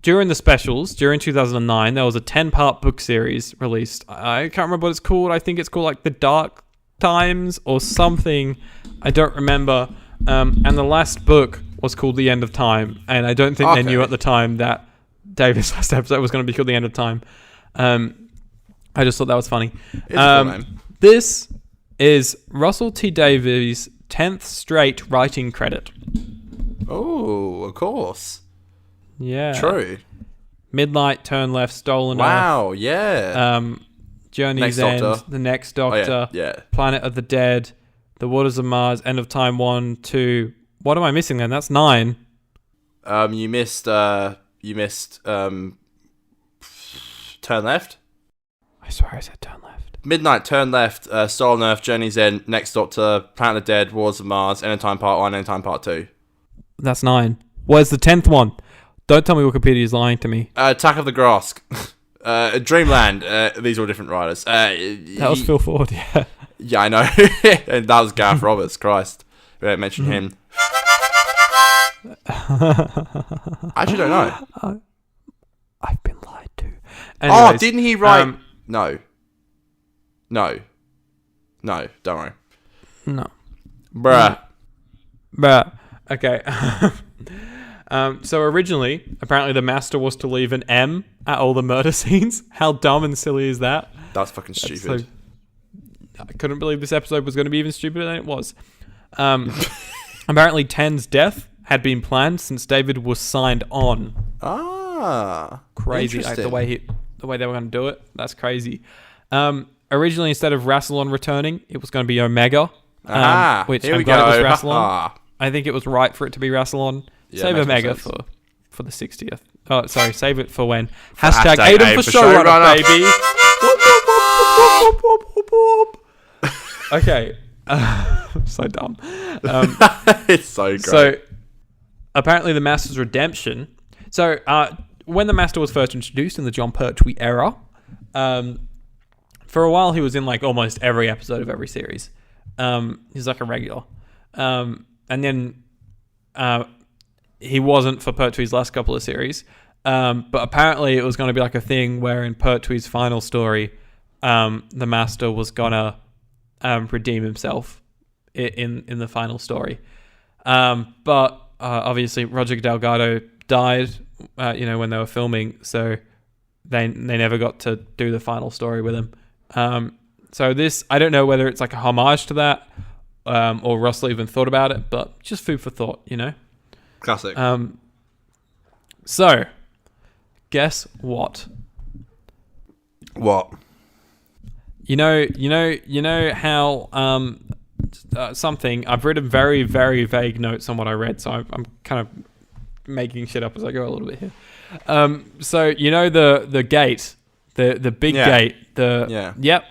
During the specials, during 2009, there was a 10-part book series released. I can't remember what it's called. I think it's called like The Dark Times or something. I don't remember. And the last book was called The End of Time, and I don't think they knew at the time that David's last episode was going to be called The End of Time. I just thought that was funny. It's a cool name. This is Russell T Davies' 10th straight writing credit. Oh, of course. Yeah. True. Midnight, Turn Left, Stolen Earth. Wow, yeah. Journey's End, Doctor. The Next Doctor, yeah. Planet of the Dead, The Waters of Mars, End of Time 1, 2. What am I missing then? That's 9. You missed Turn Left. I swear I said Turn Left. Midnight, Turn Left, Stolen Earth, Journey's End, Next Doctor, Planet of the Dead, Wars of Mars, End of Time Part 1, End of Time Part 2. That's 9. Where's the 10th one? Don't tell me Wikipedia is lying to me. Attack of the Grask. Dreamland. These are all different writers. That was Phil Ford, yeah. Yeah, I know. And that was Gareth Roberts. Christ. We don't mention him. I actually don't know. I've been lied to. Anyways, Oh, didn't he write... No. Don't worry. No. Bruh. Okay. So originally, apparently the Master was to leave an M at all the murder scenes. How dumb and silly is that? That's fucking stupid. I couldn't believe this episode was going to be even stupider than it was. Apparently 10's death had been planned since David was signed on. Crazy. Like, the way they were going to do it. That's crazy. Originally, instead of Rassilon returning, it was going to be Omega. Which I'm glad it was Rassilon. I think it was right for it to be Rassilon. Yeah, save Omega for the 60th. Oh, sorry. Save it for when. Hashtag Aidan for showrunner, baby. Okay. So dumb. It's so great. So, apparently the Master's redemption. So, when the Master was first introduced in the Jon Pertwee era, for a while he was in like almost every episode of every series. He's like a regular. And then he wasn't for Pertwee's last couple of series. But apparently it was going to be like a thing where in Pertwee's final story, the Master was going to redeem himself in the final story. But obviously Roger Delgado died, when they were filming, so they never got to do the final story with him. So this, I don't know whether it's like a homage to that, or Russell even thought about it, but just food for thought, Classic. So, guess what? What? You know how something. I've written very, very vague notes on what I read, so I'm kind of making shit up as I go a little bit here. So the gate, the big gate, Yep.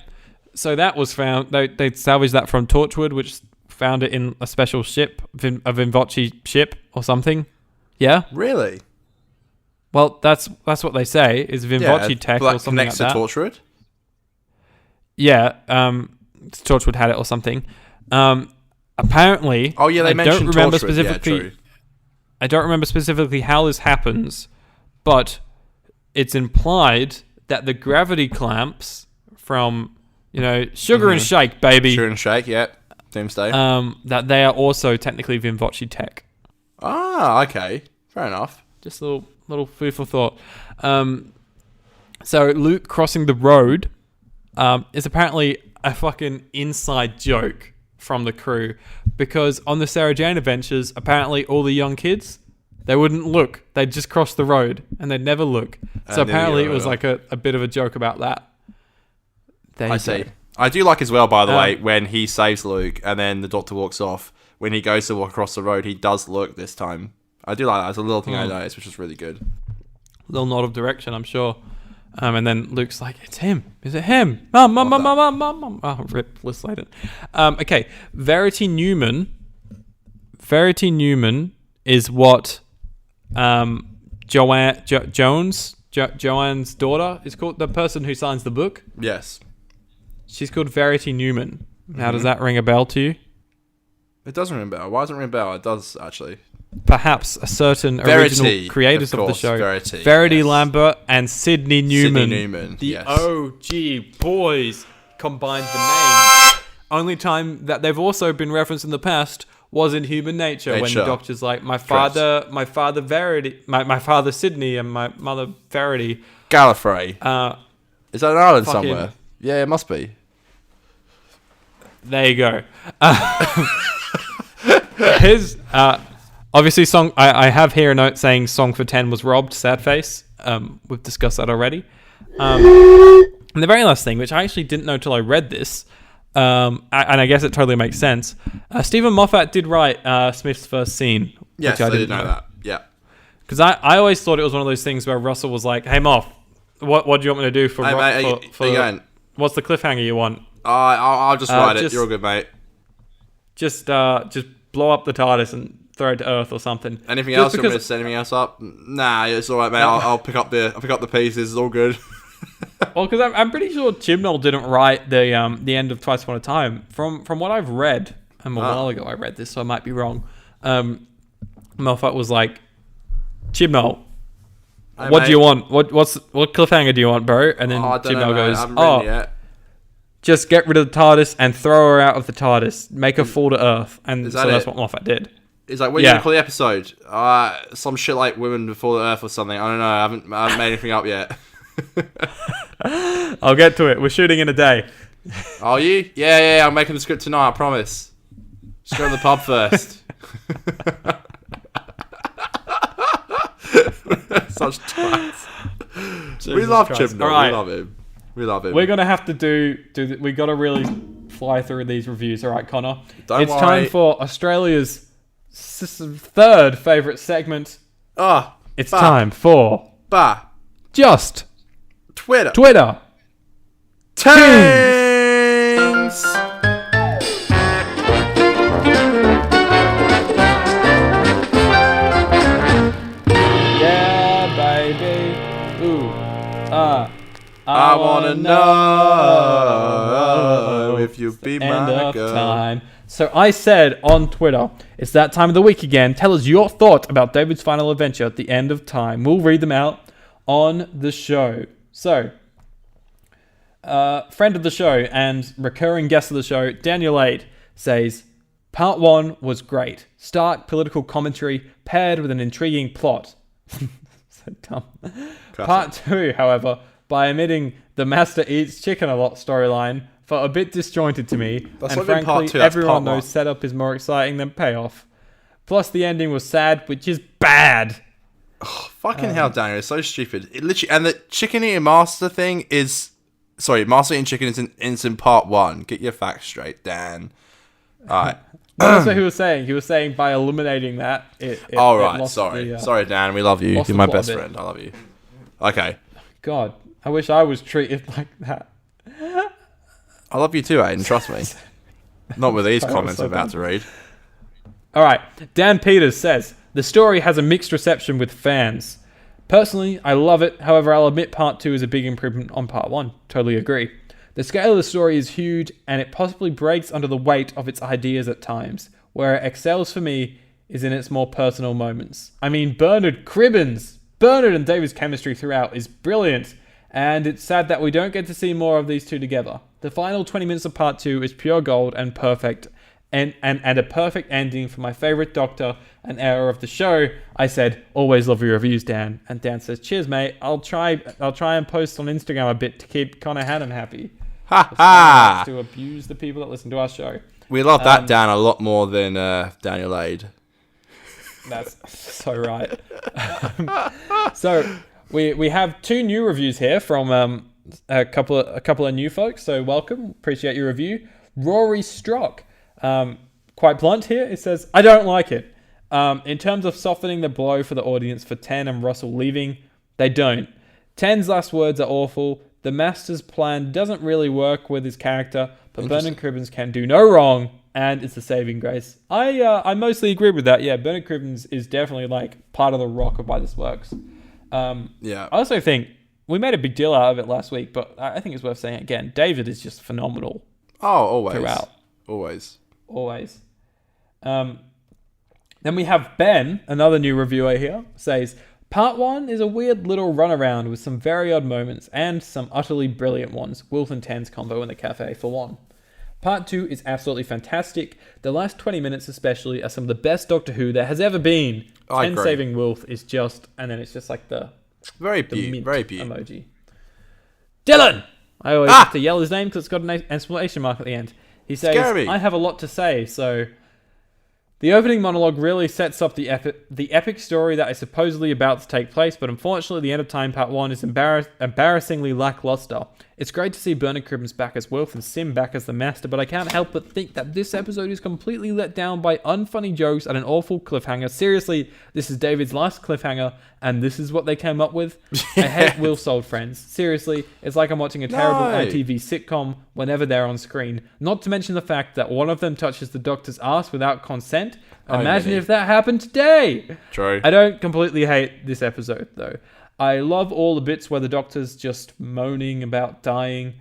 So that was found. They salvaged that from Torchwood, which found it in a special ship, a Vinvoce ship or something. Yeah. Really? Well, that's what they say is Vinvoce tech or something like that. Connects to Torchwood? Yeah, Torchwood had it or something. Apparently, oh yeah, they mentioned don't remember Torchwood. specifically. Yeah, true. I don't remember specifically how this happens, but it's implied that the gravity clamps from Sugar and Shake, baby. Sugar and Shake, yeah. Doomsday. That they are also technically Vinvoce tech. Ah, okay, fair enough. Just a little food for thought. So Luke crossing the road is apparently a fucking inside joke from the crew, because on the Sarah Jane Adventures, apparently all the young kids, they wouldn't look. They'd just cross the road and they'd never look. So apparently it was like a bit of a joke about that. I see. I do like as well, by the way, when he saves Luke and then the Doctor walks off, when he goes to walk across the road, he does look this time. I do like that. It's a little thing I noticed, which is really good. Little nod of direction, I'm sure. And then Luke's like, it's him. Is it him? Mum. Oh, rip, Liz Sladen. Okay, Verity Newman is what Joanne's daughter is called, the person who signs the book. Yes. She's called Verity Newman. Now, does that ring a bell to you? It does ring a bell. Why does it ring a bell? It does, actually. Perhaps a certain original creators of the show. Verity yes. Lambert and Sydney Newman. The OG boys combined the names. Only time that they've also been referenced in the past was in Human Nature when the doctor's like, my father Verity, my father Sydney and my mother Verity. Gallifrey. Is that an island somewhere? Yeah, it must be. There you go. His obviously song. I have here a note saying song for 10 was robbed. Sad face. We've discussed that already. And the very last thing, which I actually didn't know till I read this, and I guess it totally makes sense. Stephen Moffat did write Smith's first scene. Yes, I did know that. Yeah. Because I always thought it was one of those things where Russell was like, "Hey Moff, what do you want me to do for what's the cliffhanger you want?" I'll just write it. You're all good, mate. Just blow up the TARDIS and throw it to Earth or something. Anything else? You want me to set anything else up? Nah, it's all right, mate. I'll pick up the pieces. It's all good. Well, because I'm pretty sure Chibnall didn't write the end of Twice Upon a Time. From what I've read, and a while ago I read this, so I might be wrong. Moffat was like, Chibnall, what do you want? What cliffhanger do you want, bro? And then Chibnall goes, just get rid of the TARDIS and throw her out of the TARDIS. Make her fall to Earth. And so that's what Moffat did. It's like, what are you going to call the episode? Some shit like Women Before the Earth or something. I don't know. I haven't made anything up yet. I'll get to it. We're shooting in a day. Are you? Yeah. I'm making the script tonight, I promise. Just go to the pub first. Such twats. We love Chibnall. Right. We love him. We're gonna have to do. We gotta really fly through these reviews. All right, Connor. It's worry. Time for Australia's third favourite segment. It's time for just Twitter. Tunes. Yeah, baby. Ooh. I wanna know if you be my girl. Time. So I said on Twitter, it's that time of the week again. Tell us your thought about David's final adventure at the end of time. We'll read them out on the show. So, friend of the show and recurring guest of the show, Daniel Aid, says, Part 1 was great. Stark political commentary paired with an intriguing plot. So dumb. Part 2, however, by omitting the Master Eats Chicken a Lot storyline, felt a bit disjointed to me, and frankly, everyone knows setup is more exciting than payoff. Plus, the ending was sad, which is bad. Oh, fucking hell, Daniel, it's so stupid. It literally, and the chicken eating master thing is... Sorry, master eating chicken is in part 1. Get your facts straight, Dan. Alright. That's what he was saying. He was saying by eliminating that, it sorry. Sorry, Dan, we love you. You're my best friend. I love you. Okay. God, I wish I was treated like that. I love you too, Aidan, trust me. Not with these comments I'm about to read. Alright, Dan Peters says, the story has a mixed reception with fans. Personally, I love it. However, I'll admit part 2 is a big improvement on part 1. Totally agree. The scale of the story is huge, and it possibly breaks under the weight of its ideas at times. Where it excels for me is in its more personal moments. I mean, Bernard and David's chemistry throughout is brilliant, and it's sad that we don't get to see more of these two together. The final 20 minutes of part 2 is pure gold and perfect, and a perfect ending for my favourite Doctor and era of the show. I said, always love your reviews, Dan. And Dan says, cheers, mate. I'll try and post on Instagram a bit to keep Connor Hannon happy. Ha ha! To abuse the people that listen to our show. We love that Dan a lot more than Daniel Aid. That's so right. So we have 2 new reviews here from a couple of new folks. So welcome, appreciate your review. Rory Strock, quite blunt here. It says, I don't like it. In terms of softening the blow for the audience for Ten and Russell leaving, they don't. Ten's last words are awful. The Master's plan doesn't really work with his character, but Bernard Cribbins can do no wrong, and it's a saving grace. I mostly agree with that. Yeah, Bernard Cribbins is definitely like part of the rock of why this works. Yeah. I also think we made a big deal out of it last week, but I think it's worth saying again. David is just phenomenal. Oh, always. Throughout. Always. Then we have Ben, another new reviewer here, says, Part 1 is a weird little runaround with some very odd moments and some utterly brilliant ones. Wilf and Ten's combo in the cafe for one. Part 2 is absolutely fantastic. The last 20 minutes especially are some of the best Doctor Who there has ever been. I 10 agree. saving Wilf is just... And then it's just like the Very mint beautiful. emoji. Dylan! I always have to yell his name because it's got an exclamation mark at the end. He says, I have a lot to say, so... The opening monologue really sets up the epic story that is supposedly about to take place, but unfortunately the End of Time Part 1 is embarrassingly lackluster. It's great to see Bernard Cribbins back as Wilf and Sim back as the Master, but I can't help but think that this episode is completely let down by unfunny jokes and an awful cliffhanger. Seriously, this is David's last cliffhanger, and this is what they came up with? I hate Wilf's old friends. Seriously, it's like I'm watching a terrible ITV sitcom whenever they're on screen. Not to mention the fact that one of them touches the Doctor's ass without consent. Imagine if that happened today. True. I don't completely hate this episode, though. I love all the bits where the Doctor's just moaning about dying.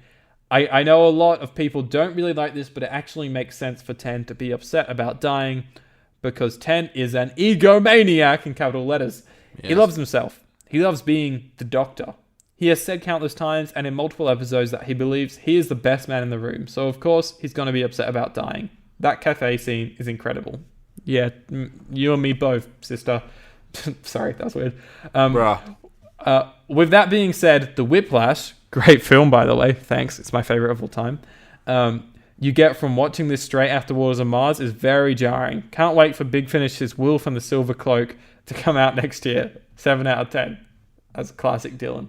I know a lot of people don't really like this, but it actually makes sense for Ten to be upset about dying because Ten is an egomaniac in capital letters. Yes. He loves himself. He loves being the Doctor. He has said countless times and in multiple episodes that he believes he is the best man in the room. So, of course, he's going to be upset about dying. That cafe scene is incredible. Yeah, you and me both, sister. Sorry, that was weird. With that being said, The Whiplash, great film by the way, thanks, it's my favourite of all time, you get from watching this straight after Waters of Mars is very jarring. Can't wait for Big Finish's Wolf and the Silver Cloak to come out next year. 7 out of 10. That's classic Dylan.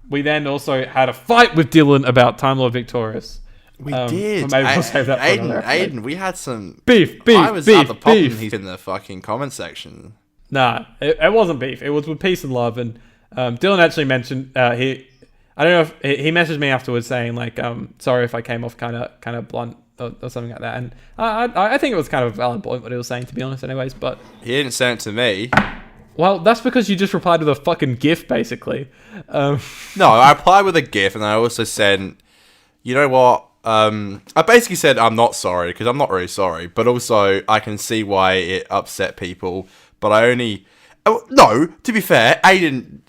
We then also had a fight with Dylan about Time Lord Victorious. We did. Maybe we'll save that for another episode. Aiden, we had some... Beef. I was at the pub and he's in the fucking comment section. Nah, it wasn't beef. It was with peace and love. And Dylan actually mentioned I don't know if he messaged me afterwards saying like, sorry if I came off kind of blunt or something like that. And I think it was kind of a valid point what he was saying, to be honest. Anyways, but he didn't send it to me. Well, that's because you just replied with a fucking GIF, basically. No, I replied with a GIF, and I also said, you know what? I basically said I'm not sorry because I'm not really sorry, but also I can see why it upset people. But I only... Oh, no, to be fair, Aidan...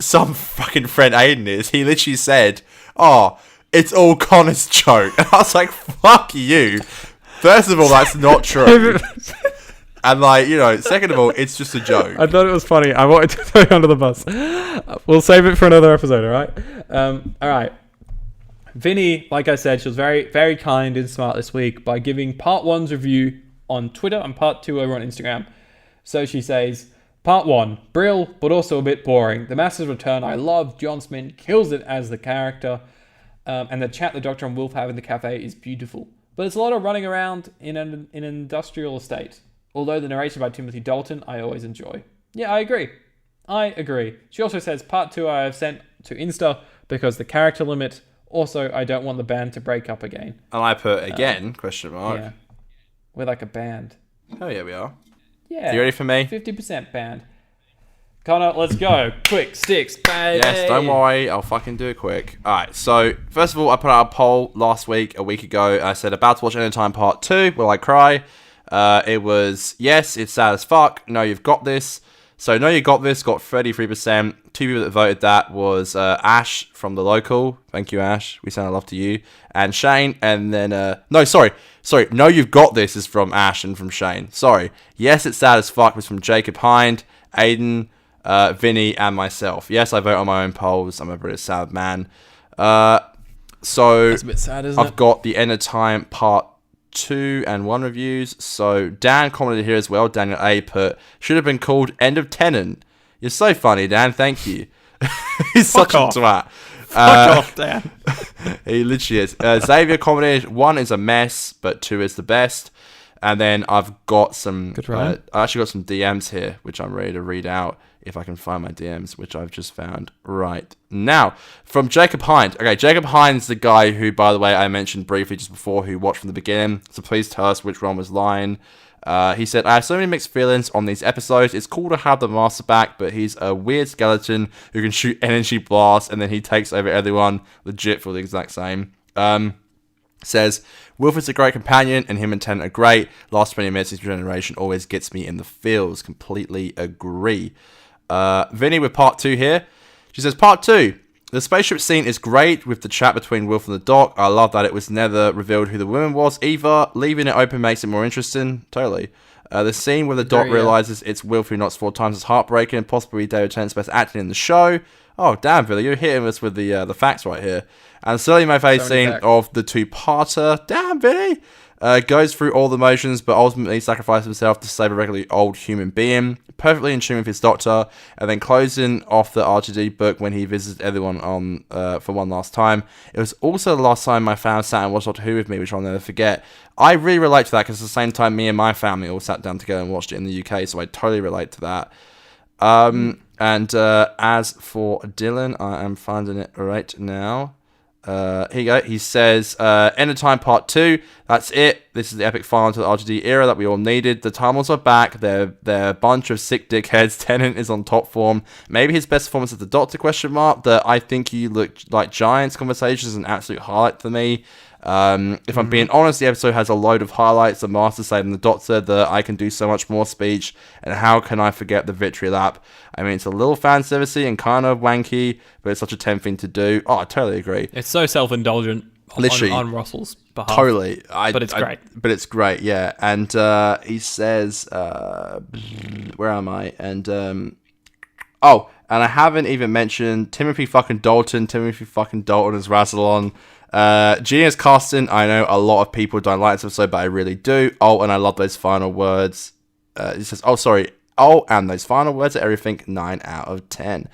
some fucking friend Aidan is. He literally said, oh, it's all Connor's joke. And I was like, fuck you. First of all, that's not true. And like, you know, second of all, it's just a joke. I thought it was funny. I wanted to throw you under the bus. We'll save it for another episode, alright? Alright. Vinny, like I said, she was very, very kind and smart this week by giving part 1's review on Twitter and part 2 over on Instagram. So she says, part 1, brill, but also a bit boring. The Master's Return, I love. John Smith kills it as the character. And the chat the Doctor and Wolf have in the cafe is beautiful. But it's a lot of running around in an industrial estate. Although the narration by Timothy Dalton, I always enjoy. Yeah, I agree. She also says, part 2 I have sent to Insta because the character limit. Also, I don't want the band to break up again. And I put again, question mark. Yeah. We're like a band. Oh yeah, we are. Yeah. You ready for me? 50% band. Connor, let's go. Quick sticks, baby. Yes, don't worry. I'll fucking do it quick. Alright, so first of all, I put out a poll a week ago. I said, about to watch End of Time Part 2. Will I cry? It was, yes, it's sad as fuck. No, you've got this. So, No, You Got This got 33%. 2 people that voted that was Ash from The Local. Thank you, Ash. We send our love to you. And Shane. And then, sorry. No, You've Got This is from Ash and from Shane. Sorry. Yes, It's Sad as Fuck was from Jacob Hind, Aidan, Vinny, and myself. Yes, I vote on my own polls. I'm a pretty sad man. So, that's a bit sad, isn't I've got the End of Time Part 2 and 1 reviews. So Dan commented here as well. Daniel A put, should have been called End of Tenant. You're so funny, Dan. Thank you. He's Fuck such off. a twat. Fuck off, Dan. He literally is. Xavier commented, 1 is a mess, but 2 is the best. And then I've got some... I actually got some DMs here, which I'm ready to read out if I can find my DMs, which I've just found right now. From Jacob Hind. Okay, Jacob Hind's the guy who, by the way, I mentioned briefly just before, who watched from the beginning. So please tell us which one was lying. He said, I have so many mixed feelings on these episodes. It's cool to have the Master back, but he's a weird skeleton who can shoot energy blasts, and then he takes over everyone. Legit for the exact same. Says, Wilf is a great companion, and him and Tennant are great. Last 20 minutes of Generation always gets me in the feels. Completely agree. Vinny with part 2 here. She says, part 2. The spaceship scene is great with the chat between Wilf and the Doc. I love that it was never revealed who the woman was either. Leaving it open makes it more interesting. Totally. The scene where the Doc realizes it's Wilf who knocks 4 times is heartbreaking. Possibly David Tennant's best acting in the show. Oh, damn, Billy, you're hitting us with the facts right here. And certainly my favourite scene of the two-parter. Damn, Billy! Goes through all the motions, but ultimately sacrifices himself to save a regularly old human being. Perfectly in tune with his doctor. And then closing off the RTD book when he visits everyone on for one last time. It was also the last time my family sat and watched Doctor Who with me, which I'll never forget. I really relate to that because at the same time, me and my family all sat down together and watched it in the UK, so I totally relate to that. And as for Dylan, I am finding it right now. Here you go. He says, End of Time Part 2. That's it. This is the epic final to the RGD era that we all needed. The Time Lords are back. They're a bunch of sick dickheads. Tennant is on top form. Maybe his best performance is the Doctor ? The I think you look like giants conversation is an absolute highlight for me. If I'm being honest, the episode has a load of highlights. The Master saving the Doctor, the I can do so much more speech, and how can I forget the victory lap? I mean, it's a little fan servicey and kind of wanky, but it's such a 10 thing to do. Oh, I totally agree. It's so self-indulgent Literally, on Russell's behalf. Totally. But it's great. But it's great, yeah. And he says, where am I? And, and I haven't even mentioned Timothy fucking Dalton. Timothy fucking Dalton as Rassilon. Genius casting. I know a lot of people don't like this episode, but I really do. Oh, and I love those final words. He says, and those final words are everything. 9 out of 10.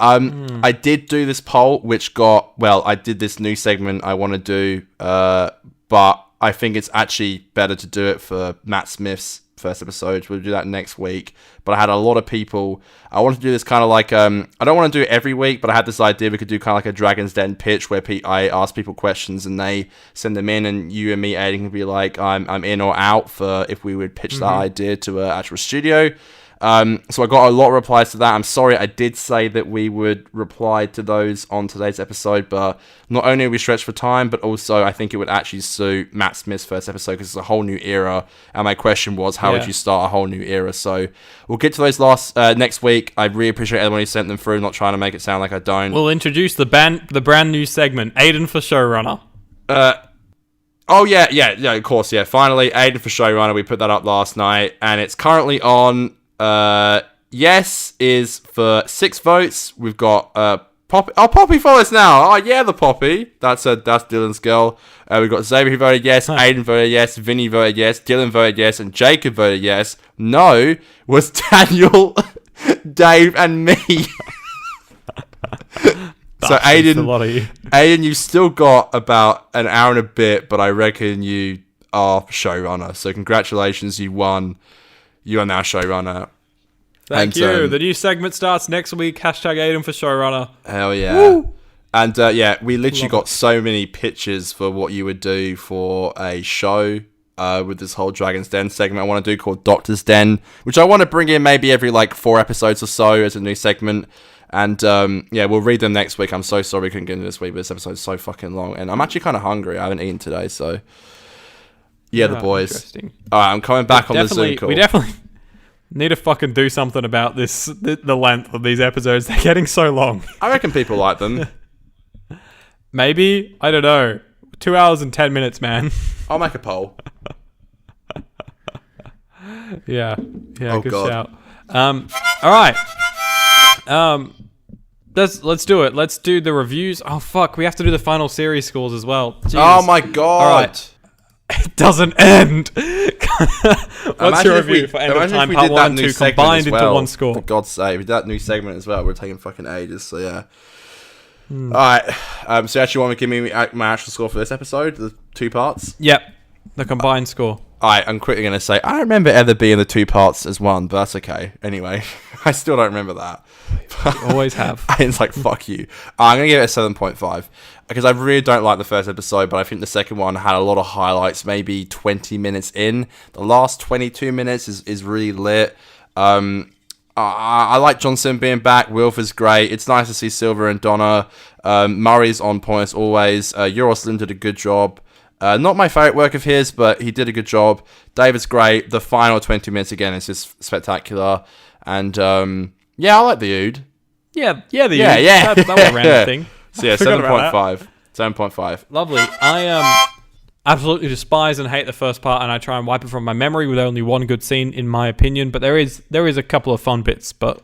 I did do this poll, which I did this new segment I want to do, but I think it's actually better to do it for Matt Smith's first episode. We'll do that next week. But I had a lot of people. I want to do this kind of like, I don't want to do it every week, but I had this idea we could do kind of like a Dragon's Den pitch where I ask people questions and they send them in, and you and me, Aidan, can be like, I'm in or out for if we would pitch that idea to an actual studio. So I got a lot of replies to that. I'm sorry, I did say that we would reply to those on today's episode, but not only are we stretched for time, but also I think it would actually suit Matt Smith's first episode because it's a whole new era. And my question was, how would you start a whole new era? So we'll get to those next week. I really appreciate everyone who sent them through. Not trying to make it sound like I don't. We'll introduce the brand new segment, Aidan for showrunner. Oh, yeah, of course, yeah. Finally, Aidan for showrunner. We put that up last night, and it's currently on. Yes is for 6 votes. We've got Poppy. Oh, Poppy follows now. Oh yeah, the Poppy. That's Dylan's girl. We've got Xavier who voted yes, Aidan voted yes, Vinny voted yes, Dylan voted yes, and Jacob voted yes. No was Daniel, Dave, and me. So Aidan, you've still got about an hour and a bit, but I reckon you are showrunner. So congratulations, you won. You are now showrunner. Thank you. The new segment starts next week. #Aidan for showrunner. Hell yeah. Woo! And we literally got so many pitches for what you would do for a show with this whole Dragon's Den segment I want to do called Doctor's Den, which I want to bring in maybe every 4 episodes or so as a new segment. And we'll read them next week. I'm so sorry we couldn't get into this week, but this episode's so fucking long. And I'm actually kind of hungry. I haven't eaten today, so... Yeah, the boys. Alright, I'm coming back on the Zoom call. We definitely need to fucking do something about this, the length of these episodes. They're getting so long. I reckon people like them. Maybe? I don't know. 2 hours and 10 minutes, man. I'll make a poll. Yeah, oh, good God. shout. Alright. Let's do it. Let's do the reviews. Oh, fuck. We have to do the final series scores as well. Jesus. Oh, my God. Alright. It doesn't end. What's your review for End of Time Part 1 and 2 combined into one score? For God's sake, with that new segment as well, we're taking fucking ages, so yeah. Alright, so actually want to give me my actual score for this episode, the 2 parts? Yep, the combined score. Alright, I'm quickly going to say, I don't remember ever being the 2 parts as one, but that's okay. Anyway, I still don't remember that. You always have. It's fuck you. I'm going to give it a 7.5. Because I really don't like the first episode, but I think the second one had a lot of highlights, maybe 20 minutes in. The last 22 minutes is really lit. I like Johnson being back. Wilf is great. It's nice to see Silver and Donna. Murray's on point as always. Euros Lim did a good job. Not my favourite work of his, but he did a good job. David's great. The final 20 minutes, again, is just spectacular. And, I like the Ood. Yeah, Yeah. That was a random thing. So yeah, Forgot about 7.5. 7.5. Lovely. I absolutely despise and hate the first part, and I try and wipe it from my memory with only one good scene, in my opinion. But there is a couple of fun bits, but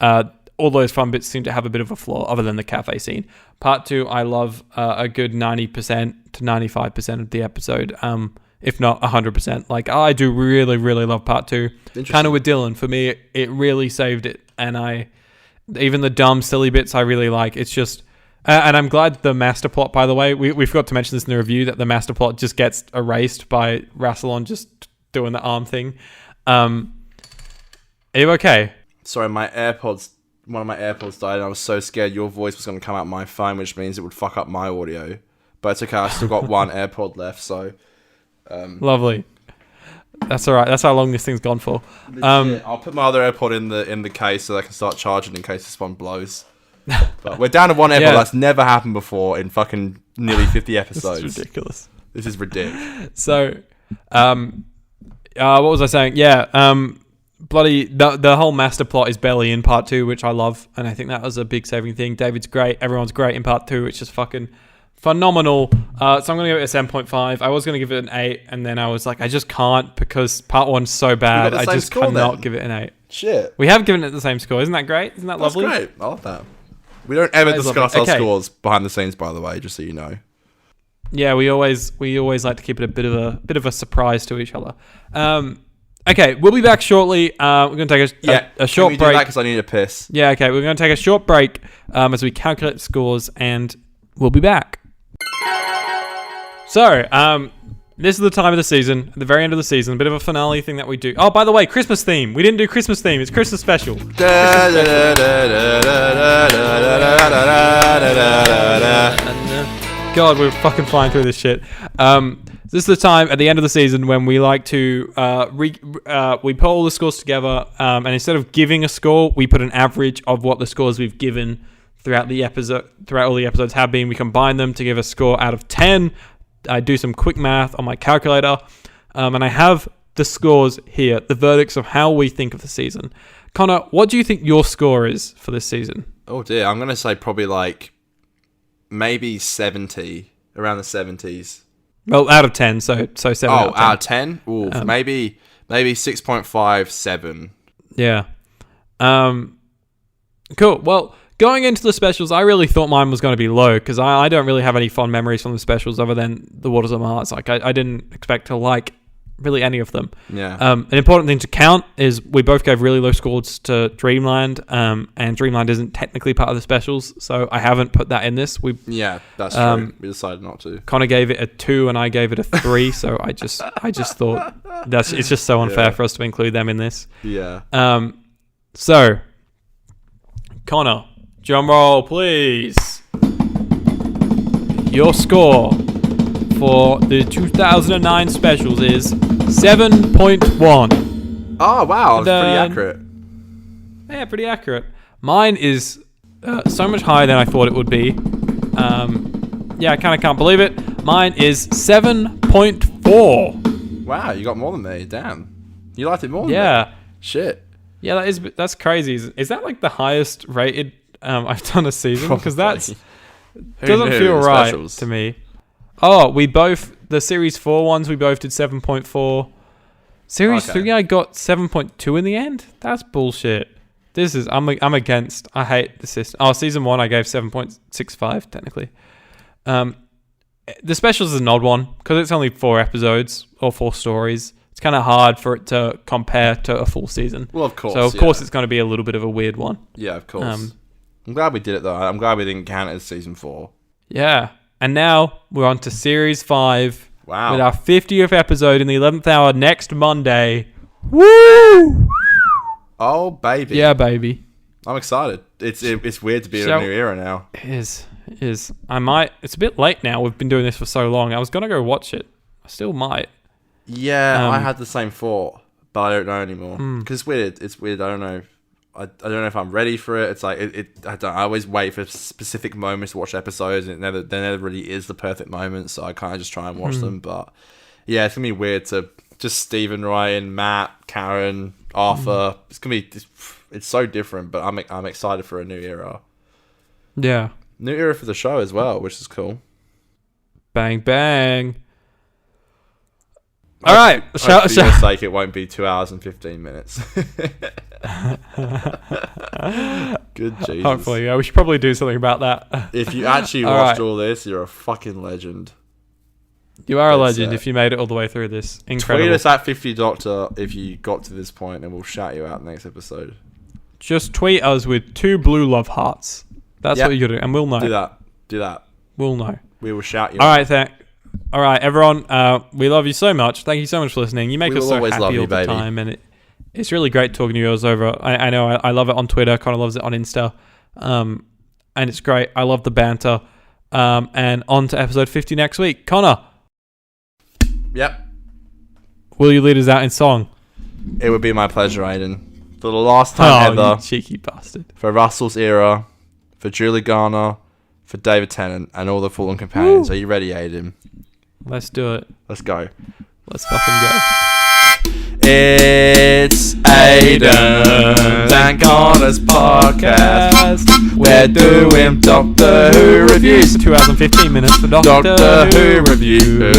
all those fun bits seem to have a bit of a flaw, other than the cafe scene. Part 2, I love a good 90% to 95% of the episode, if not 100%. Like, I do really, really love part 2. Kind of with Dylan. For me, it really saved it, and even the dumb, silly bits I really like. It's just... and I'm glad the master plot, by the way, we forgot to mention this in the review, that the master plot just gets erased by Rassilon just doing the arm thing. Are you okay? Sorry, one of my AirPods died, and I was so scared your voice was going to come out my phone, which means it would fuck up my audio. But it's okay, I still got one AirPod left, so... Lovely. That's all right. That's how long this thing's gone for. I'll put my other AirPod in the case so I can start charging in case this one blows. But we're down to one AirPod. That's never happened before in fucking nearly 50 episodes. This is ridiculous. This is ridiculous. So, what was I saying? Yeah, bloody the whole master plot is barely in part 2, which I love, and I think that was a big saving thing. David's great. Everyone's great in part 2. It's just fucking phenomenal. So I'm going to give it a 7.5. I was going to give it an 8, and then I was like, I just can't, because part 1's so bad. I just cannot give it an 8. Shit. We have given it the same score. Isn't that great? Isn't that lovely? That's great. I love that. We don't ever discuss our scores behind the scenes, by the way, just so you know. Yeah, we always like to keep it a bit of a surprise to each other. Okay, we'll be back shortly. We're going to take a short break. Because I need a piss. Yeah, okay, we're going to take a short break as we calculate the scores, and we'll be back. So, this is the time of the season, at the very end of the season, a bit of a finale thing that we do. Oh, by the way, Christmas theme. We didn't do Christmas theme. It's Christmas special. God, we're fucking flying through this shit. This is the time at the end of the season when we like to we put all the scores together, and instead of giving a score, we put an average of what the scores we've given throughout all the episodes have been. We combine them to give a score out of 10. I do some quick math on my calculator, and I have the scores here, the verdicts of how we think of the season. Connor, what do you think your score is for this season? Oh dear, I'm going to say probably like maybe 70, around the 70s. Well, out of 10, so 7 out of 10. Out of 10? Ooh, maybe 6.5, 7. Yeah. Cool. Well, going into the specials, I really thought mine was going to be low, because I don't really have any fond memories from the specials other than the Waters of Mars. Like, I didn't expect to like really any of them. Yeah. An important thing to count is we both gave really low scores to Dreamland, and Dreamland isn't technically part of the specials, so I haven't put that in this. Yeah, that's true. We decided not to. Connor gave it a 2 and I gave it a 3, so I just thought it's just so unfair for us to include them in this. Yeah. So, Connor, drum roll, please. Your score for the 2009 specials is 7.1. Oh, wow. That's pretty accurate. Yeah, pretty accurate. Mine is so much higher than I thought it would be. Yeah, I kind of can't believe it. Mine is 7.4. Wow, you got more than me. Damn. You liked it more than me. Shit. Yeah, that's crazy. Is that like the highest rated I've done a season? Because that doesn't feel right to me. Oh, the Series 4 ones, we both did 7.4. Series 3, I got 7.2 in the end? That's bullshit. I'm against. I hate the system. Oh, Season 1, I gave 7.65, technically. The specials is an odd one, because it's only 4 episodes, or 4 stories. It's kind of hard for it to compare to a full season. Well, of course. So, of course, it's going to be a little bit of a weird one. Yeah, of course. I'm glad we did it, though. I'm glad we didn't count it as Season 4. Yeah. And now we're on to Series 5. Wow. With our 50th episode in the 11th hour next Monday. Woo! Oh, baby. Yeah, baby. I'm excited. It's weird to be in a new era now. It is. It's a bit late now. We've been doing this for so long. I was going to go watch it. I still might. Yeah, I had the same thought, but I don't know anymore. Because it's weird. I don't know. I don't know if I'm ready for it. It's like I always wait for specific moments to watch episodes, and there never really is the perfect moment. So I kind of just try and watch them. But yeah, it's gonna be weird to just Stephen, Ryan, Matt, Karen, Arthur. It's gonna be. It's so different, but I'm excited for a new era. Yeah. New era for the show as well, which is cool. Bang bang. All right. For your sake, it won't be 2 hours and 15 minutes. Good Jesus. Hopefully, yeah. We should probably do something about that. If you actually watched all this, you're a fucking legend. You are a legend if you made it all the way through this. Incredible. Tweet us at 50Doctor if you got to this point, and we'll shout you out next episode. Just tweet us with 2 blue love hearts. That's what you gotta do, and we'll know. Do that. We'll know. We will shout you. All right, all right, everyone. We love you so much. Thank you so much for listening. You make us so happy all the time, and it's really great talking to you guys over. I know I love it on Twitter. Connor loves it on Insta, and it's great. I love the banter. And on to episode 50 next week. Connor. Yep. Will you lead us out in song? It would be my pleasure, Aidan. For the last time ever. You cheeky bastard. For Russell's era, for Julie Garner, for David Tennant, and all the Fallen Companions. Are you ready, Aidan? Let's do it. Let's go. Let's fucking go. It's Aidan and Connor's podcast. We're doing Doctor Who reviews. 2 hours and 15 minutes for Doctor Who reviews.